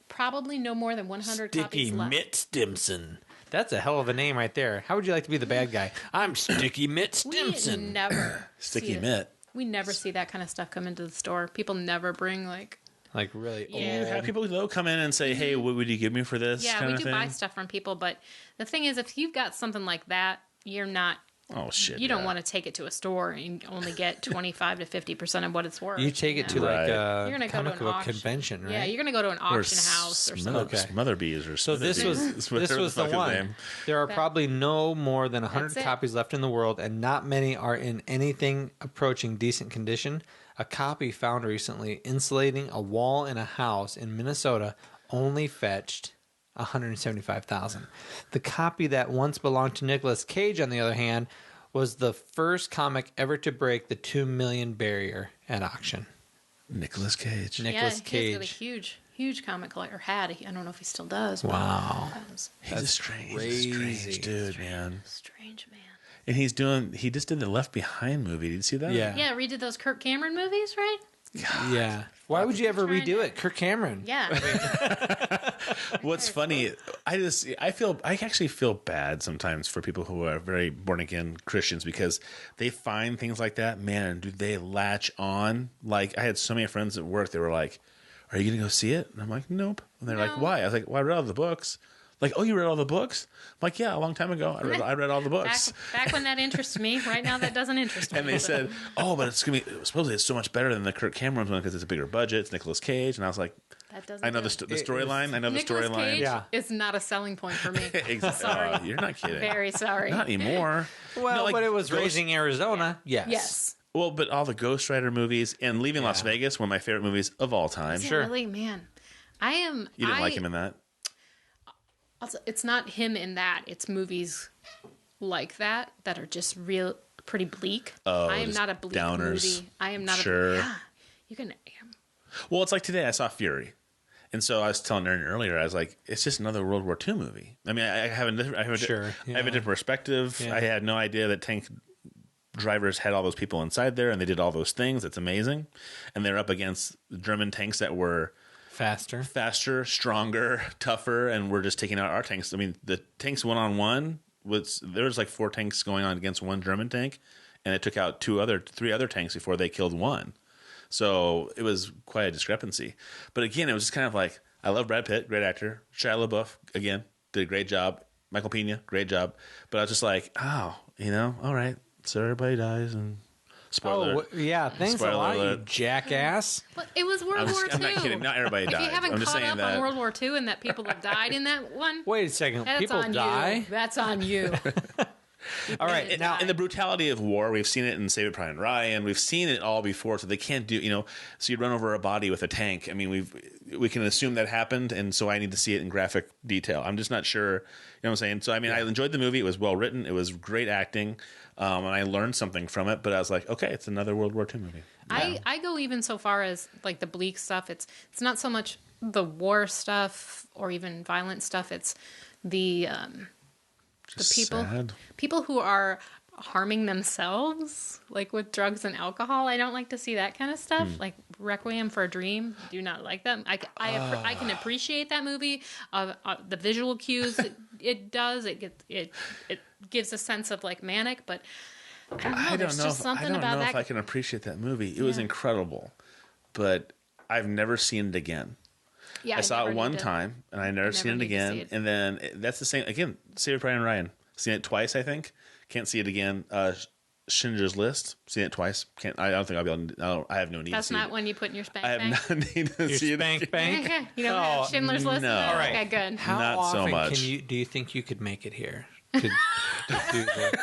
Probably no more than 100 Sticky copies left. Mitt Stimson. That's a hell of a name right there. How would you like to be the bad guy? I'm Sticky Mitt We Stimson. never Sticky see it. Mitt. We never see that kind of stuff come into the store. People never bring like. Like really Yeah. old. Have people though come in and say, "Hey, what would you give me for this?" Yeah, kind we of do thing? buy stuff from people, but the thing is, if you've got something like that, you're not. Oh shit! You don't yeah. want to take it to a store and only get 25 to 50% of what it's worth. You take it to know? Right. like You're a gonna go to comic an book auction. convention, right? Yeah, you're gonna go to an Or auction house or Smother- something. Okay. Smotherbees or So this was whatever the fuck his one. name. There are That- probably no more than 100 That's it. copies left in the world, and not many are in anything approaching decent condition. A copy found recently insulating a wall in a house in Minnesota only fetched $175,000. The copy that once belonged to Nicolas Cage, on the other hand, was the first comic ever to break the 2 million barrier at auction. Nicolas Cage. Nicolas Yeah, he's got a Cage. huge comic collector. I don't know if he still does. but Wow. that was He's a crazy. strange dude, man. strange, man. And he just did the Left Behind movie. Did you see that? Yeah. Yeah, redid those Kirk Cameron movies, right? Yeah. Why would you ever Trying redo to- it? Kirk Cameron. Yeah. What's funny, I actually feel bad sometimes for people who are very born again Christians because they find things like that. Man, do they latch on? Like I had so many friends at work. They were like, "Are you going to go see it?" And I'm like, "Nope." And they're like, No. "Why?" I was like, "Well, I read all the books." Like, "Oh, you read all the books?" I'm like, "Yeah, a long time ago. I read all the books." back when that interests me. Right now, that doesn't interest me. And they said, "Oh, but it's gonna be supposedly it's so much better than the Kirk Cameron one because it's a bigger budget. It's Nicolas Cage." And I was like, that doesn't "I know do the it. storyline. I know the Nicolas storyline." Cage Yeah. is not a selling point for me. Exactly. Sorry. You're not kidding. Very sorry. Not anymore. Well, No, like, but it was Ghost- Raising Arizona. Yes. Yes. Well, but all the Ghost Rider movies and Leaving Las Vegas, one of my favorite movies of all time. Yeah, really, man. I am. You didn't like him in that? Also, it's not him in that. It's movies like that are just real pretty bleak. Oh, I am just not a bleak downers. movie. I am not Sure. you can. Well, it's like today I saw Fury. And so I was telling Erin earlier, I was like, it's just another World War II movie. I mean, I have a different perspective. Yeah. I had no idea that tank drivers had all those people inside there and they did all those things. It's amazing. And they're up against German tanks that were faster, stronger, tougher, and we're just taking out our tanks. I mean, the tanks one-on-one, there was like 4 tanks going on against one German tank, and it took out 3 other tanks before they killed one. So it was quite a discrepancy. But again, it was just kind of like, I love Brad Pitt, great actor. Shia LaBeouf, again, did a great job. Michael Pena, great job. But I was just like, oh, all right. So everybody dies and spoiler. Oh, yeah. Thanks a lot, you jackass. But it was World War II. I'm not kidding. Not everybody died. If you haven't I'm just caught saying up that. on World War II and that people have died in that one, Wait a second. that's People on die? you. That's on you. All right. Now, In the brutality of war, we've seen it in Saving Private Ryan. We've seen it all before, so they can't do, so you run over a body with a tank. I mean, we can assume that happened, and so I need to see it in graphic detail. I'm just not sure, what I'm saying? So, I mean, I enjoyed the movie. It was well written. It was great acting, and I learned something from it, but I was like, okay, it's another World War II movie. Yeah. I go even so far as like the bleak stuff. It's not so much the war stuff or even violent stuff. It's the people who are harming themselves, like with drugs and alcohol. I don't like to see that kind of stuff. Like Requiem for a Dream, do not like that. I can appreciate that movie. The visual cues it does. It gives a sense of like manic, but I don't know. If I can appreciate that movie. It was incredible, but I've never seen it again. Yeah, I saw it one time, and I never seen it again. And then that's the same again. Saving Private Ryan, seen it twice. I think can't see it again. Schindler's List, seen it twice. I don't think I'll be able to. I have no need. That's to see not it. when you put in your spank I have bank. no need to your see spank it. bank? Okay. You don't have Schindler's List? no. All right. Okay, good. How Not so often much. do you think you could make it here? To do this?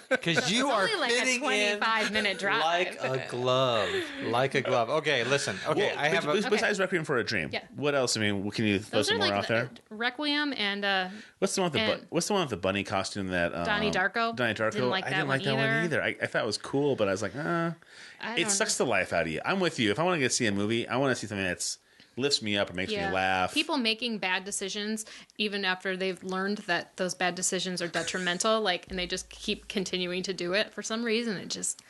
Because you are Only like a fitting in 25-minute drive. like a glove. Like a glove. Okay, listen. Okay, Well, I have a... besides Requiem for a Dream. Yeah. What else? I mean, can you throw Those some are more like out there? Requiem and What's the one with and- what's the one with the bunny costume that Donnie Darko? Donnie Darko. Didn't like I that didn't like one that one either. either. I thought it was cool, but I was like, it sucks the life out of you. I'm with you. If I want to get to see a movie, I want to see something that's lifts me up or makes me laugh. People making bad decisions, even after they've learned that those bad decisions are detrimental, and they just keep continuing to do it for some reason. It just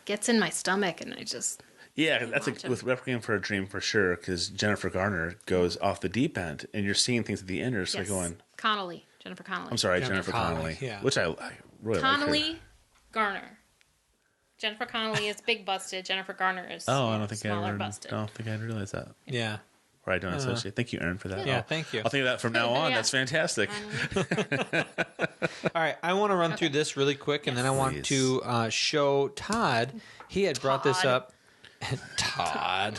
gets in my stomach, and I just that's with Requiem for a Dream for sure, because Jennifer Garner goes off the deep end, and you're seeing things at the end. You're just like going, Jennifer Connelly. I'm sorry, Jennifer Connelly, yeah. which I really Connelly, like her. Garner. Jennifer Connelly is big busted. Jennifer Garner is I don't think smaller busted. I don't think I realized that. Yeah. Or I don't associate. Thank you, Erin, for that. Yeah, thank you. I'll think of that from now on. Yeah. That's fantastic. All right, I want to run through this really quick, and then I want to show Todd. He had brought this up. Todd.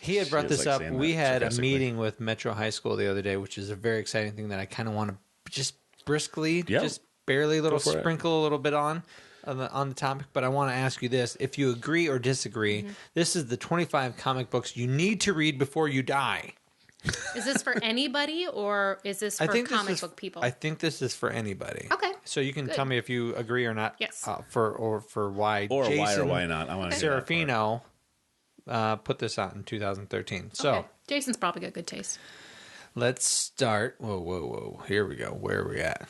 He had brought this up. We had a meeting with Metro High School the other day, which is a very exciting thing that I kind of want to just briskly, just barely sprinkle a little bit on the topic. But I want to ask you this. If you agree or disagree, this is the 25 comic books you need to read before you die. Is this for anybody, or is this for comic book people? I think this is for anybody. Okay. So you can tell me if you agree or not. Yes. For why. Or Jason why or why not. I want to hear that Serafino put this out in 2013. So Jason's probably got good taste. let's start. Whoa. Here we go. Where are we at?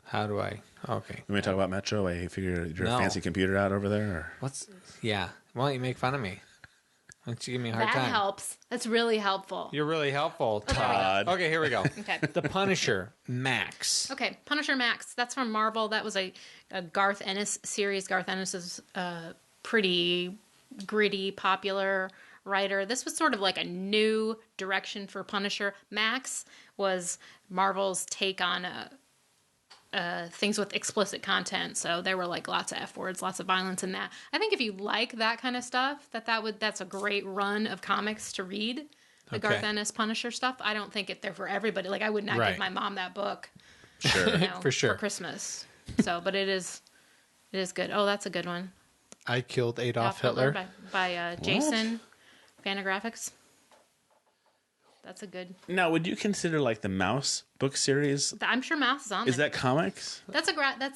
How do I? Okay. You want to talk about Metro? I figure your fancy computer out over there? Or? Yeah. Why don't you make fun of me? Why don't you give me a hard time? That helps. That's really helpful. You're really helpful, Todd. Okay, here we go. Okay. The Punisher, Max. Okay, Punisher Max. That's from Marvel. That was a Garth Ennis series. Garth Ennis is pretty gritty, popular writer. This was sort of like a new direction for Punisher. Max was Marvel's take on things with explicit content. So there were like lots of F words, lots of violence in that. I think if you like that kind of stuff, that's a great run of comics to read. The Garth Ennis Punisher stuff. I don't think they're for everybody. Like I would not give my mom that book. Sure. For sure. For Christmas. So, but it is good. Oh, that's a good one. I Killed Adolf Hitler. by Jason Fantagraphics. That's a good. Now, would you consider like the Mouse book series? I'm sure Mouse is on. Is there. that comics? That's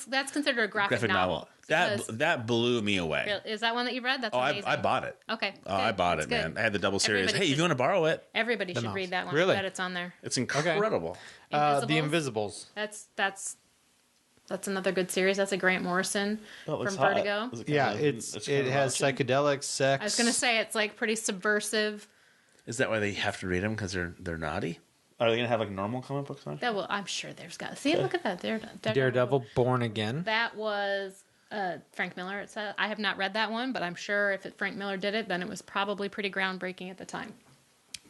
that's considered a graphic novel. That blew me away. Is that one that you read? That's Oh, amazing. I bought it. Okay. Oh, I bought That's it, man. good. I had the double series. Everybody Hey, if should- you want to borrow it, Everybody should Mouse. read that one. Really? I bet it's on there. it's incredible. The Invisibles. That's another good series. That's a Grant Morrison Oh, from Vertigo. Yeah, it has psychedelic sex. I was gonna say it's like pretty subversive. Is that why they have to read them because they're naughty? Are they gonna have like normal comic books on? That will. I'm sure there's got. See, look at that. Daredevil, Born Again. That was Frank Miller. It said, I have not read that one, but I'm sure if Frank Miller did it, then it was probably pretty groundbreaking at the time.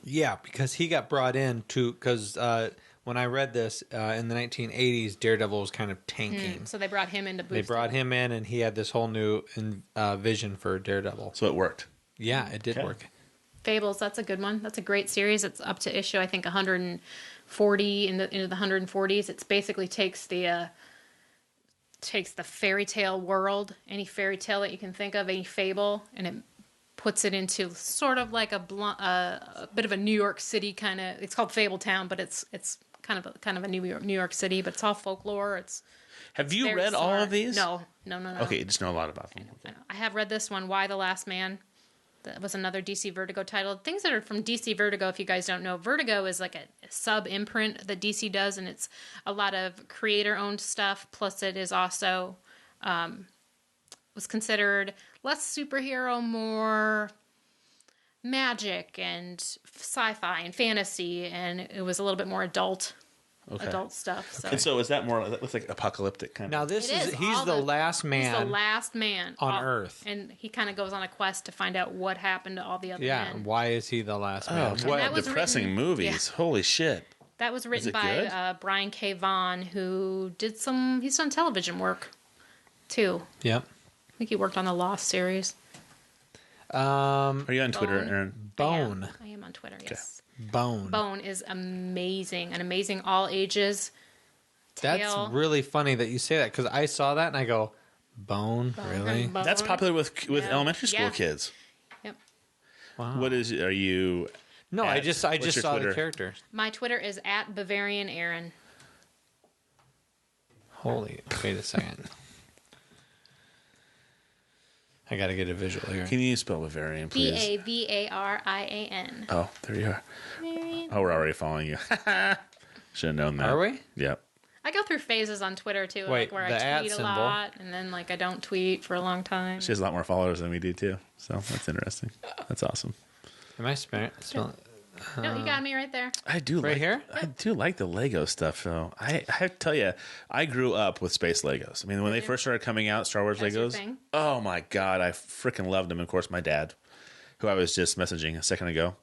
Yeah, because he got brought in because when I read this in the 1980s, Daredevil was kind of tanking. So they brought him in to boost. They brought him in, and he had this whole new vision for Daredevil. So it worked. Yeah, it did Okay. work. Fables. That's a good one. That's a great series. It's up to issue I think 140 into the 140s. It's basically takes the fairy tale world, any fairy tale that you can think of, any fable, and it puts it into sort of like a bit of a New York City kind of. It's called Fable Town, but it's kind of a New York City, but it's all folklore. Have you very read all smart. of these? No. Okay, you just know a lot about them. Okay. I have read this one, Why the Last Man. That was another DC Vertigo title. Things that are from DC Vertigo, if you guys don't know, Vertigo is like a sub-imprint that DC does, and it's a lot of creator-owned stuff, plus it is also was considered less superhero, more magic and sci-fi and fantasy, and it was a little bit more adult stuff. So. And so is that more? That looks like apocalyptic kind Now of. this It is is. he's the last man. He's the last man on Earth. and he kind of goes on a quest to find out what happened to all the other Yeah, men. why is he the last man? Oh, that what was depressing written- movies! Holy shit! That was written it good? by Brian K. Vaughan, who he's done television work too. Yep. I think he worked on the Lost series. Are you on Twitter, Bone. Aaron? Bone. I am on Twitter. Yes. Bone. Bone is amazing. An amazing all ages That's tale. really funny that you say that because I saw that and I go, Bone, really? Bone. That's popular with Yeah. elementary school Yeah. kids. Yep. Wow. What is? Are you? No, I at- just what's your saw Twitter? the character. My Twitter is at Bavarian Erin. Holy, wait a second. I got to get a visual here. Can you spell Bavarian, please? Bavarian. Oh, there you are. Oh, we're already following you. Should have known that. Are we? Yep. I go through phases on Twitter too, Wait, like where the I at tweet a symbol. lot, and then like I don't tweet for a long time. She has a lot more followers than we do too. So that's interesting. That's awesome. Am I spelling? No, you got me right there. I do Right like, here? I do like the Lego stuff though. I have to tell you, I grew up with space Legos. I mean, when they first started coming out, Star Wars That's your Legos. thing? Oh my god, I freaking loved them. Of course, my dad, who I was just messaging a second ago,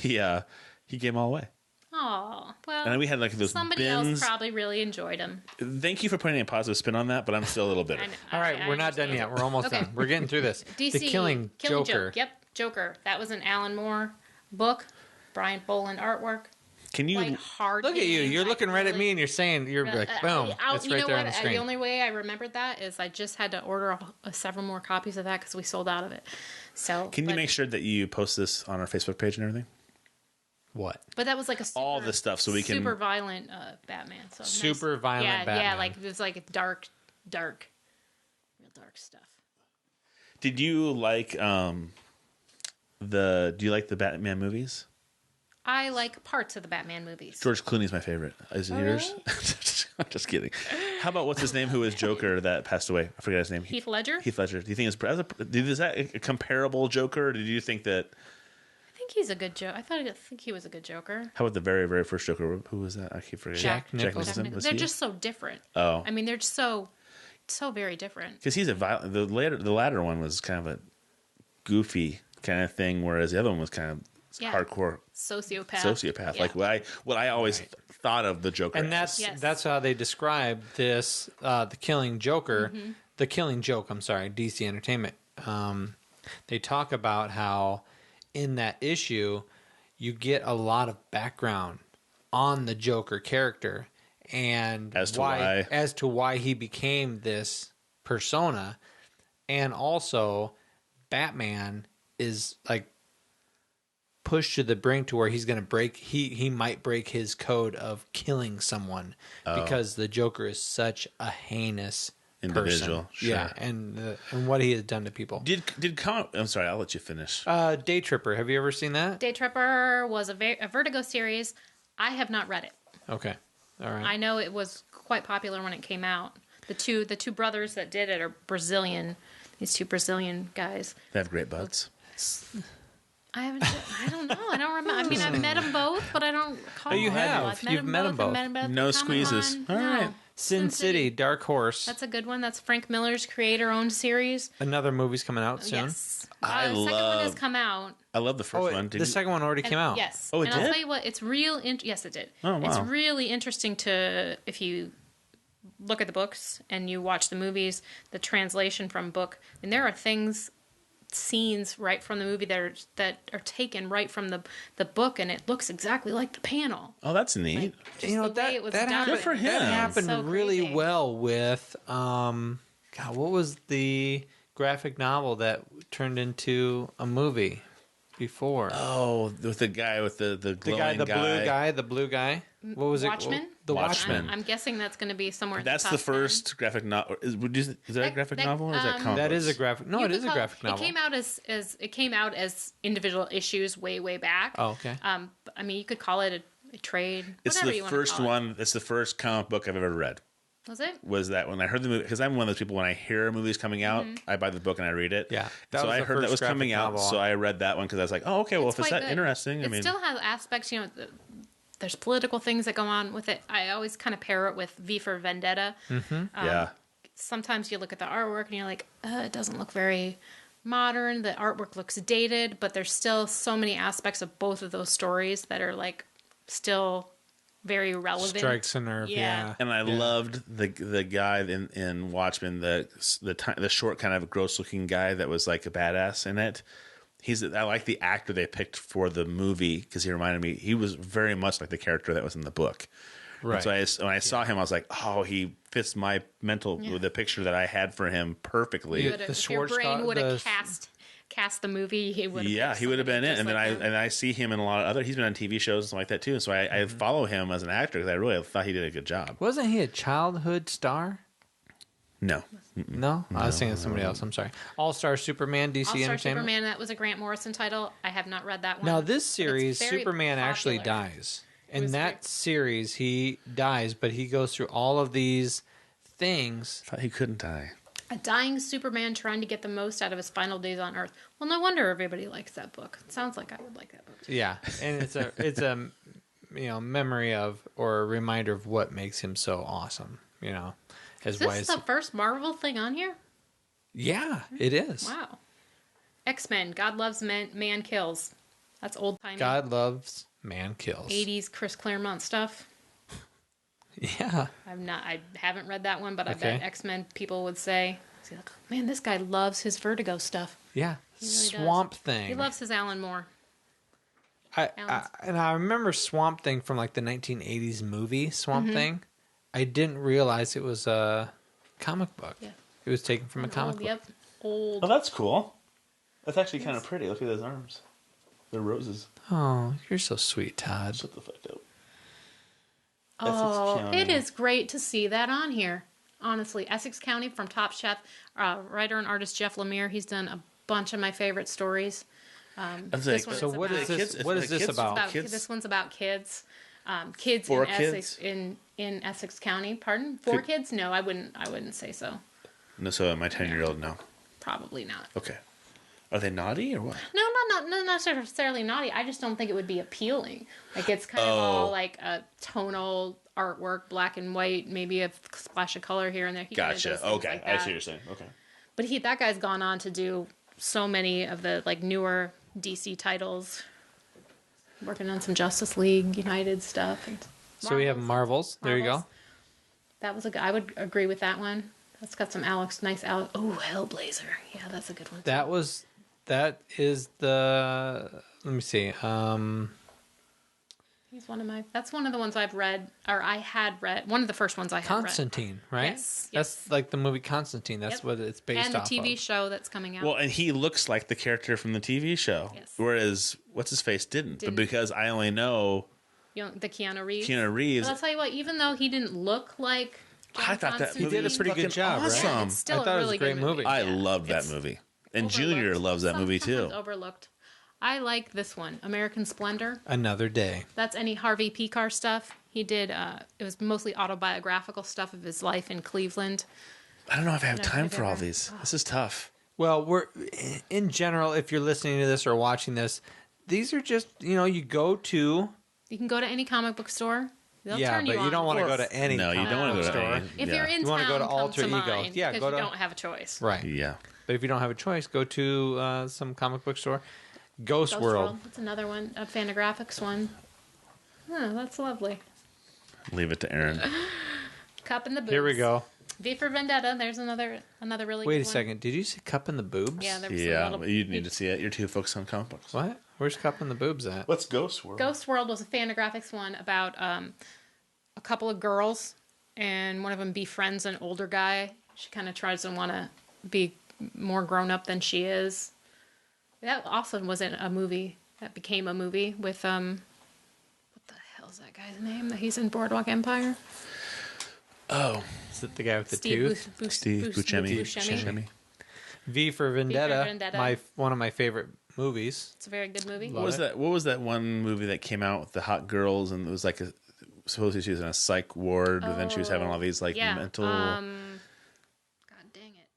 he gave them all away. Oh, well. And then we had like those somebody bins. else probably really enjoyed them. Thank you for putting a positive spin on that, but I'm still a little bitter. All right, we're not done yet. We're almost Okay. done. We're getting through this. DC, The Killing Joker. Joke. Yep, Joker. That was an Alan Moore book. Brian Boland artwork. Can you? Like hard. Look at you. hitting, You're like, looking right at really- me and you're saying, you're like, boom. It's you right know there what? on the screen. The only way I remembered that is I just had to order several more copies of that because we sold out of it. So Can you but- make sure that you post this on our Facebook page and everything? What? But that was like a super, All this stuff so we can- super violent Batman. So Super violent yeah, Batman. Yeah, like it's like dark, real dark stuff. Did you like Do you like the Batman movies? I like parts of the Batman movies. George Clooney's my favorite. Is it yours? I'm just kidding. How about what's his name? Who is Joker that passed away? I forgot his name. Heath Ledger. Heath Ledger. Do you think is that a comparable Joker? Or did you think that? I think he's a good Joker. I think he was a good Joker. How about the very very first Joker? Who was that? I keep forgetting. Jack Nicholson. Was They're he? just so different. Oh. I mean, they're just so very different. Because he's a violent. The latter one was kind of a goofy kind of thing, whereas the other one was kind of hardcore Sociopath. like what I always thought of the Joker And as. that's how they describe this, the Killing Joker, the Killing Joke, I'm sorry, DC Entertainment. They talk about how in that issue, you get a lot of background on the Joker character and As to why he became this persona. And also, Batman is like pushed to the brink to where he's going to break. He might break his code of killing someone because the Joker is such a heinous individual. person. Sure. Yeah, and what he has done to people. I'm sorry, I'll let you finish. Day Tripper. Have you ever seen that? Day Tripper was a Vertigo series. I have not read it. Okay, all right. I know it was quite popular when it came out. The two brothers that did it are Brazilian. These two Brazilian guys. They have great butts. I don't know. I don't remember. I mean, I've met them both, but I don't recall. Oh, you have. I've You've met them both. No Comicon. squeezes. All right. Sin City, Dark Horse. That's a good one. That's Frank Miller's creator-owned series. Another movie's coming out soon. Yes. The second one has come out. I love the first one. The second one already came out. Yes. Oh, it and did? I'll tell you what, it's real. Yes, it did. Oh, wow. It's really interesting if you look at the books and you watch the movies, the translation from book, and there are scenes right from the movie that are taken right from the book, and it looks exactly like the panel. Oh, that's neat. Just the way it was done. happened, Good for him. That happened So really crazy. well with what was the graphic novel that turned into a movie before? Oh, with the guy with the glowing the blue guy. What was Watchmen? it? The Watchmen. I'm guessing that's going to be somewhere. That's in the top first graphic novel. Is that a graphic novel or is that comic That books? is a graphic. No, You it could is a call graphic novel. It came out as individual issues way back. Oh, okay. I mean, you could call it a trade. It's whatever the you want to first call it. one. It's the first comic book I've ever read. Was it? Was that when I heard the movie? Because I'm one of those people when I hear a movie's coming out, I buy the book and I read it. Yeah, that So was I the heard that first was coming graphic out, novel. so I read that one because I was like, oh, okay, well, if it's quite that good. interesting, It still has aspects, there's political things that go on with it. I always kind of pair it with V for Vendetta. yeah. Sometimes you look at the artwork and you're like, it doesn't look very modern. The artwork looks dated, but there's still so many aspects of both of those stories that are like still very relevant. Strikes a nerve. Yeah. And I loved the guy in Watchmen, the short kind of gross looking guy that was like a badass in it. I like the actor they picked for the movie because he reminded me. He was very much like the character that was in the book. Right. And so when I saw him, I was like, oh, he fits my the picture that I had for him perfectly. The If your brain Schwarzkopf- would have the- cast the movie, he would. Yeah, he would have been it. And then like I see him in a lot of other. He's been on TV shows and stuff like that too. And so I follow him as an actor because I really thought he did a good job. Wasn't he a childhood star? No, No, I was thinking of somebody else. I'm sorry. All-Star Superman, DC All-Star Entertainment. Superman. That was a Grant Morrison title. I have not read that one. Now, this but series, it's very Superman actually popular. dies. In was that very- series, he dies, but he goes through all of these things. I thought he couldn't die. A dying Superman trying to get the most out of his final days on Earth. Well, no wonder everybody likes that book. It sounds like I would like that book. Yeah, and it's a memory of or a reminder of what makes him so awesome. As Is this wise. the first Marvel thing on here? Yeah, it is. Wow. X-Men. God loves man kills. That's old timey. God loves, man kills. 80s Chris Claremont stuff. Yeah. I haven't read that one, but I Okay. bet X-Men people would say, man, this guy loves his Vertigo stuff. Yeah. He really does. Swamp Thing. He loves his Alan Moore. I remember Swamp Thing from like the 1980s movie Swamp Thing. I didn't realize it was a comic book. Yeah. It was taken from a comic Old, book. Yep. Old. Oh, that's cool. That's actually kind of pretty. Look at those arms. They're roses. Oh, you're so sweet, Todd. Shut the fuck up. Oh, Essex County. it is great to see that on here. Honestly, Essex County from Top Chef, writer and artist Jeff Lemire. He's done a bunch of my favorite stories. This one So is what about- is this? kids- What it's is like this kids- about? kids? This one's about kids. Kids For in Essex kids? in Essex County. Pardon? For kids? No, I wouldn't say so. No, so my 10-year-old, no. Probably not. Okay. Are they naughty or what? No, not necessarily naughty. I just don't think it would be appealing. Like it's kind of all like a tonal artwork, black and white, maybe a splash of color here and there. He kinda Gotcha. does things Okay. like I see that. what you're saying. Okay. But that guy's gone on to do so many of the like newer DC titles, working on some Justice League United stuff. And So we have Marvels. There you go. Marvels. That was I would agree with that one. That's got some nice Alex. Oh, Hellblazer. Yeah, that's a good one. That is the. Let me see. He He's that's one of the ones I've read, or I had read. One of the first ones I had read. Constantine, right? Yes. That's like the movie Constantine. That's what it's based off of. And the TV show that's coming out. Well, and he looks like the character from the TV show. Yes. Whereas, what's his face didn't. But because I only know the Keanu Reeves. Reeves. But I'll tell you what, even though he didn't look like John I thought that Constantine, movie did a pretty good job, right? awesome. Yeah, it's still I thought a it was really a great good movie. I Yeah. loved that It's movie. And overlooked. Junior loves that movie too. Sometimes overlooked. I like this one, American Splendor. Another Day. That's any Harvey Pekar stuff. He did, it was mostly autobiographical stuff of his life in Cleveland. I don't know if I have time have for you all ever- these. This is tough. Well, we're in general, if you're listening to this or watching this, these are just, you go to. You can go to any comic book store. They'll Yeah, turn but you you on. don't want to go to any No, you don't comic want to book go to store. any. If you're in You town, wanna go to come Alter to Ego. mine, Yeah, because go you to- don't have a choice. Right. Yeah. But if you don't have a choice, go to some comic book store. Ghost Ghost World. That's another one, a Fantagraphics one. Oh, that's lovely. Leave it to Erin. Cup in the Boobs. Here we go. V for Vendetta. There's another really Wait good a one. second. Did you say Cup in the Boobs? Yeah, there was Yeah, a little... you need to see it. You're too focused on comic books. What? Where's Cup in the Boobs at? What's Ghost World? Ghost World was a Fantagraphics one about a couple of girls, and one of them befriends an older guy. She kind of tries to want to be more grown up than she is. That also wasn't a movie. That became a movie with what the hell's that guy's name? He's in Boardwalk Empire. Oh, Is it the guy with the Steve tooth? Steve Buscemi. Buscemi. V for Vendetta. Vendetta. One of my favorite movies. It's a very good movie. What was that? What was that one movie that came out with the hot girls and it was like supposedly she was in a psych ward, but then she was having all these like mental. God dang it.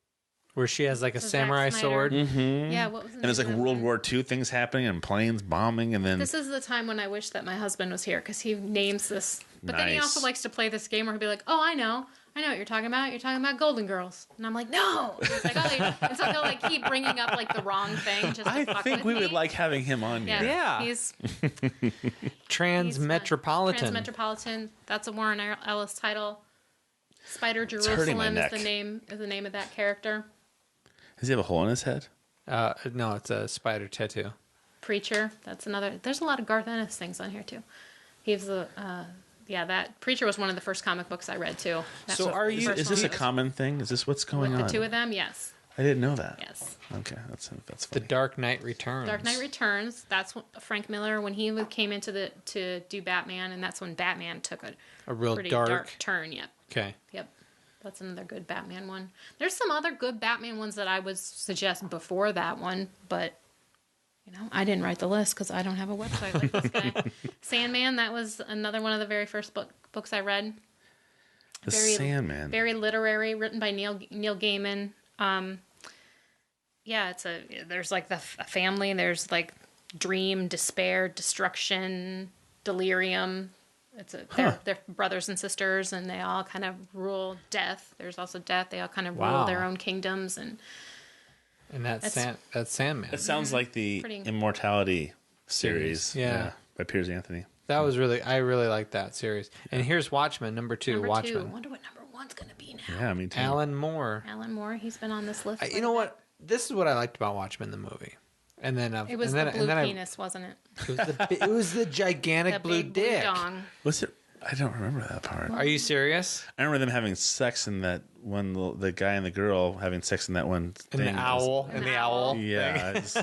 Where she has like a Zack samurai Snyder. sword. Yeah, what was the And it's like name of World it? War II things happening and planes bombing, and then This is the time when I wish that my husband was here because he names this. But then he Nice. also likes to play this game where he'll be like, "Oh, I know what you're talking about. You're talking about Golden Girls," and I'm like, "No." And it's like, and so he'll like keep bringing up like the wrong thing. Just to I fuck think with we me. would like having him on here. Yeah. He's Transmetropolitan. Transmetropolitan. That's a Warren Ellis title. Spider hurting my Jerusalem neck. is the name of that character. Does he have a hole in his head? No, it's a spider tattoo. Preacher. That's another. There's a lot of Garth Ennis things on here too. He's the. That Preacher was one of the first comic books I read too. That's So the are you- first Is this one a that was- common thing? Is this what's going with on? the two of them? Yes. I didn't know that. Yes. Okay, that's The funny. Dark Knight Returns. Dark Knight Returns. That's Frank Miller when he came into to do Batman, and that's when Batman took A real pretty dark. dark turn. Yep. Okay. Yep. That's another good Batman one. There's some other good Batman ones that I would suggest before that one, but I didn't write the list because I don't have a website like this guy. Sandman. That was another one of the very first books I read. The Sandman. Very literary, written by Neil Gaiman. There's like a family. There's like dream, despair, destruction, delirium. They're brothers and sisters, and they all kind of rule death. There's also death. They all kind of rule Wow. their own kingdoms, and And that's That's- Sandman. It sounds like the Pretty- Immortality series. Yeah. By Piers Anthony. That was I really like that series. And here's Watchmen, number 2. number Watchmen. 2. I wonder what number 1's going to be now. Yeah, me too. Alan Moore. Alan Moore. He's been on this list. You know what? This is what I liked about Watchmen, the movie. And then It was the blue penis, wasn't it? it was the gigantic The blue big dick. blue dong. Was it? I don't remember that part. Are you serious? I remember them having sex in that one. The guy and the girl having sex in that one And thing. the owl. An And the owl. owl. Yeah. It's,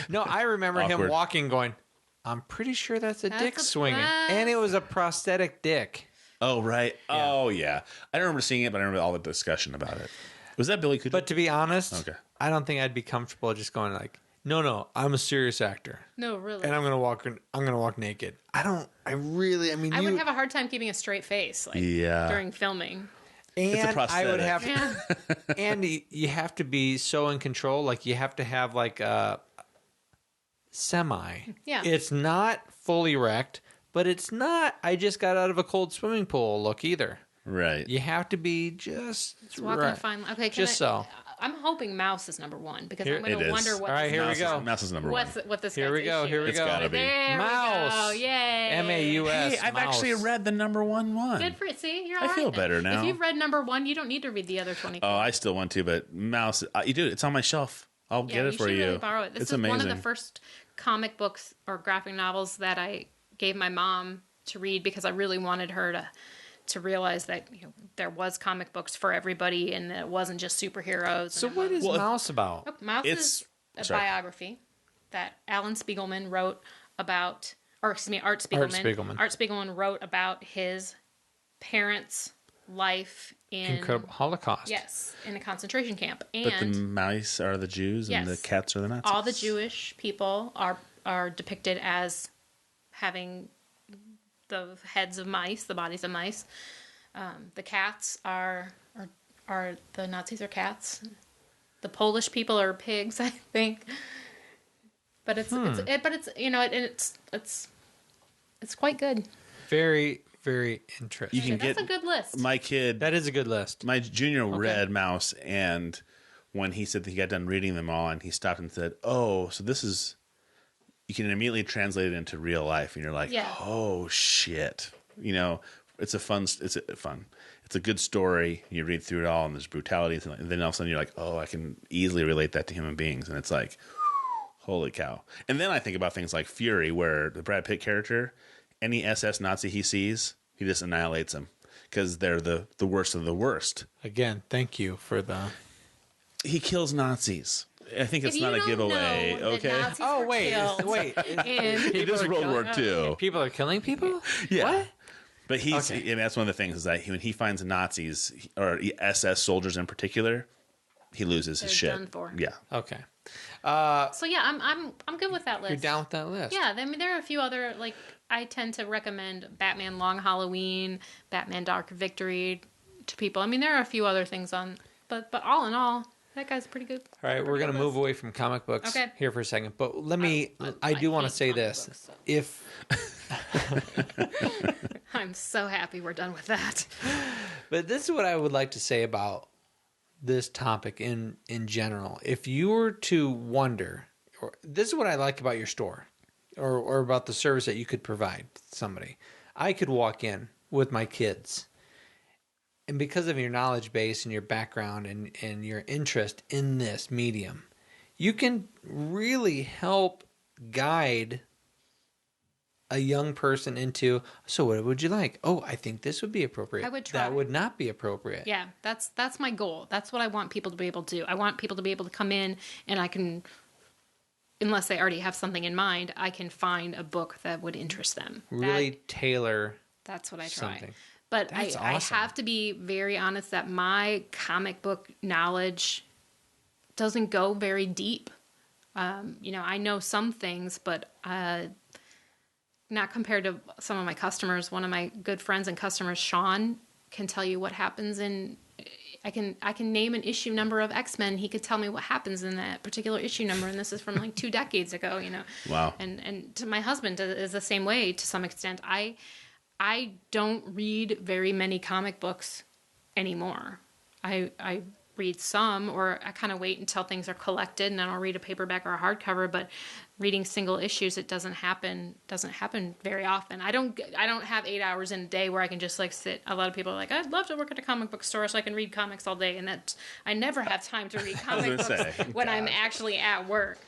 No, I remember him Awkward. walking going, I'm pretty sure that's a That's dick a- swinging. that's- And it was a prosthetic dick. oh, right. Oh, yeah. I don't remember seeing it, but I remember all the discussion about it. Was that Billy Cooper? But to be honest, Okay. I don't think I'd be comfortable just going like, no, I'm a serious actor. No, really. And I'm gonna walk naked. I mean, I would have a hard time keeping a straight face Yeah. during filming. and It's a I would prosthetic. have Yeah. and you have to be so in control. Like you have to have like a semi. Yeah. It's not fully erect, but it's not. I just got out of a cold swimming pool look either. Right. You have to be just It's walking right. a fine line. Okay, Just so. I'm hoping Mouse is number 1 because Here- I'm going It to is. wonder what. All right, this here we mouse go. is- Mouse is number one. What this Here guy's we go. issue Here we is. It's go. gotta be. There Mouse. we go. Yay. MAUS. Hey, I've mouse. actually read the number one. Good for it. See, you're I all right feel then. better now. If you've read number 1, you don't need to read the other 20. Oh, I still want to, but Mouse, you do. It's on my shelf. I'll get it for should you. Really borrow it. This It's is amazing. one of the first comic books or graphic novels that I gave my mom to read because I really wanted her to realize that there was comic books for everybody and that it wasn't just superheroes. So what is Mouse about? Oh, Mouse is a biography that Alan Spiegelman wrote about, or excuse me, Art Spiegelman. Art Spiegelman wrote about his parents' life in Incredible Holocaust. Yes, in a concentration camp. And but the mice are the Jews and the cats are the Nazis. All the Jewish people are depicted as having the heads of mice, the bodies of mice. The cats are the Nazis are cats. The Polish people are pigs, I think. But it's quite good. Very, very interesting. That's a good list. My kid. That is a good list. My junior read Mouse, and when he said that he got done reading them all, and he stopped and said, "Oh, so this is." You can immediately translate it into real life, and you're like, "Oh shit!" It's fun. It's a good story. You read through it all, and there's brutality, and then all of a sudden you're like, "Oh, I can easily relate that to human beings," and it's like, holy cow! And then I think about things like Fury, where the Brad Pitt character, any SS Nazi he sees, he just annihilates them because they're the worst of the worst. Again, thank you for the. He kills Nazis. I think it's not a giveaway. Okay. Oh wait. He does World War II. People are killing people. Yeah. What? But that's one of the things is that when he finds Nazis or SS soldiers in particular, he loses his shit. Done for. Yeah. Okay. So yeah, I'm good with that list. You're down with that list? Yeah. I mean, there are a few other I tend to recommend Batman Long Halloween, Batman Dark Victory to people. I mean, there are a few other things on, but all in all. That guy's pretty good. All right, we're going to move away from comic books here for a second. But I do want to say this. Books, so. If I'm so happy we're done with that. But this is what I would like to say about this topic in general. If you were to wonder, this is what I like about your store or about the service that you could provide somebody. I could walk in with my kids. And because of your knowledge base and your background and your interest in this medium, you can really help guide a young person into, so what would you like? Oh, I think this would be appropriate. I would try. That would not be appropriate. Yeah, that's my goal. That's what I want people to be able to do. I want people to be able to come in and I can, unless they already have something in mind, I can find a book that would interest them. Really tailor. That's what I try. Something. But That's I awesome. have to be very honest that my comic book knowledge doesn't go very deep. I know some things, but not compared to some of my customers. One of my good friends and customers, Sean, can tell you what happens in. I can name an issue number of X-Men. He could tell me what happens in that particular issue number, and this is from 2 decades ago. Wow. And to my husband is the same way to some extent. I don't read very many comic books anymore. I read some, or I kind of wait until things are collected, and then I'll read a paperback or a hardcover. But reading single issues, it doesn't happen very often. I don't have 8 hours in a day where I can just sit. A lot of people are like, I'd love to work at a comic book store so I can read comics all day, and I never have time to read comic books when I'm actually at work.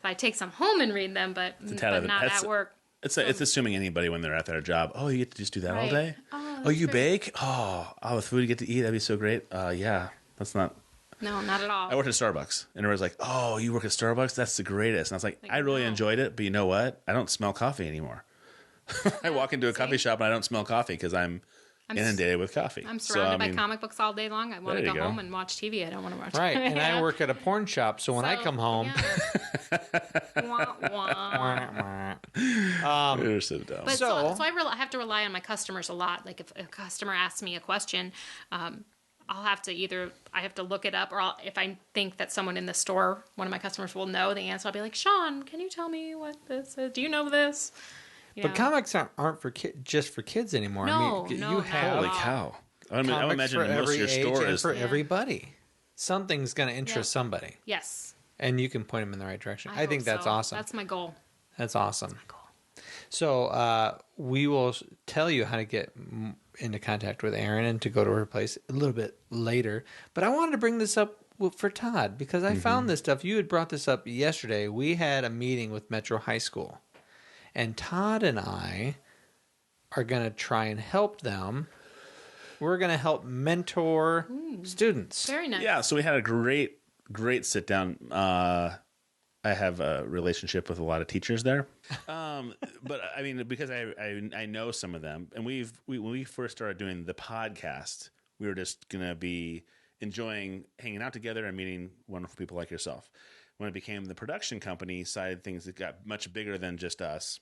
I take some home and read them, but not at work. It's assuming anybody when they're at their job. Oh, you get to just do that all day? Oh, you bake? Oh, with food you get to eat, that'd be so great. Yeah, that's not. No, not at all. I worked at Starbucks, and everyone's like, "Oh, you work at Starbucks? That's the greatest." And I was like, I really enjoyed it, but you know what? I don't smell coffee anymore. I walk into a coffee shop and I don't smell coffee because I'm inundated with coffee. I'm surrounded by comic books all day long. I want to go home and watch TV. I don't want to watch. Right, and I work at a porn shop, so when I come home, You're so dumb. But so I have to rely on my customers a lot. Like if a customer asks me a question, I'll have to I have to look it up, or if I think that someone in the store, one of my customers will know the answer, I'll be like, Sean, can you tell me what this is? Do you know this? But comics aren't for just for kids anymore. No, I mean, no, you have holy cow! I would imagine most of your store is for everybody. Something's going to interest somebody. Yes. And you can point them in the right direction. I think that's awesome. That's my goal. That's awesome. So we will tell you how to get into contact with Erin and to go to her place a little bit later. But I wanted to bring this up for Todd because I found this stuff. You had brought this up yesterday. We had a meeting with Metro High School. And Todd and I are going to try and help them. We're going to help mentor students. Very nice. Yeah, so we had a great sit down. I have a relationship with a lot of teachers there, but I mean, because I know some of them, and when we first started doing the podcast, we were just gonna be enjoying hanging out together and meeting wonderful people like yourself. When it became the production company side, things that got much bigger than just us.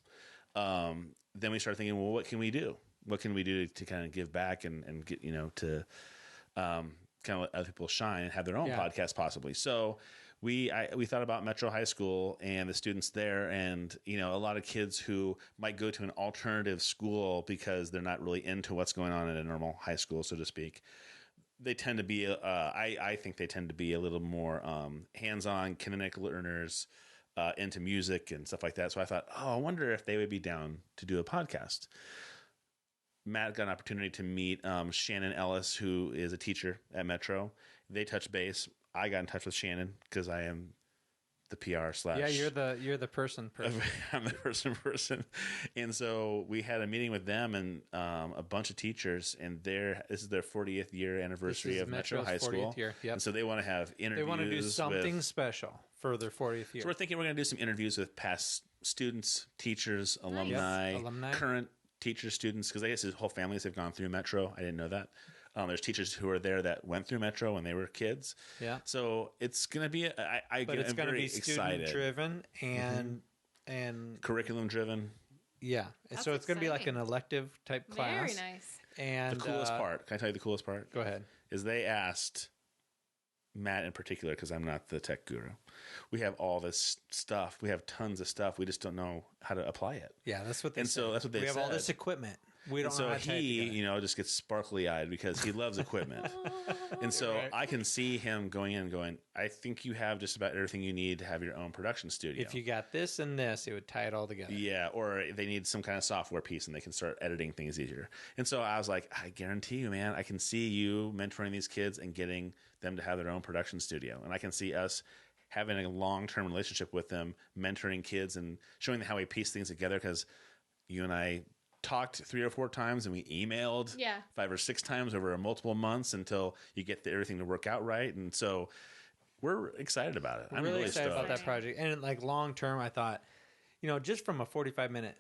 Then we started thinking, well, what can we do? What can we do to kind of give back and get to kind of let other people shine and have their own podcast possibly. So we thought about Metro High School and the students there, and a lot of kids who might go to an alternative school because they're not really into what's going on at a normal high school, so to speak. They tend to be, I think they tend to be a little more hands-on, kinetic learners, into music and stuff like that. So I thought, I wonder if they would be down to do a podcast. Matt got an opportunity to meet Shannon Ellis, who is a teacher at Metro. They touched base. I got in touch with Shannon because I am the PR / Yeah, you're the person. I'm the person. And so we had a meeting with them and a bunch of teachers, and this is their 40th year anniversary of Metro High School. Year. Yep. And so they want to have interviews. They want to do something special for their 40th year. So we're thinking we're going to do some interviews with past students, teachers, alumni, current teachers, students, because I guess his whole families have gone through Metro. I didn't know that. There's teachers who are there that went through Metro when they were kids. Yeah. So it's going to be, I'm very excited. Student-driven and curriculum driven. Yeah. That's so it's going to be like an elective type class. Very nice. And the coolest part, can I tell you the coolest part? Go ahead. Is they asked Matt in particular, because I'm not the tech guru. We have all this stuff. We have tons of stuff. We just don't know how to apply it. Yeah, that's what they said. So that's what they said. We have all this equipment. We don't know how to he, just gets sparkly eyed because he loves equipment. And so I can see him going in and going, I think you have just about everything you need to have your own production studio. If you got this and this, it would tie it all together. Yeah, or they need some kind of software piece and they can start editing things easier. And so I was like, I guarantee you, man, I can see you mentoring these kids and getting them to have their own production studio. And I can see us having a long-term relationship with them, mentoring kids and showing them how we piece things together, because you and I talked 3 or 4 times and we emailed 5 or 6 times over multiple months until you get everything to work out right. And so we're excited about it. I'm really excited stoked about that project. And like long term, I thought, just from a 45-minute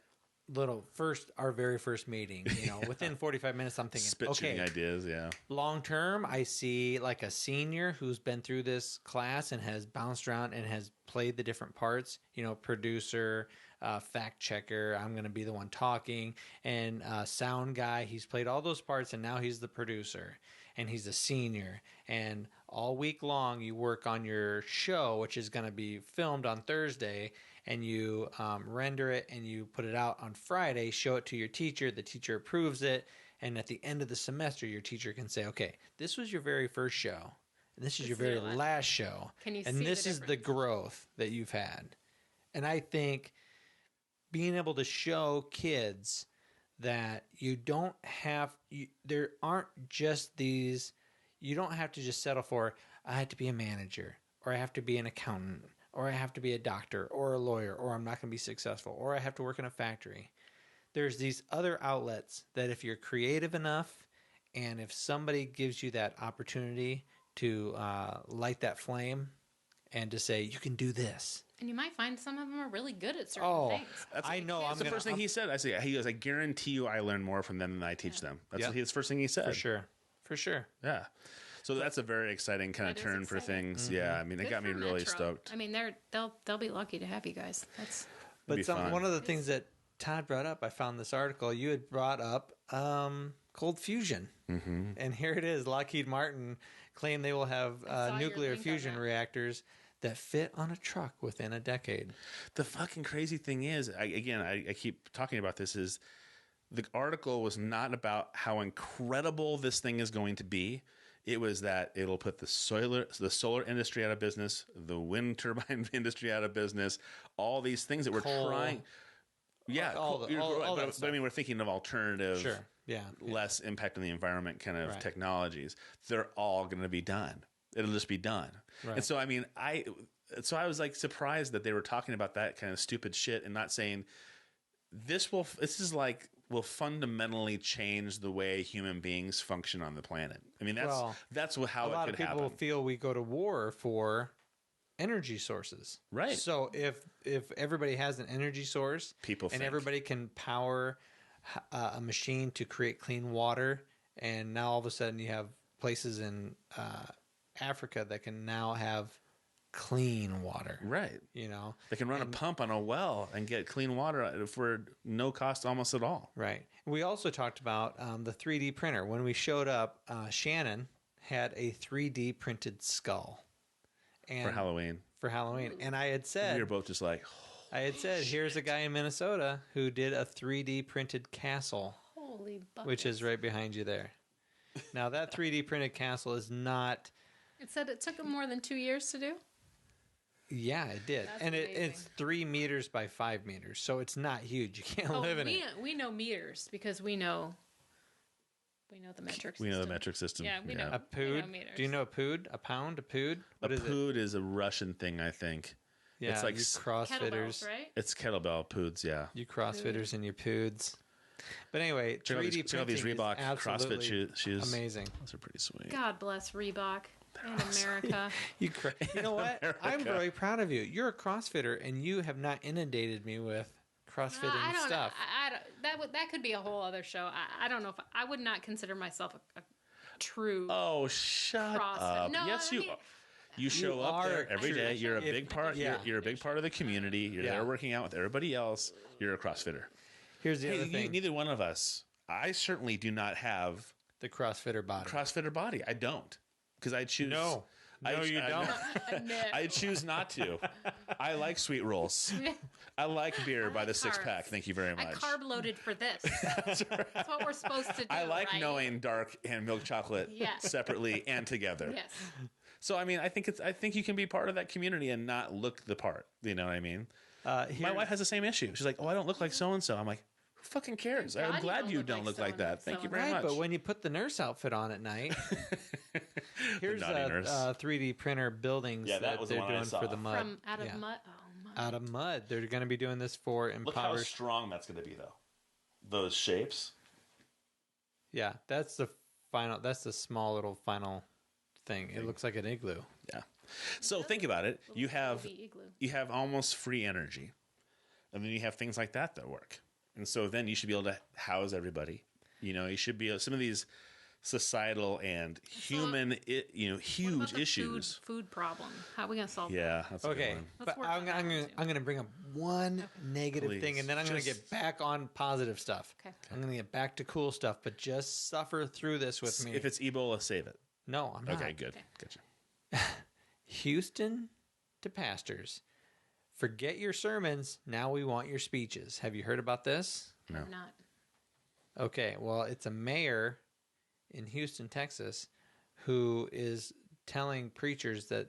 our very first meeting, within 45 minutes, I'm thinking, spit shooting ideas. Yeah. Long term, I see like a senior who's been through this class and has bounced around and has played the different parts, producer, fact checker. I'm going to be the one talking, and sound guy. He's played all those parts, and now he's the producer, and he's a senior. And all week long, you work on your show, which is going to be filmed on Thursday, and you render it and you put it out on Friday, show it to your teacher. The teacher approves it. And at the end of the semester, your teacher can say, okay, this was your very first show. And this is your very last show. Can you and see this is the growth that you've had. And I think being able to show kids that you don't have, there aren't just these, you don't have to just settle for, I have to be a manager, or I have to be an accountant, or I have to be a doctor or a lawyer, or I'm not going to be successful, or I have to work in a factory. There's these other outlets that if you're creative enough, and if somebody gives you that opportunity to light that flame and to say, you can do this. And you might find some of them are really good at certain things. I know. That's the first thing he said. He goes, I guarantee you I learn more from them than I teach them. That's his first thing he said. For sure. Yeah. So that's a very exciting kind of turn for things. Mm-hmm. Yeah, I mean, it got me really stoked. I mean, they'll be lucky to have you guys. One of the things that Todd brought up, I found this article. You had brought up cold fusion, and here it is. Lockheed Martin claimed they will have nuclear fusion reactors that fit on a truck within a decade. The fucking crazy thing is, I keep talking about this, is the article was not about how incredible this thing is going to be. It was that it'll put the solar industry out of business, the wind turbine industry out of business, all these things that we're trying. Yeah, but I mean, we're thinking of alternative, less impact on the environment kind of technologies. They're all going to be done. It'll just be done. Right. And so, I mean, I was like surprised that they were talking about that kind of stupid shit and not saying this will fundamentally change the way human beings function on the planet. I mean, how a it could lot of people happen. feel we go to war for energy sources. Right. So if everybody has an energy source everybody can power a machine to create clean water, and now all of a sudden you have places in Africa that can now have clean water. Right. You know, They can run a pump on a well and get clean water for no cost almost at all. right. We also talked about the 3D printer. When we showed up, Shannon had a 3D printed skull. And For Halloween. And I had said, We were both just like, here's a guy in Minnesota who did a 3D printed castle, Holy buckets. which is right behind you there. Now, that 3D printed castle is not... It said it took him more than 2 years to do? Yeah, it did. That's and amazing. it's 3 meters by 5 meters, so it's not huge. You can't live in it. We know meters because we know the metric system. we know the metric system. Yeah, we know. A pood? meters. Do you know a pood? A pound? A pood? What is it? Pood is a Russian thing, I think. Yeah, it's like you crossfitters. Kettlebells, right? It's kettlebell poods, yeah. You crossfitters and your poods. But anyway, Check out 3D these, check out these printing Reebok is absolutely CrossFit shoes. amazing. Those are pretty sweet. God bless Reebok and America. You know what? I'm really proud of you. You're a CrossFitter, and you have not inundated me with CrossFitting I don't stuff. know. I don't, that could be a whole other show. I don't know if I would not consider myself a true Oh, shut CrossFit. up. No, Yes, I you mean- You show up are there every true. day. You're a If- big part. yeah. You're a big part of the community. You're Yeah. there working out with everybody else. You're a CrossFitter. Here's the Hey, other thing. neither one of us. I certainly do not have The CrossFitter body. CrossFitter body. I don't, because I choose. No, you don't. I choose not to. I like sweet rolls. I like beer by the six carbs. pack. Thank you very I much. carb loaded for this. That's what we're supposed to do. I like right? knowing dark and milk chocolate Yes. separately and together. Yes. So I mean, I think you can be part of that community and not look the part. You know what I mean? My wife has the same issue. She's like, "Oh, I don't look like so and so." I'm like, "Who fucking cares? Thank I'm God glad you you don't look like that. Thank you very Right, much." but when you put the nurse outfit on at night, here's naughty nurse. 3D printer buildings Yeah, that that was the they're one I doing saw. for the mud. From out of Yeah. mud. Oh, mud. Out of mud. They're going to be doing this for Look how impoverished. strong that's going to be, though. Those shapes. Yeah, that's the final. That's the small little final thing. It looks like an igloo. Yeah. So think about it. You have Baby igloo. almost free energy, and then you have things like that work. And so then you should be able to house everybody. You know, you should be some of these societal and human, What about huge the issues. food problem. How are we gonna solve that? Yeah. That's a good Okay, one. Let's but work I'm on that one, going too. I'm to bring up one negative Please, thing, and then I'm going to just- get back on positive stuff. Okay. I'm going to get back to cool stuff, but just suffer through this with me. If it's Ebola, save it. No, I'm not. Okay, good. Okay. Gotcha. Houston to pastors. Forget your sermons. Now we want your speeches. Have you heard about this? No. I'm not. Okay, well, it's a mayor in Houston, Texas, who is telling preachers that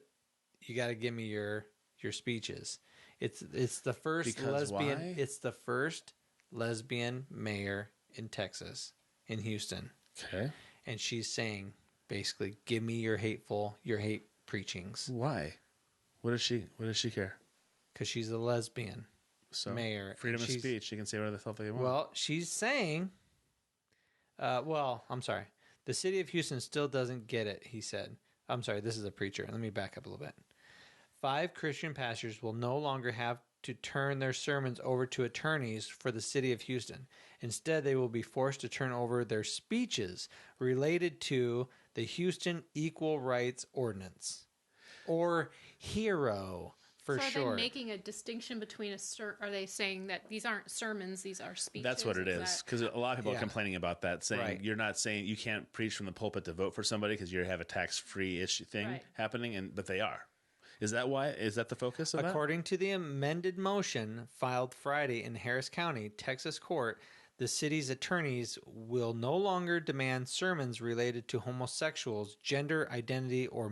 you got to give me your speeches. It's the first Because lesbian. why? It's the first lesbian mayor in Texas, in Houston, Okay. and she's saying basically, give me your hate preachings, Why? What does she care? because she's a lesbian. So Mayor, freedom and of she's- speech. She can say whatever the hell they want. Well, she's saying, I'm sorry. The city of Houston still doesn't get it, he said. I'm sorry, this is a preacher. Let me back up a little bit. 5 Christian pastors will no longer have to turn their sermons over to attorneys for the city of Houston. Instead, they will be forced to turn over their speeches related to the Houston Equal Rights Ordinance, or HERO for So are short. they making a distinction between are they saying that these aren't sermons, these are speeches? That's what it is. that- Because a lot of people Yeah. are complaining about that, saying Right. you're not saying you can't preach from the pulpit to vote for somebody because you have a tax-free issue thing Right. happening, but they are. Is that why? Is that the focus of According to the amended motion filed Friday in Harris County, Texas court, the city's attorneys will no longer demand sermons related to homosexuals, gender identity, or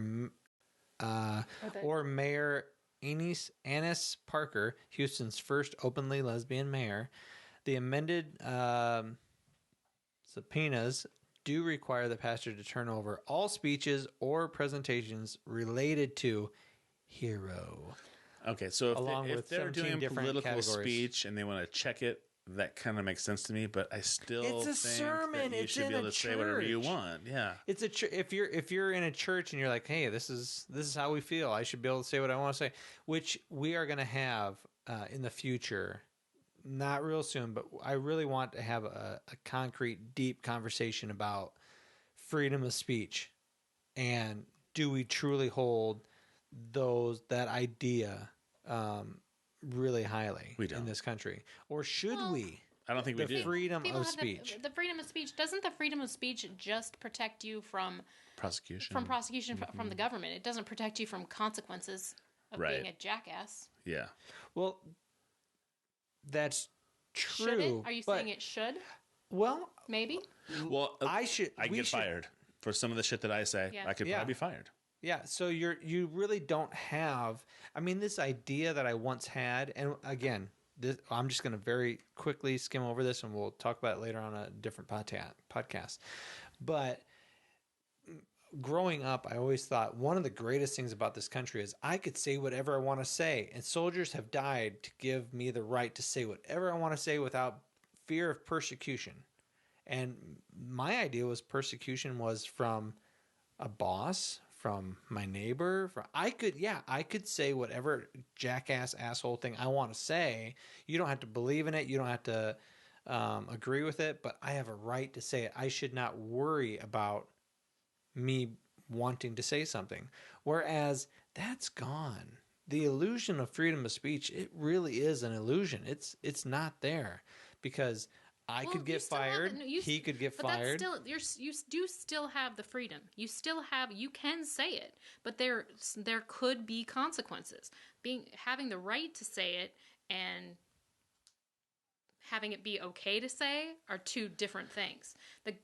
Mayor Annis Parker, Houston's first openly lesbian mayor. The amended subpoenas do require the pastor to turn over all speeches or presentations related to HERO. that? Okay, so Along if with they're 17 doing different political categories. speech and they want to check it that kind of makes sense to me, but I still It's a think sermon. that you It's should in be able a to say whatever you church. want. Yeah. It's if you're in a church and you're like, hey, this is how we feel. I should be able to say what I want to say, which we are going to have in the future. Not real soon, but I really want to have a concrete, deep conversation about freedom of speech, and do we truly hold that idea really highly in this country, or should we? I don't think we do. Freedom People of have speech. The freedom of speech. Doesn't the freedom of speech just protect you from Prosecution. from the government? It doesn't protect you from consequences of being a jackass. Yeah. Well, that's true. Should it? Are you saying it should? Well, Maybe. Well, I get fired for some of the shit that I say. Yeah. I could probably be fired. Yeah, so you really don't have. I mean, this idea that I once had, and again, I'm just going to very quickly skim over this, and we'll talk about it later on a different podcast. But growing up, I always thought one of the greatest things about this country is I could say whatever I want to say, and soldiers have died to give me the right to say whatever I want to say without fear of persecution. And my idea was persecution was from a boss, from my neighbor. I could say whatever jackass asshole thing I want to say. You don't have to believe in it. You don't have to agree with it, but I have a right to say it. I should not worry about me wanting to say something. Whereas that's gone. The illusion of freedom of speech, it really is an illusion. It's not there, because I could get fired. He could get fired. But that's still, you do still have the freedom. You can say it, but there could be consequences. Having the right to say it and having it be okay to say are two different things.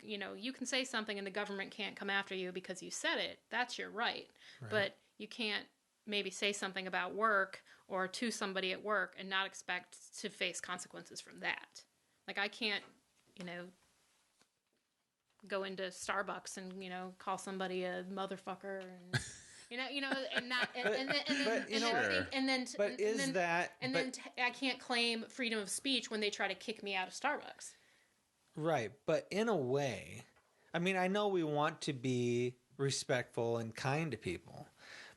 You can say something and the government can't come after you because you said it. That's your right. But you can't maybe say something about work or to somebody at work and not expect to face consequences from that. Like, I can't, go into Starbucks and, call somebody a motherfucker and, and not, I can't claim freedom of speech when they try to kick me out of Starbucks. Right. But in a way, I mean, I know we want to be respectful and kind to people,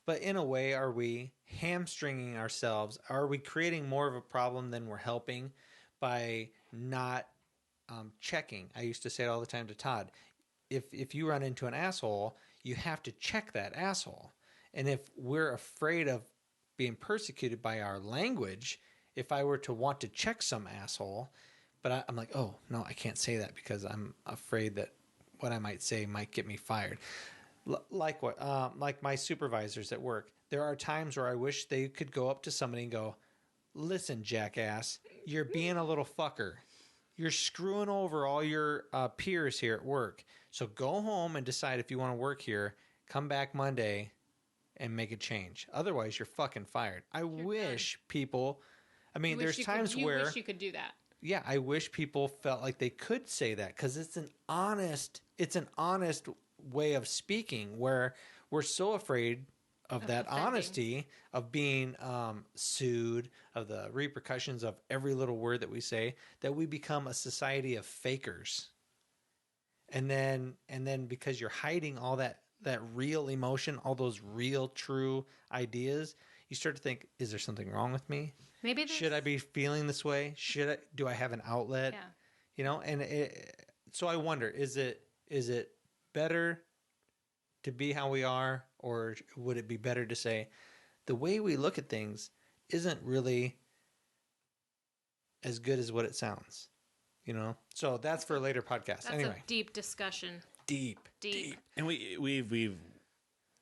but in a way, are we hamstringing ourselves? Are we creating more of a problem than we're helping by not checking? I used to say it all the time to Todd. If you run into an asshole, you have to check that asshole. And if we're afraid of being persecuted by our language, if I were to want to check some asshole, but I'm like, oh, no, I can't say that because I'm afraid that what I might say might get me fired. Like my supervisors at work, there are times where I wish they could go up to somebody and go, listen, jackass, you're being a little fucker. You're screwing over all your peers here at work. So go home and decide if you want to work here. Come back Monday and make a change. Otherwise, you're fucking fired. I wish people... I mean, there's times where... You wish you could do that. Yeah, I wish people felt like they could say that, because it's an honest way of speaking, where we're so afraid of that offending. honesty, of being sued, of the repercussions of every little word that we say, that we become a society of fakers. And then because you're hiding all that real emotion, all those real true ideas, you start to think, is there something wrong with me? Maybe should I be feeling this way? Do I have an outlet? Yeah. And so I wonder, is it better to be how we are, or would it be better to say the way we look at things isn't really as good as what it sounds? So that's for a later podcast. That's a deep discussion. Deep. And we've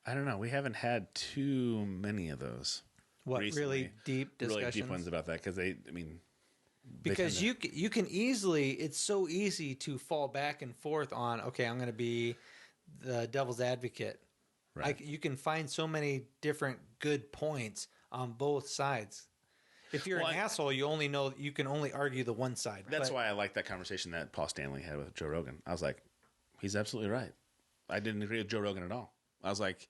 I don't know, we haven't had too many of those. What, recently. really deep discussions? Really deep ones about that, because you can easily, it's so easy to fall back and forth on, okay, I'm going to be the devil's advocate. Right. You can find so many different good points on both sides. If you're an asshole, you can only argue the one side. That's why I like that conversation that Paul Stanley had with Joe Rogan. I was like, he's absolutely right. I didn't agree with Joe Rogan at all. I was like,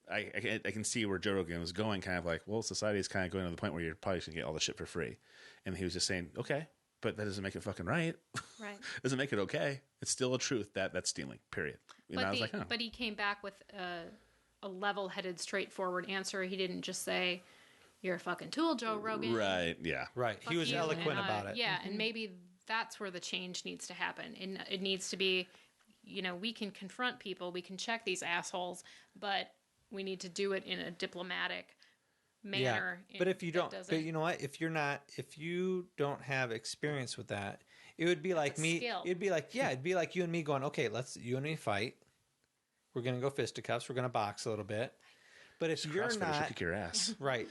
I can see where Joe Rogan was going, kind of like, well, society is kind of going to the point where you're probably going to get all the shit for free. And he was just saying, okay, but that doesn't make it fucking right. Right. Doesn't make it okay. It's still a truth that that's stealing, period. And I was like, oh. But he came back with a level-headed, straightforward answer. He didn't just say, "You're a fucking tool, Joe Rogan." Right, yeah. Right. Fuck He was you, eloquent and about it. Yeah, and maybe that's where the change needs to happen. And it needs to be, we can confront people, we can check these assholes, but we need to do it in a diplomatic manner. But if you don't, but you know what? If you don't have experience with that, it would be like me. Skill. It'd be like you and me going, okay, you and me fight. We're gonna go fisticuffs. We're gonna box a little bit. But if you're CrossFitters not, should kick your ass. right,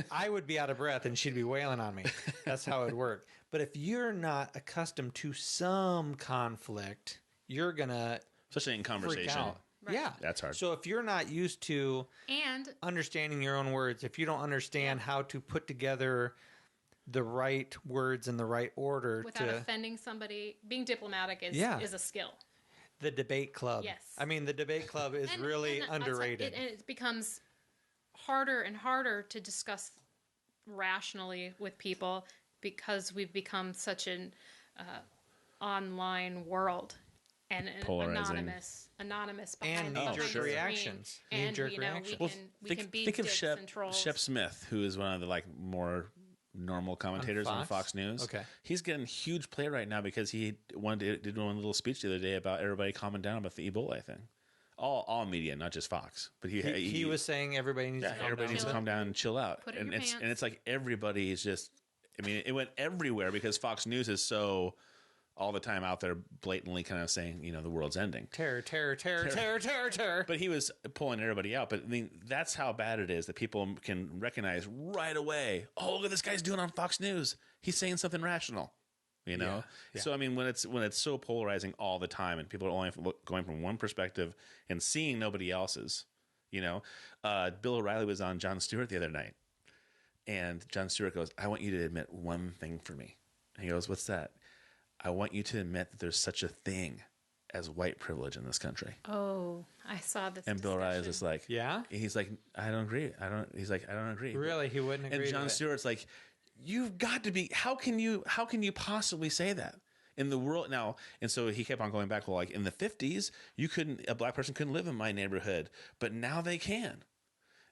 I would be out of breath and she'd be wailing on me. That's how it would work. But if you're not accustomed to some conflict, you're gonna Especially in freak conversation. out. Right. Yeah, That's hard. So if you're not used to And understanding your own words, if you don't understand how to put together the right words in the right order without to offending somebody, being diplomatic is a skill. the debate club. Yes. I mean, the debate club is really underrated. And it becomes harder and harder to discuss rationally with people because we've become such an online world and an Polarizing. anonymous And behind the knee-jerk screen. reactions. And Knee-jerk we reactions. can be think of dicks Shep, and trolls. Shep Smith, who is one of the more normal commentators on Fox News. Okay. He's getting huge play right now because he did one little speech the other day about everybody calming down about the Ebola thing. All media, not just Fox. But he was saying everybody needs to calm everybody down. needs to calm down and chill out. Put it in and your it's pants. and it's like everybody is just. I mean, it went everywhere because Fox News is so all the time out there blatantly kind of saying, the world's ending. Terror. But he was pulling everybody out. But I mean, that's how bad it is that people can recognize right away. Oh, look at this guy's doing on Fox News. He's saying something rational. Yeah. So I mean, when it's so polarizing all the time, and people are only going from one perspective and seeing nobody else's. Bill O'Reilly was on Jon Stewart the other night, and Jon Stewart goes, "I want you to admit one thing for me." And he goes, "What's that?" "I want you to admit that there's such a thing as white privilege in this country." Oh, I saw this. And Bill O'Reilly is just like, Yeah? He's like, "I don't agree. He's like, "I don't agree." Really, he wouldn't agree. And Jon with it. Stewart's like, "You've got to be. How can you possibly say that in the world now?" And so he kept on going back. Well, like in the 50s, a black person couldn't live in my neighborhood, but now they can. And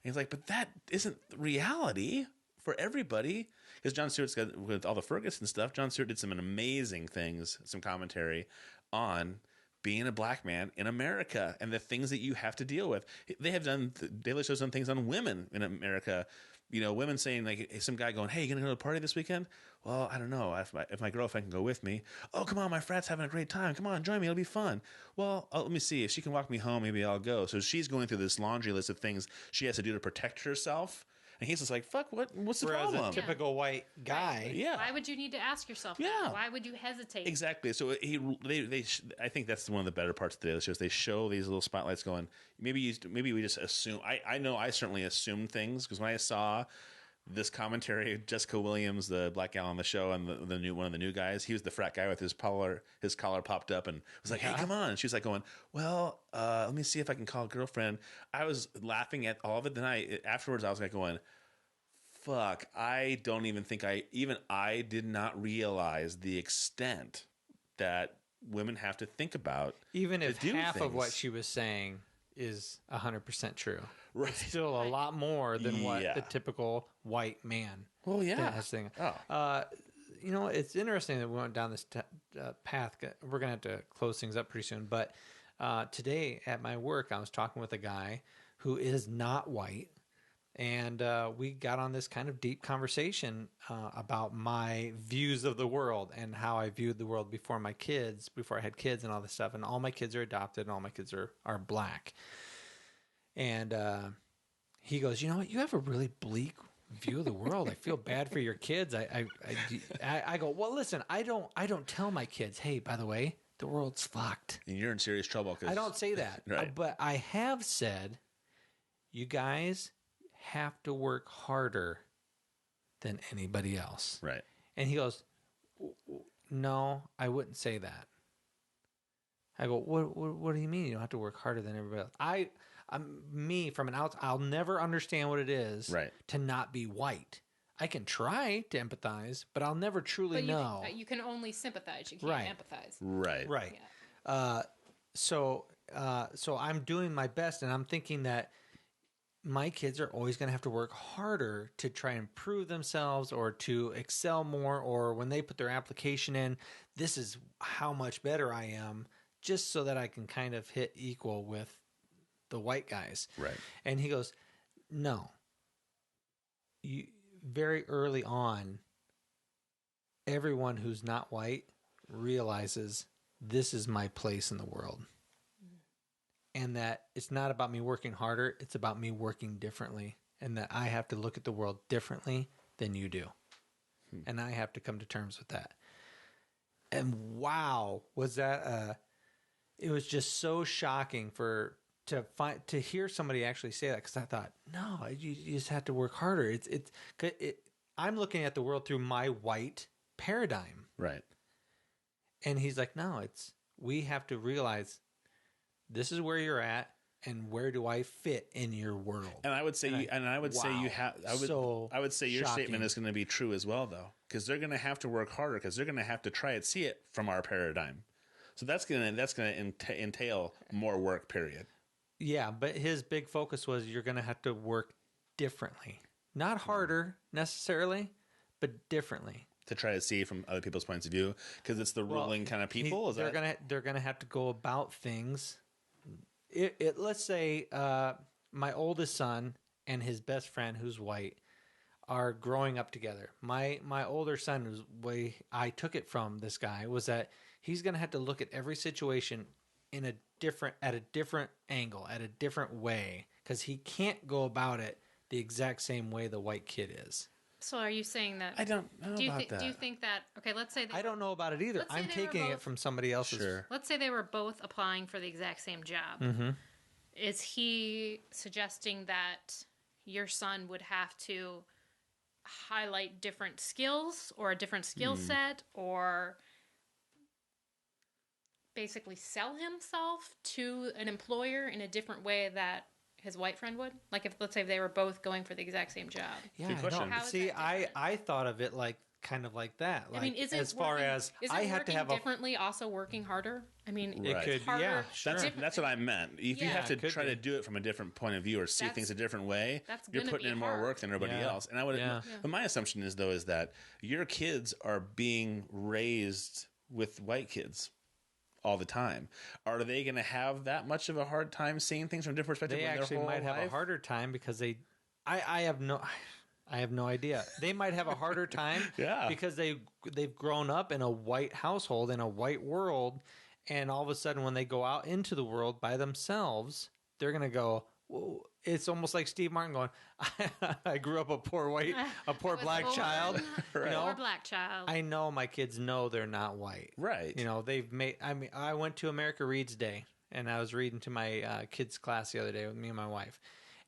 he's like, "But that isn't reality for everybody." Because Jon Stewart's got, with all the Ferguson stuff, Jon Stewart did some amazing things, some commentary on being a black man in America and the things that you have to deal with. They have done, Daily Show's done things on women in America. Women saying, like, some guy going, "Hey, you going to go to a party this weekend?" "Well, I don't know. If my girlfriend can go with me." "Oh, come on, my frat's having a great time. Come on, join me. It'll be fun." "Well, let me see. If she can walk me home, maybe I'll go." So she's going through this laundry list of things she has to do to protect herself. And he's just like, "Fuck, what's the Whereas problem?" a typical white guy. Yeah. Why would you need to ask yourself Yeah. that? Why would you hesitate? Exactly. So I think that's one of the better parts of the Daily Show. They show these little spotlights going. Maybe we just assume. I know I certainly assumed things because when I saw this commentary, Jessica Williams, the black gal on the show, and one of the new guys, he was the frat guy with his collar popped up and was like, "Hey, come on!" And she was like going, "Well, let me see if I can call a girlfriend." I was laughing at all of it. Then afterwards, I was like going, "Fuck! I don't even think I did not realize the extent that women have to think about." Even if to do half of things. what she was saying is 100% true. Right. It's still a lot more than what Yeah. the typical white man Well, yeah. has thing. Oh. It's interesting that we went down this path. We're going to have to close things up pretty soon. But today at my work, I was talking with a guy who is not white. And we got on this kind of deep conversation about my views of the world and how I viewed the world before I had kids and all this stuff. And all my kids are adopted and all my kids are black. And he goes, "You know what? You have a really bleak view of the world. I feel bad for your kids." I go, "Well, listen, I don't tell my kids, hey, by the way, the world's fucked." And you're in serious trouble. I don't say that. Right. But I have said, you guys have to work harder than anybody else. Right. And he goes, "No, I wouldn't say that." I go, what do you mean you don't have to work harder than everybody else? I'm me from an outside. I'll never understand what it is Right. to not be white. I can try to empathize, but I'll never truly But know. you can only sympathize. You can't Right. empathize. Right. Yeah. So I'm doing my best, and I'm thinking that my kids are always going to have to work harder to try and improve themselves or to excel more, or when they put their application in, this is how much better I am, just so that I can kind of hit equal with the white guys. Right. And he goes, no. Very early on, everyone who's not white realizes this is my place in the world. And that it's not about me working harder, it's about me working differently. And that I have to look at the world differently than you do. And I have to come to terms with that. And wow, was that it was just so shocking to hear somebody actually say that, because I thought, no, you just have to work harder. I'm looking at the world through my white paradigm. Right. And he's like, no, we have to realize this is where you're at, and where do I fit in your world? And I would say, I would say your statement is going to be true as well, though, because they're going to have to work harder, because they're going to have to try and see it from our paradigm. So that's going to entail more work. Period. Yeah, but his big focus was you're going to have to work differently, not harder necessarily, but differently. To try to see from other people's points of view, because it's the ruling kind of people. They're gonna have to go about things. Let's say my oldest son and his best friend, who's white, are growing up together. My older son, was way I took it from this guy, was that he's gonna have to look at every situation at a different angle, at a different way, because he can't go about it the exact same way the white kid is. So are you saying that? I don't know about that. Do you think that? Okay, let's say I don't know about it either. I'm taking it from somebody else's. Sure. Let's say they were both applying for the exact same job. Mm-hmm. Is he suggesting that your son would have to highlight different skills or a different skill set, or basically sell himself to an employer in a different way that his white friend would? Like, if, let's say, they were both going for the exact same job. Yeah, good question. How is See, that I thought of it like kind of like that. Like, I mean, is it as far working, as is it I have to have differently, also working harder? I mean, Right. It could, harder, yeah, sure. That's what I meant. If you Yeah. have to Could try be. to do it from a different point of view or see That's- things a different way, that's you're gonna putting be in more hard. work than everybody Yeah. else. And I would, Yeah. but my assumption is though is that your kids are being raised with white kids all the time. Are they going to have that much of a hard time seeing things from a different perspective? They when their actually whole might have a life? harder time because I have no idea. They might have a harder time Yeah. because they've grown up in a white household, in a white world, and all of a sudden when they go out into the world by themselves, they're going to go, whoa. It's almost like Steve Martin going, I grew up a poor black child. Poor black child. I know my kids know they're not white. Right. You know, I went to America Reads Day, and I was reading to my kids' class the other day with me and my wife.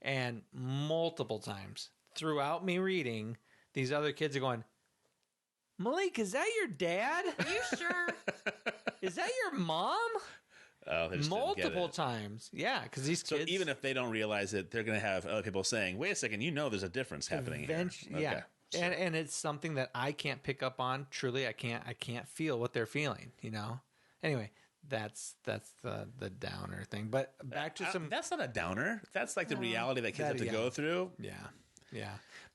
And multiple times throughout me reading, these other kids are going, Malik, is that your dad? Are you sure? Is that your mom? Oh, they just didn't get Multiple it. times. Yeah, because these So kids... even if they don't realize it, they're going to have other people saying, wait a second, there's a difference happening here. Yeah. Okay. And it's something that I can't pick up on. Truly, I can't feel what they're feeling, you know? Anyway, that's the downer thing. But back to some... That's not a downer. That's like the reality that kids have to go through. Yeah.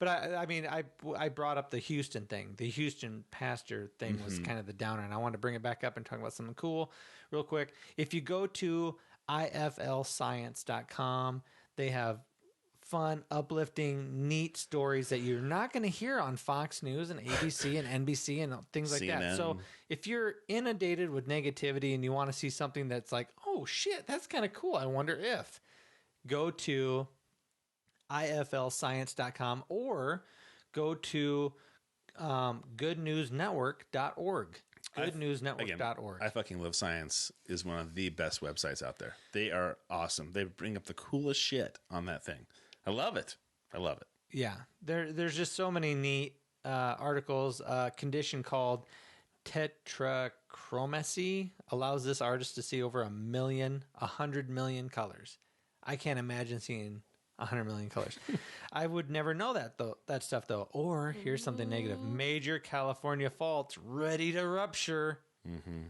But I brought up the Houston thing. The Houston pastor thing was kind of the downer, and I wanted to bring it back up and talk about something cool real quick. If you go to iflscience.com, they have fun, uplifting, neat stories that you're not going to hear on Fox News and ABC and NBC and things like that. CNN. So if you're inundated with negativity and you want to see something that's like, oh shit, that's kind of cool, I wonder if, go to iflscience.com or go to goodnewsnetwork.org. Goodnewsnetwork.org. I fucking love science is one of the best websites out there. They are awesome. They bring up the coolest shit on that thing. I love it. Yeah. There's just so many neat articles. A condition called tetrachromacy allows this artist to see over 100 million colors. I can't imagine seeing 100 million colors. I would never know that stuff though. Or here's something negative: major California faults ready to rupture.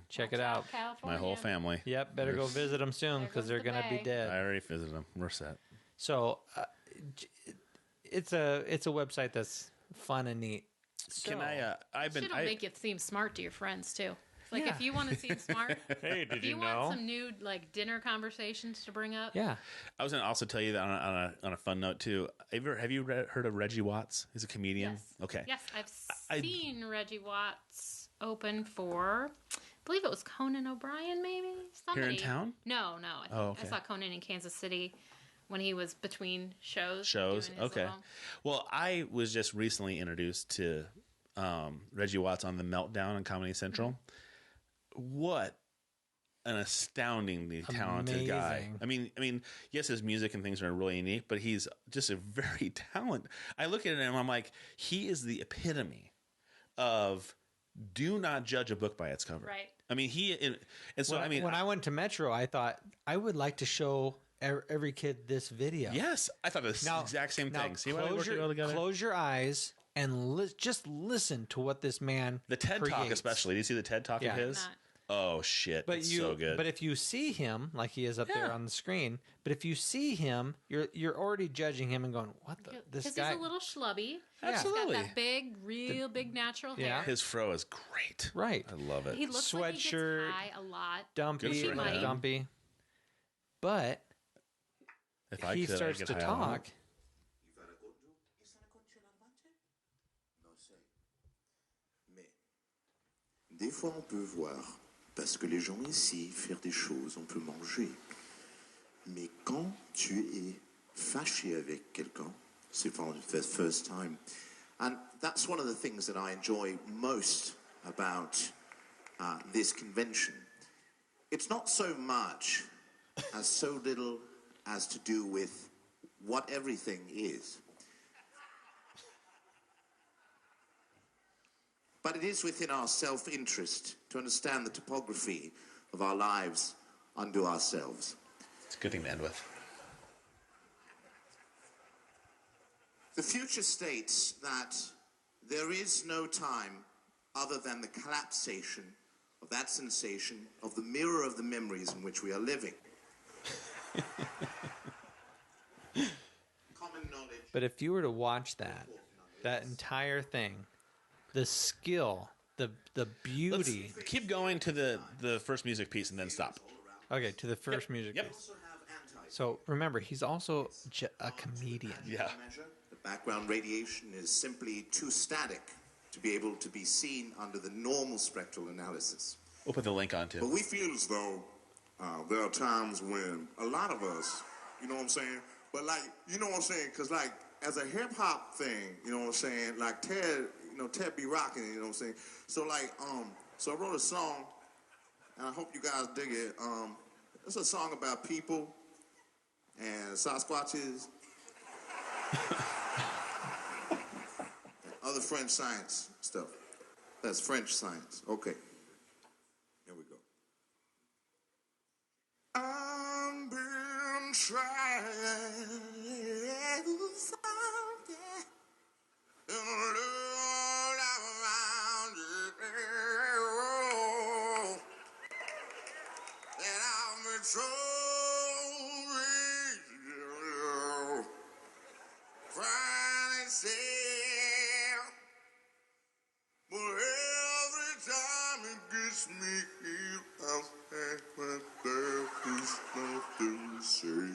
Check it out. My whole family. Yep, better go visit them soon because they're gonna be dead. I already visited them. We're set. So it's a website that's fun and neat. Can I? It'll make you seem smart to your friends too. Like if you want to seem smart, hey, did if you want some new like dinner conversations to bring up, yeah. I was going to also tell you that on a fun note too. Have you heard of Reggie Watts? He's a comedian. Yes. Okay. Yes, I've seen Reggie Watts open for, I believe it was Conan O'Brien, maybe somebody Here in town. No, Okay. I saw Conan in Kansas City when he was between shows. Okay. Well, I was just recently introduced to Reggie Watts on The Meltdown on Comedy Central. Mm-hmm. What an astoundingly talented guy. I mean, yes, his music and things are really unique, but he's just a very talented. I look at him and I'm like, he is the epitome of do not judge a book by its cover. Right. I mean, when I went to Metro, I thought I would like to show every kid this video. Yes, I thought the exact same thing. See why we work well together? Close your eyes and just listen to what this man The TED creates. Talk especially. Do you see the TED Talk of his? Not. Oh shit! It's so good. But if you see him like he is up there on the screen, but if you see him, you're already judging him and going, "What the this guy?" Because he's a little schlubby. Absolutely. He's got that big natural hair. His fro is great. Right. I love it. He looks like he Sweatshirt, gets high a lot. dumpy, Good for him. dumpy. But If I he could, starts I'd to get high on talk. it. Mais des fois on peut voir, parce que les gens ici faire des choses, on peut manger. Mais quand tu es fâché avec quelqu'un, c'est for the first time. And that's one of the things that I enjoy most about this convention. It's not so much as so little as to do with what everything is. But it is within our self-interest to understand the topography of our lives unto ourselves. It's a good thing to end with. The future states that there is no time other than the collapsation of that sensation of the mirror of the memories in which we are living. Common knowledge. But if you were to watch that entire thing, the skill, the beauty. Let's keep going to the first music piece and then stop. Okay, to the first music Yep. piece. So remember, he's also a comedian. Yeah. The background radiation is simply too static to be able to be seen under the normal spectral analysis. We'll put the link on But too. we feel as though there are times when a lot of us, you know what I'm saying? But like, you know what I'm saying? Because like, as a hip hop thing, you know what I'm saying? Like Ted, Ted be rocking it, you know what I'm saying? So like, so I wrote a song, and I hope you guys dig it. It's a song about people and Sasquatches and other French science stuff. That's French science. Okay. Here we go. I've been trying that I've been trying to say, but every time it gets me here, I'm saying there is nothing to say.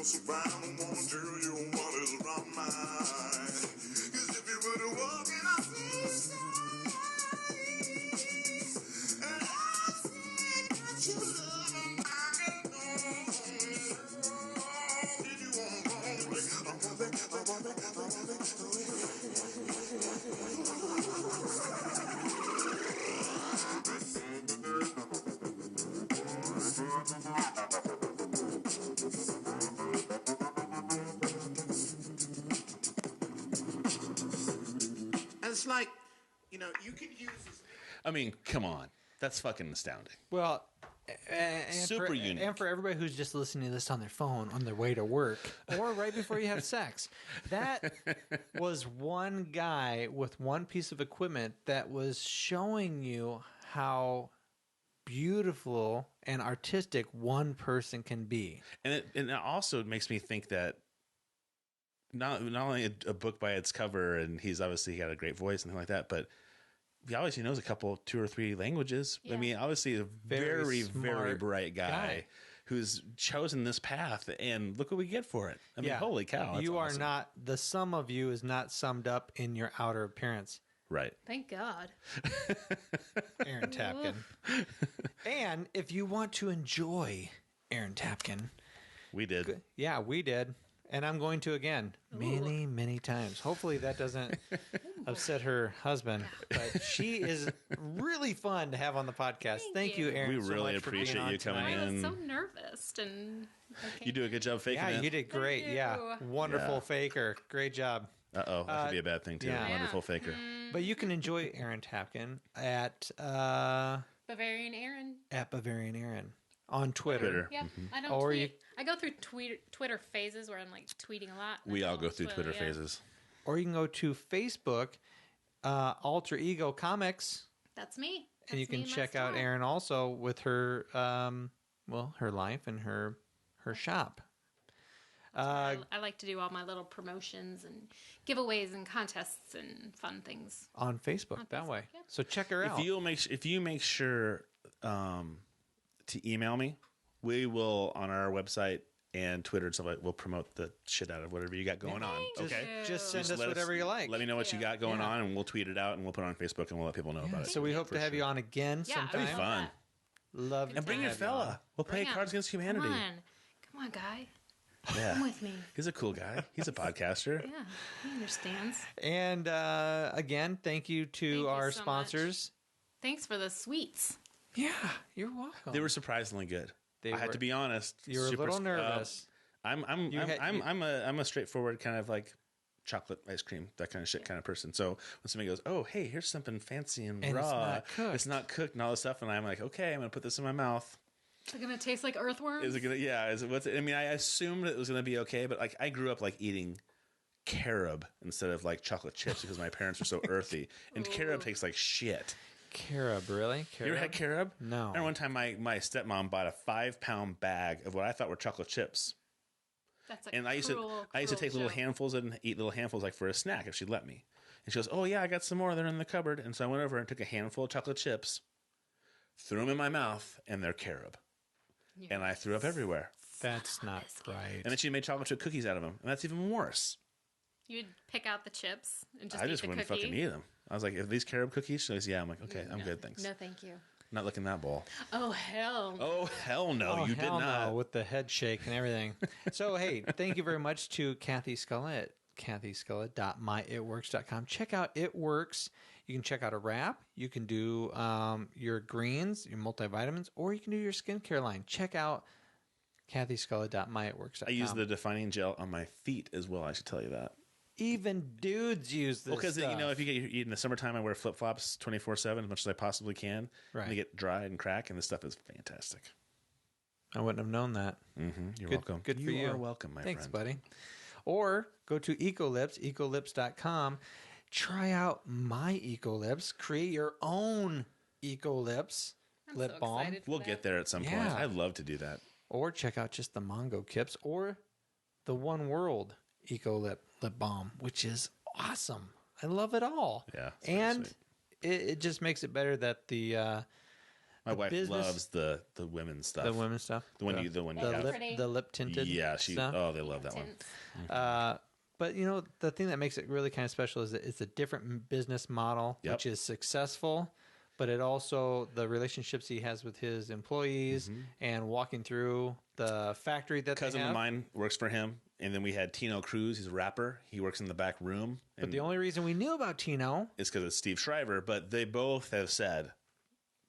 surprise, I don't wanna tell you what is on my mind. 'Cause if you were to walk in, I see signs. And I see that you love me. Did you wanna go And it's like, you know, you could use this. I mean, come on. That's fucking astounding. Well, and Super unique. And for everybody who's just listening to this on their phone on their way to work or right before you have sex, that was one guy with one piece of equipment that was showing you how beautiful and artistic one person can be. And it also makes me think that not only a book by its cover, and he's obviously got a great voice and things like that, but he obviously knows a couple, 2 or 3 languages. Yeah. I mean, obviously a very, very bright guy who's chosen this path, and look what we get for it. I mean, holy cow. That's you are awesome. not, the sum of you is not summed up in your outer appearance. Right. Thank God. Erin Tapkin. And if you want to enjoy Erin Tapkin, We did. yeah, we did. And I'm going to again many, many times. Hopefully that doesn't upset her husband. But she is really fun to have on the podcast. Thank you, Erin. We so really much for being appreciate on you coming tonight. I was in. so nervous and You do a good job faking Yeah, it. you did great. Thank Yeah, you. wonderful Yeah. faker. Great job. Uh-oh. That could be a bad thing, too. yeah. Wonderful faker. But you can enjoy Erin Tapkin at Bavarian Aaron. Bavarian Erin on Twitter. Yeah, I don't Or tweet. I go through Twitter phases where I'm like tweeting a lot. We all go through So, Twitter yeah. phases. Or you can go to Facebook, Alter Ego Comics. That's me. And you That's me can my check out style. Erin also with her, her life and her shop. I like to do all my little promotions and giveaways and contests and fun things. On Facebook On that Facebook, way. yeah. So check her out. If you make sure to email me, we will on our website and Twitter and stuff like, we'll promote the shit out of whatever you got going on. Thank Okay. you. Just send us let whatever you like. Let me know what you got going Yeah. on, and we'll tweet it out, and we'll put it on Facebook, and we'll let people know about it. So we hope to have you on again Yeah, sometime. That'd be fun. Love And bring to your have you on. fella. We'll play Bring Cards him. Against Humanity. Come on, guy. Come Yeah. with me. He's a cool guy. He's a podcaster. Yeah, he understands. And again, thank you to Thank you our so sponsors. Thanks for the sweets. Yeah, you're welcome. They were surprisingly good. They I had were- to be honest. You were a little nervous. I'm a straightforward kind of like chocolate ice cream, that kind of shit kind of person. So when somebody goes, "Oh, hey, here's something fancy and And it's raw," not cooked. it's not cooked and all this stuff, and I'm like, okay, I'm gonna put this in my mouth. Is it gonna taste like earthworms? Is it gonna? Yeah. Is it? What's it? I mean, I assumed it was gonna be okay, but like I grew up like eating carob instead of like chocolate chips because my parents were so earthy, and carob tastes like shit. Carob, really? Carob? You ever had carob? No. I remember one time my stepmom bought a 5-pound bag of what I thought were chocolate chips. That's a And I used to take little handfuls and eat little handfuls like for a snack if she'd let me. And she goes, "Oh yeah, I got some more. They're in the cupboard." And so I went over and took a handful of chocolate chips, threw them in my mouth, and they're carob. And I threw up everywhere. That's not right. And then she made chocolate chip cookies out of them, and that's even worse. You'd pick out the chips and just I eat just the wouldn't cookie. fucking eat them. I was like, "If these carob cookies?" She goes, "Yeah." I'm like, "Okay, I'm good, thanks." No, thank you. Not looking that bowl. Oh hell. Oh hell no, you did hell not. no, with the head shake and everything. So, hey, thank you very much to Kathy Sculla at kathysculla.myitworks.com. Check out It Works. You can check out a wrap. You can do your greens, your multivitamins, or you can do your skincare line. Check out kathysculla.myitworks.com. I use the defining gel on my feet as well. I should tell you that. Even dudes use this. Well, because stuff. you know, if you get in the summertime, I wear flip flops 24/7 as much as I possibly can. Right. And they get dry and crack, and this stuff is fantastic. I wouldn't have known that. You're welcome. Good for you. You are welcome, my Thanks, friend. buddy. Or go to Ecolips, ecolips.com. Try out my Ecolips. Create your own Ecolips I'm lip so balm. excited for We'll that. get there at some point. Yeah. I'd love to do that. Or check out just the Mongo Kips or the One World Ecolip lip balm, which is awesome. I love it all. Yeah, it's pretty And sweet. it just makes it better that the My wife loves the women's stuff. The women's stuff. The one you have. Pretty. The lip tinted. Yeah, stuff. they love that one. But you know, the thing that makes it really kind of special is that it's a different business model, which is successful, but it also the relationships he has with his employees and walking through the factory that Cousin of mine works for him, and then we had Tino Cruz. He's a rapper. He works in the back room. But the only reason we knew about Tino is because it's Steve Shriver. But they both have said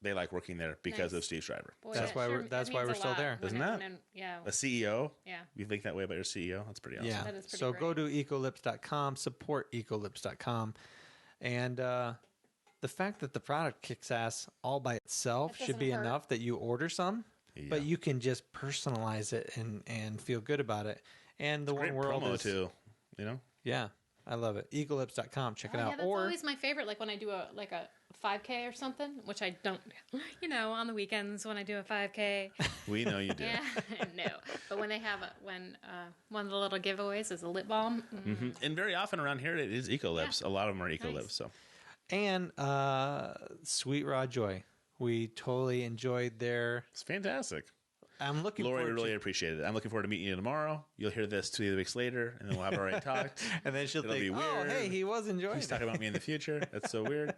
they like working there because of Steve Shriver. Boy, That's why we're still there. Isn't that? Yeah. A CEO? Yeah. You think that way about your CEO? That's pretty awesome. Yeah. That is pretty So great. go to ecolips.com, support ecolips.com. And the fact that the product kicks ass all by itself That should be doesn't hurt. enough that you order some, but you can just personalize it and feel good about it. And the Great one world promo is, too. You know? Yeah, I love it. Ecolips.com. Check it out. Yeah, that's always my favorite. Like when I do a 5K or something, which I don't, on the weekends when I do a 5K. We know you do. Yeah, no. But when they have one of the little giveaways is a lip balm. And very often around here it is Ecolips. Yeah. A lot of them are Ecolips. Nice. So And Sweet Raw Joy. We totally enjoyed their. it's fantastic. I'm looking Lori forward really to. appreciated it. I'm looking forward to meeting you tomorrow. You'll hear this 2 weeks later, and then we'll have already talked. And then she'll It'll be think, oh, weird. hey, he was enjoying He's it. talking about me in the future. That's so weird.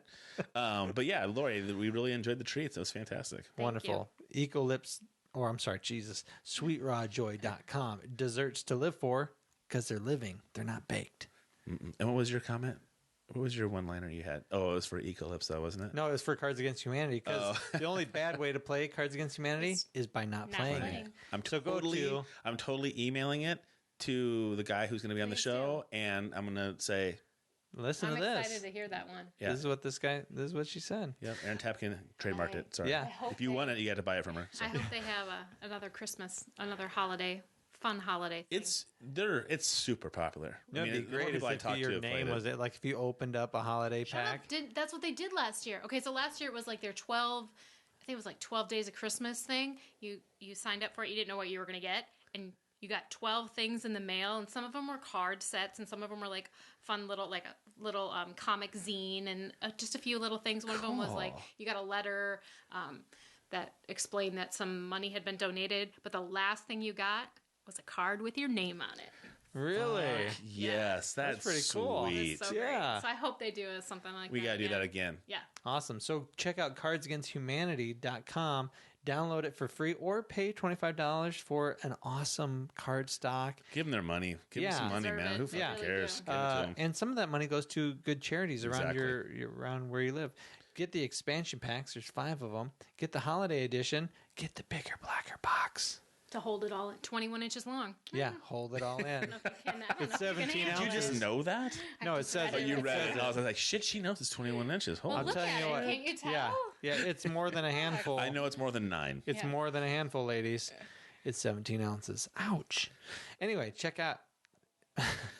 But yeah, Lori, we really enjoyed the treats. It was fantastic. Wonderful. Ecolips, or I'm sorry, Jesus, sweetrawjoy.com. Desserts to live for because they're living. They're not baked. And what was your comment? What was your one-liner you had? Oh, it was for Ecolips, though, wasn't it? No, it was for Cards Against Humanity because the only bad way to play Cards Against Humanity is by not playing it. I'm totally emailing it to the guy who's going to be on the Please show, and I'm going to say, Listen I'm to this. excited to hear that one. yeah. This is what she said. Yep, Erin Tapkin trademarked it. Sorry. Yeah. I hope If you want it, you got to buy it from her. So. I hope they have another Christmas, another holiday, fun holiday thing. It's super popular. You know, it'd be the more great people I if talk your to have name played was it. Like if you opened up a holiday pack. That's what they did last year. Okay, so last year it was like their 12, I think it was like 12 days of Christmas thing. You signed up for it, you didn't know what you were going to get, and you got 12 things in the mail, and some of them were card sets, and some of them were like fun little, comic zine, and just a few little things. One of them was like you got a letter that explained that some money had been donated, but the last thing you got was a card with your name on it. Really? Yes, that's pretty cool. Sweet. It's so Yeah. great. So I hope they do something like that. We got to do that again. Yeah. Awesome. So check out cardsagainsthumanity.com. Download it for free or pay $25 for an awesome card stock. Give them their money. Give them some money, Deserve man. it. Who fucking Yeah. cares? Really Give it to them. And some of that money goes to good charities around Exactly. around where you live. Get the expansion packs. There's 5 of them. Get the holiday edition. Get the bigger, blacker box. To hold it all at 21 inches long. Yeah, hold it all in. It's 17 Did you just know that? No, it says read it. it. You It read says it. I was like, shit, she knows it's 21 inches. Hold Well, on. look telling at you it. what. Can't you tell? Yeah, it's more than a handful. I know it's more than 9. It's Yeah. more than a handful, ladies. It's 17 ounces. Ouch. Anyway, check out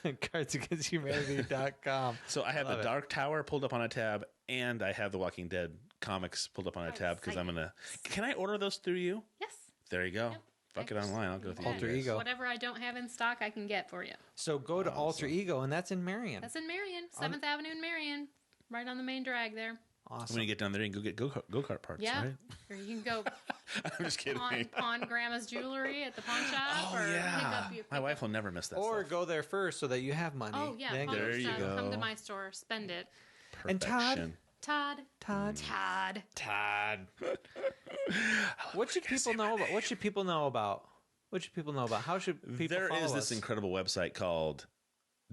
cardsagainsthumanity.com. So I have Love the it. Dark Tower pulled up on a tab, and I have the Walking Dead comics pulled up on a tab because I'm gonna. Can I order those through you? Yes. There you go. Yep. Fuck it online. I'll go through Alter you guys. Ego. Whatever I don't have in stock, I can get for you. So go to Alter Ego, and that's in Marion. That's in Marion, 7th Avenue in Marion, right on the main drag there. Awesome. When you get down there, you can go get go-kart parts, Yeah. right? Or you can go I'm just kidding. pawn grandma's jewelry at the pawn shop. Oh, or yeah. pick up your. My wife will never miss that Or stuff. go there first so that you have money. Oh, yeah. Then pawn go. There you shop. go. Come to my store, spend it. And Todd? Perfection. Todd. Todd. What should people know about? What should people know about? What should people know about? How should people There follow is this us? incredible website called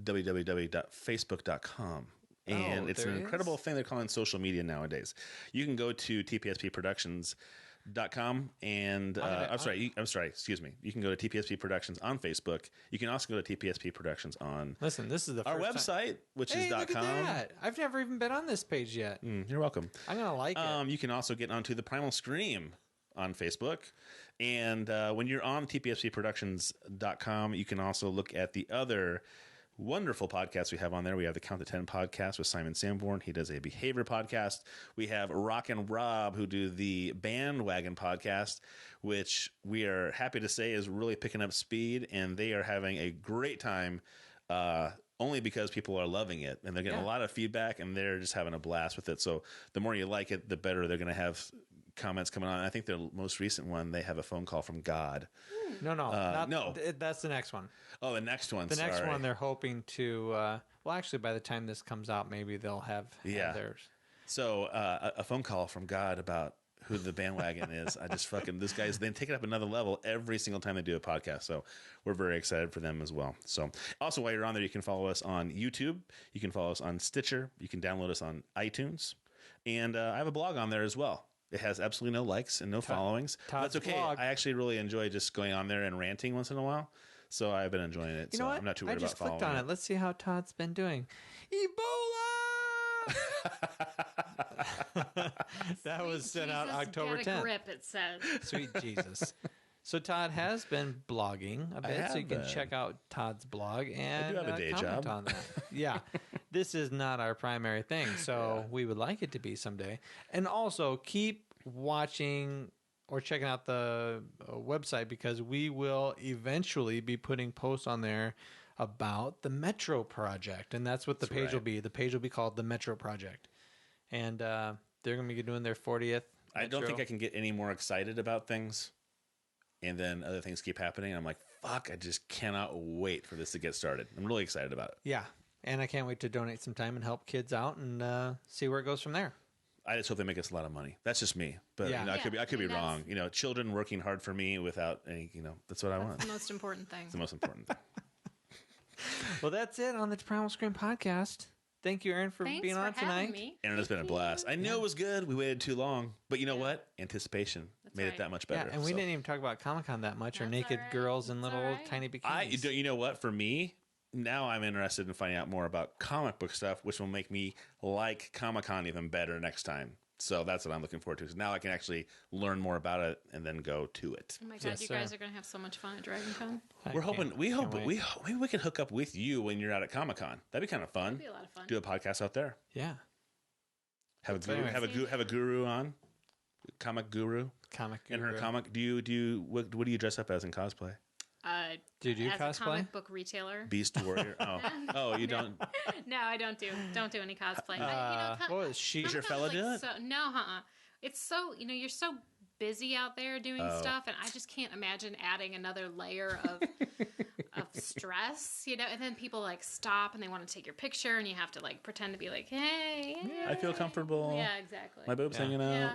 www.facebook.com. And it's there an is? incredible thing they're calling social media nowadays. You can go to tpsp-productions.com and I'm sorry, excuse me. You can go to TPSP Productions on Facebook. You can also go to TPSP Productions on Listen, this is the our first time. website, which Hey, is look .com. at that! I've never even been on this page yet. You're welcome. I'm gonna like it. You can also get onto the Primal Scream on Facebook. And when you're on tpscproductions.com, you can also look at the other wonderful podcasts we have on there. We have the Count to 10 podcast with Simon Sanborn. He does a behavior podcast. We have Rock and Rob, who do the Bandwagon podcast, which we are happy to say is really picking up speed, and they are having a great time only because people are loving it, and they're getting a lot of feedback, and they're just having a blast with it. So the more you like it, the better they're going to have comments coming on. I think their most recent one, they have a phone call from God. No, that's the next one. Oh, the next one. The next one, they're hoping to. Well, actually, by the time this comes out, maybe they'll have theirs. So a phone call from God about who the bandwagon is. I just fucking, this guy's, they take it up another level every single time they do a podcast. So we're very excited for them as well. So also, while you're on there, you can follow us on YouTube. You can follow us on Stitcher. You can download us on iTunes. And I have a blog on there as well. It has absolutely no likes and no followings. Todd's That's okay. blog. I actually really enjoy just going on there and ranting once in a while. So I've been enjoying it. You know what? I'm not too worried I just about following clicked on it. Let's see how Todd's been doing. Ebola! That was sent out October 10th. Get a grip, it says. Sweet Jesus. So Todd has been blogging a bit, so you can check out Todd's blog and I do have a day comment job. on that. Yeah. This is not our primary thing, so we would like it to be someday. And also keep watching or checking out the website, because we will eventually be putting posts on there about the Metro Project, and that's what the page will be. The page will be called the Metro Project, and they're going to be doing their 40th. I don't think I can get any more excited about things, and then other things keep happening. And I'm like, fuck, I just cannot wait for this to get started. I'm really excited about it. Yeah, and I can't wait to donate some time and help kids out and see where it goes from there. I just hope they make us a lot of money. That's just me, but Yeah. you know, I could be that's- wrong. You know, children working hard for me without any. You know, that's what I want. That's the most important thing. It's the most important thing. Well, that's it on the Primal Scream podcast. Thank you, Erin, for Thanks being for on tonight. having me. And it's been a blast. I knew it was good. We waited too long, but you know what? Anticipation made it right. that much Yeah, better. and we So- didn't even talk about Comic-Con that much, or That's naked all right. girls in That's little all right. tiny bikinis. You know what? For me, now I'm interested in finding out more about comic book stuff, which will make me like Comic-Con even better next time. So that's what I'm looking forward to. So now I can actually learn more about it and then go to it. Oh my God, Yes, you sir. guys are going to have so much fun at Dragon Con. We're hoping. We hope. can't We wait. hope maybe we can hook up with you when you're out at Comic-Con. That'd be kind of fun. That'd be a lot of fun. Do a podcast out there. Yeah. Have a guru. Anyway. Have a guru on. Comic guru. Comic In her guru. comic. Do you what do you dress up as in cosplay? Do you do as cosplay? a comic book retailer. Beast warrior. Oh, you don't. No, I don't do any cosplay. what was she? Does your fella do it? No, It's so, you're so busy out there doing stuff, and I just can't imagine adding another layer of stress, and then people like stop and they want to take your picture, and you have to like pretend to be like, hey. I feel comfortable. Yeah, exactly. My boob's hanging out. Yeah.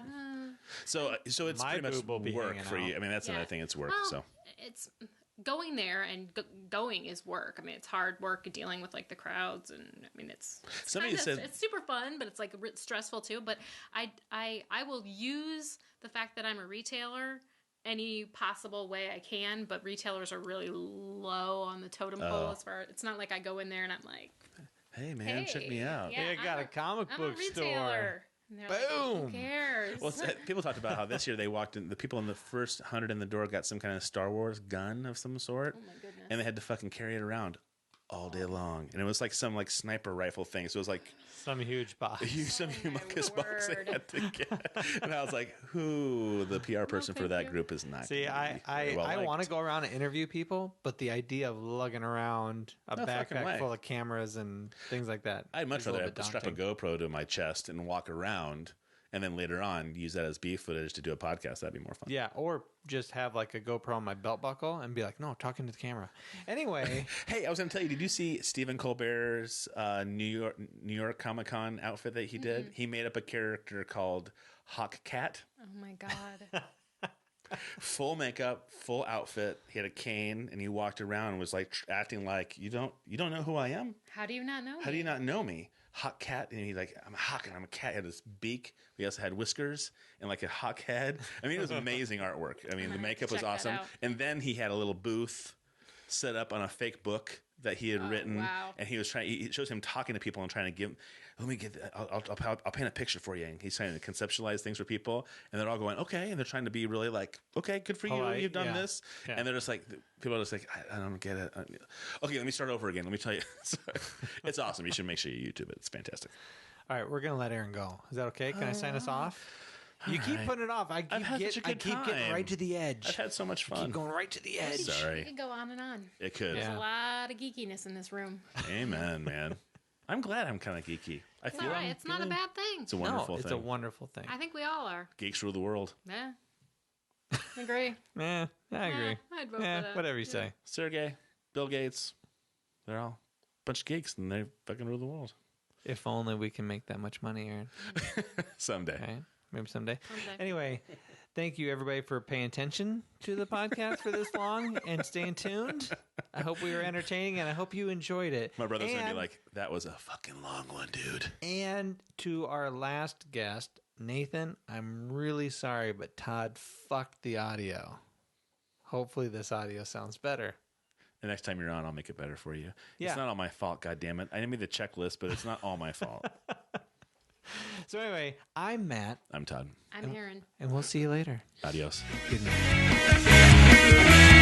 So it's My pretty boob will much be work hanging for you. out. I mean, that's another thing. It's work. Well, So it's going there, and going is work. I mean, it's hard work dealing with like the crowds, and I mean, it's Somebody said- it's super fun, but it's like stressful too. But I will use the fact that I'm a retailer any possible way I can. But retailers are really low on the totem pole as far. It's not like I go in there and I'm like, hey man, check me out. Hey, I got a comic I'm book a retailer. And they're like, Boom. who cares? Well, people talked about how this year they walked in. The people in the first 100 in the door got some kind of Star Wars gun of some sort. Oh my goodness. And they had to fucking carry it around all day long, and it was like some like sniper rifle thing. So it was like Some huge box. some humongous box they word. had to get. And I was like, who the PR person for thank that you. group is not. See, gonna be very well I liked. want to go around and interview people, but the idea of lugging around a No fucking way. backpack full of cameras and things like that. I'd much is a rather little bit strap a daunting. GoPro to my chest and walk around, and then later on use that as B footage to do a podcast. That'd be more fun. Yeah, or just have like a GoPro on my belt buckle and be like, no, talking to the camera. Anyway, Hey, I was going to tell you, did you see Stephen Colbert's New York Comic-Con outfit that he did? He made up a character called Hawk Cat. Oh my God. Full makeup, full outfit. He had a cane, and he walked around and was like acting like you don't know who I am. How do you not know? How do you not know me? Hawk Cat, and he's like, I'm a hawk and I'm a cat. He had this beak. He also had whiskers and like a hawk head. I mean, it was amazing artwork. I mean, the makeup was check that awesome. out. And then he had a little booth set up on a fake book that he had written, wow. and he was trying. It shows him talking to people and trying to give. Let me get. I'll paint a picture for you. And he's trying to conceptualize things for people, and they're all going okay, and they're trying to be really like, okay, good for Polite, you. You've done yeah. this, Yeah. and they're just like, people are just like, I don't get it. Okay, let me start over again. Let me tell you, it's awesome. You should make sure you YouTube it. It's fantastic. all right, we're going to let Erin go. Is that okay? Can I sign us off? You keep right. putting it off. I keep, had such a good getting time. right to the edge. I've had so much fun. Keep going right to the edge. We Sorry, could go on and on. it could. Yeah. There's a lot of geekiness in this room. Amen, man. I'm glad I'm kind of geeky. I It's feel all right. I'm It's not a feeling- bad thing. It's a wonderful it's thing. a wonderful thing. I think we all are. Geeks rule the world. Yeah. Agree. I agree. I'd vote for that. Whatever you say. Sergey, Bill Gates, they're all a bunch of geeks, and they fucking rule the world. If only we can make that much money, Aaron. Someday. Right? Maybe someday. Someday. Anyway, thank you everybody for paying attention to the podcast for this long and staying tuned. I hope we were entertaining and I hope you enjoyed it. My brother's going to be And- like, that was a fucking long one, dude. And to our last guest, Nathan, I'm really sorry, but Todd fucked the audio. Hopefully this audio sounds better. The next time you're on, I'll make it better for you. Yeah. It's not all my fault, goddammit. I made the checklist, but it's not all my fault. So anyway, I'm Matt, I'm Todd. I'm Erin. and we'll see you later. Adios. Good night.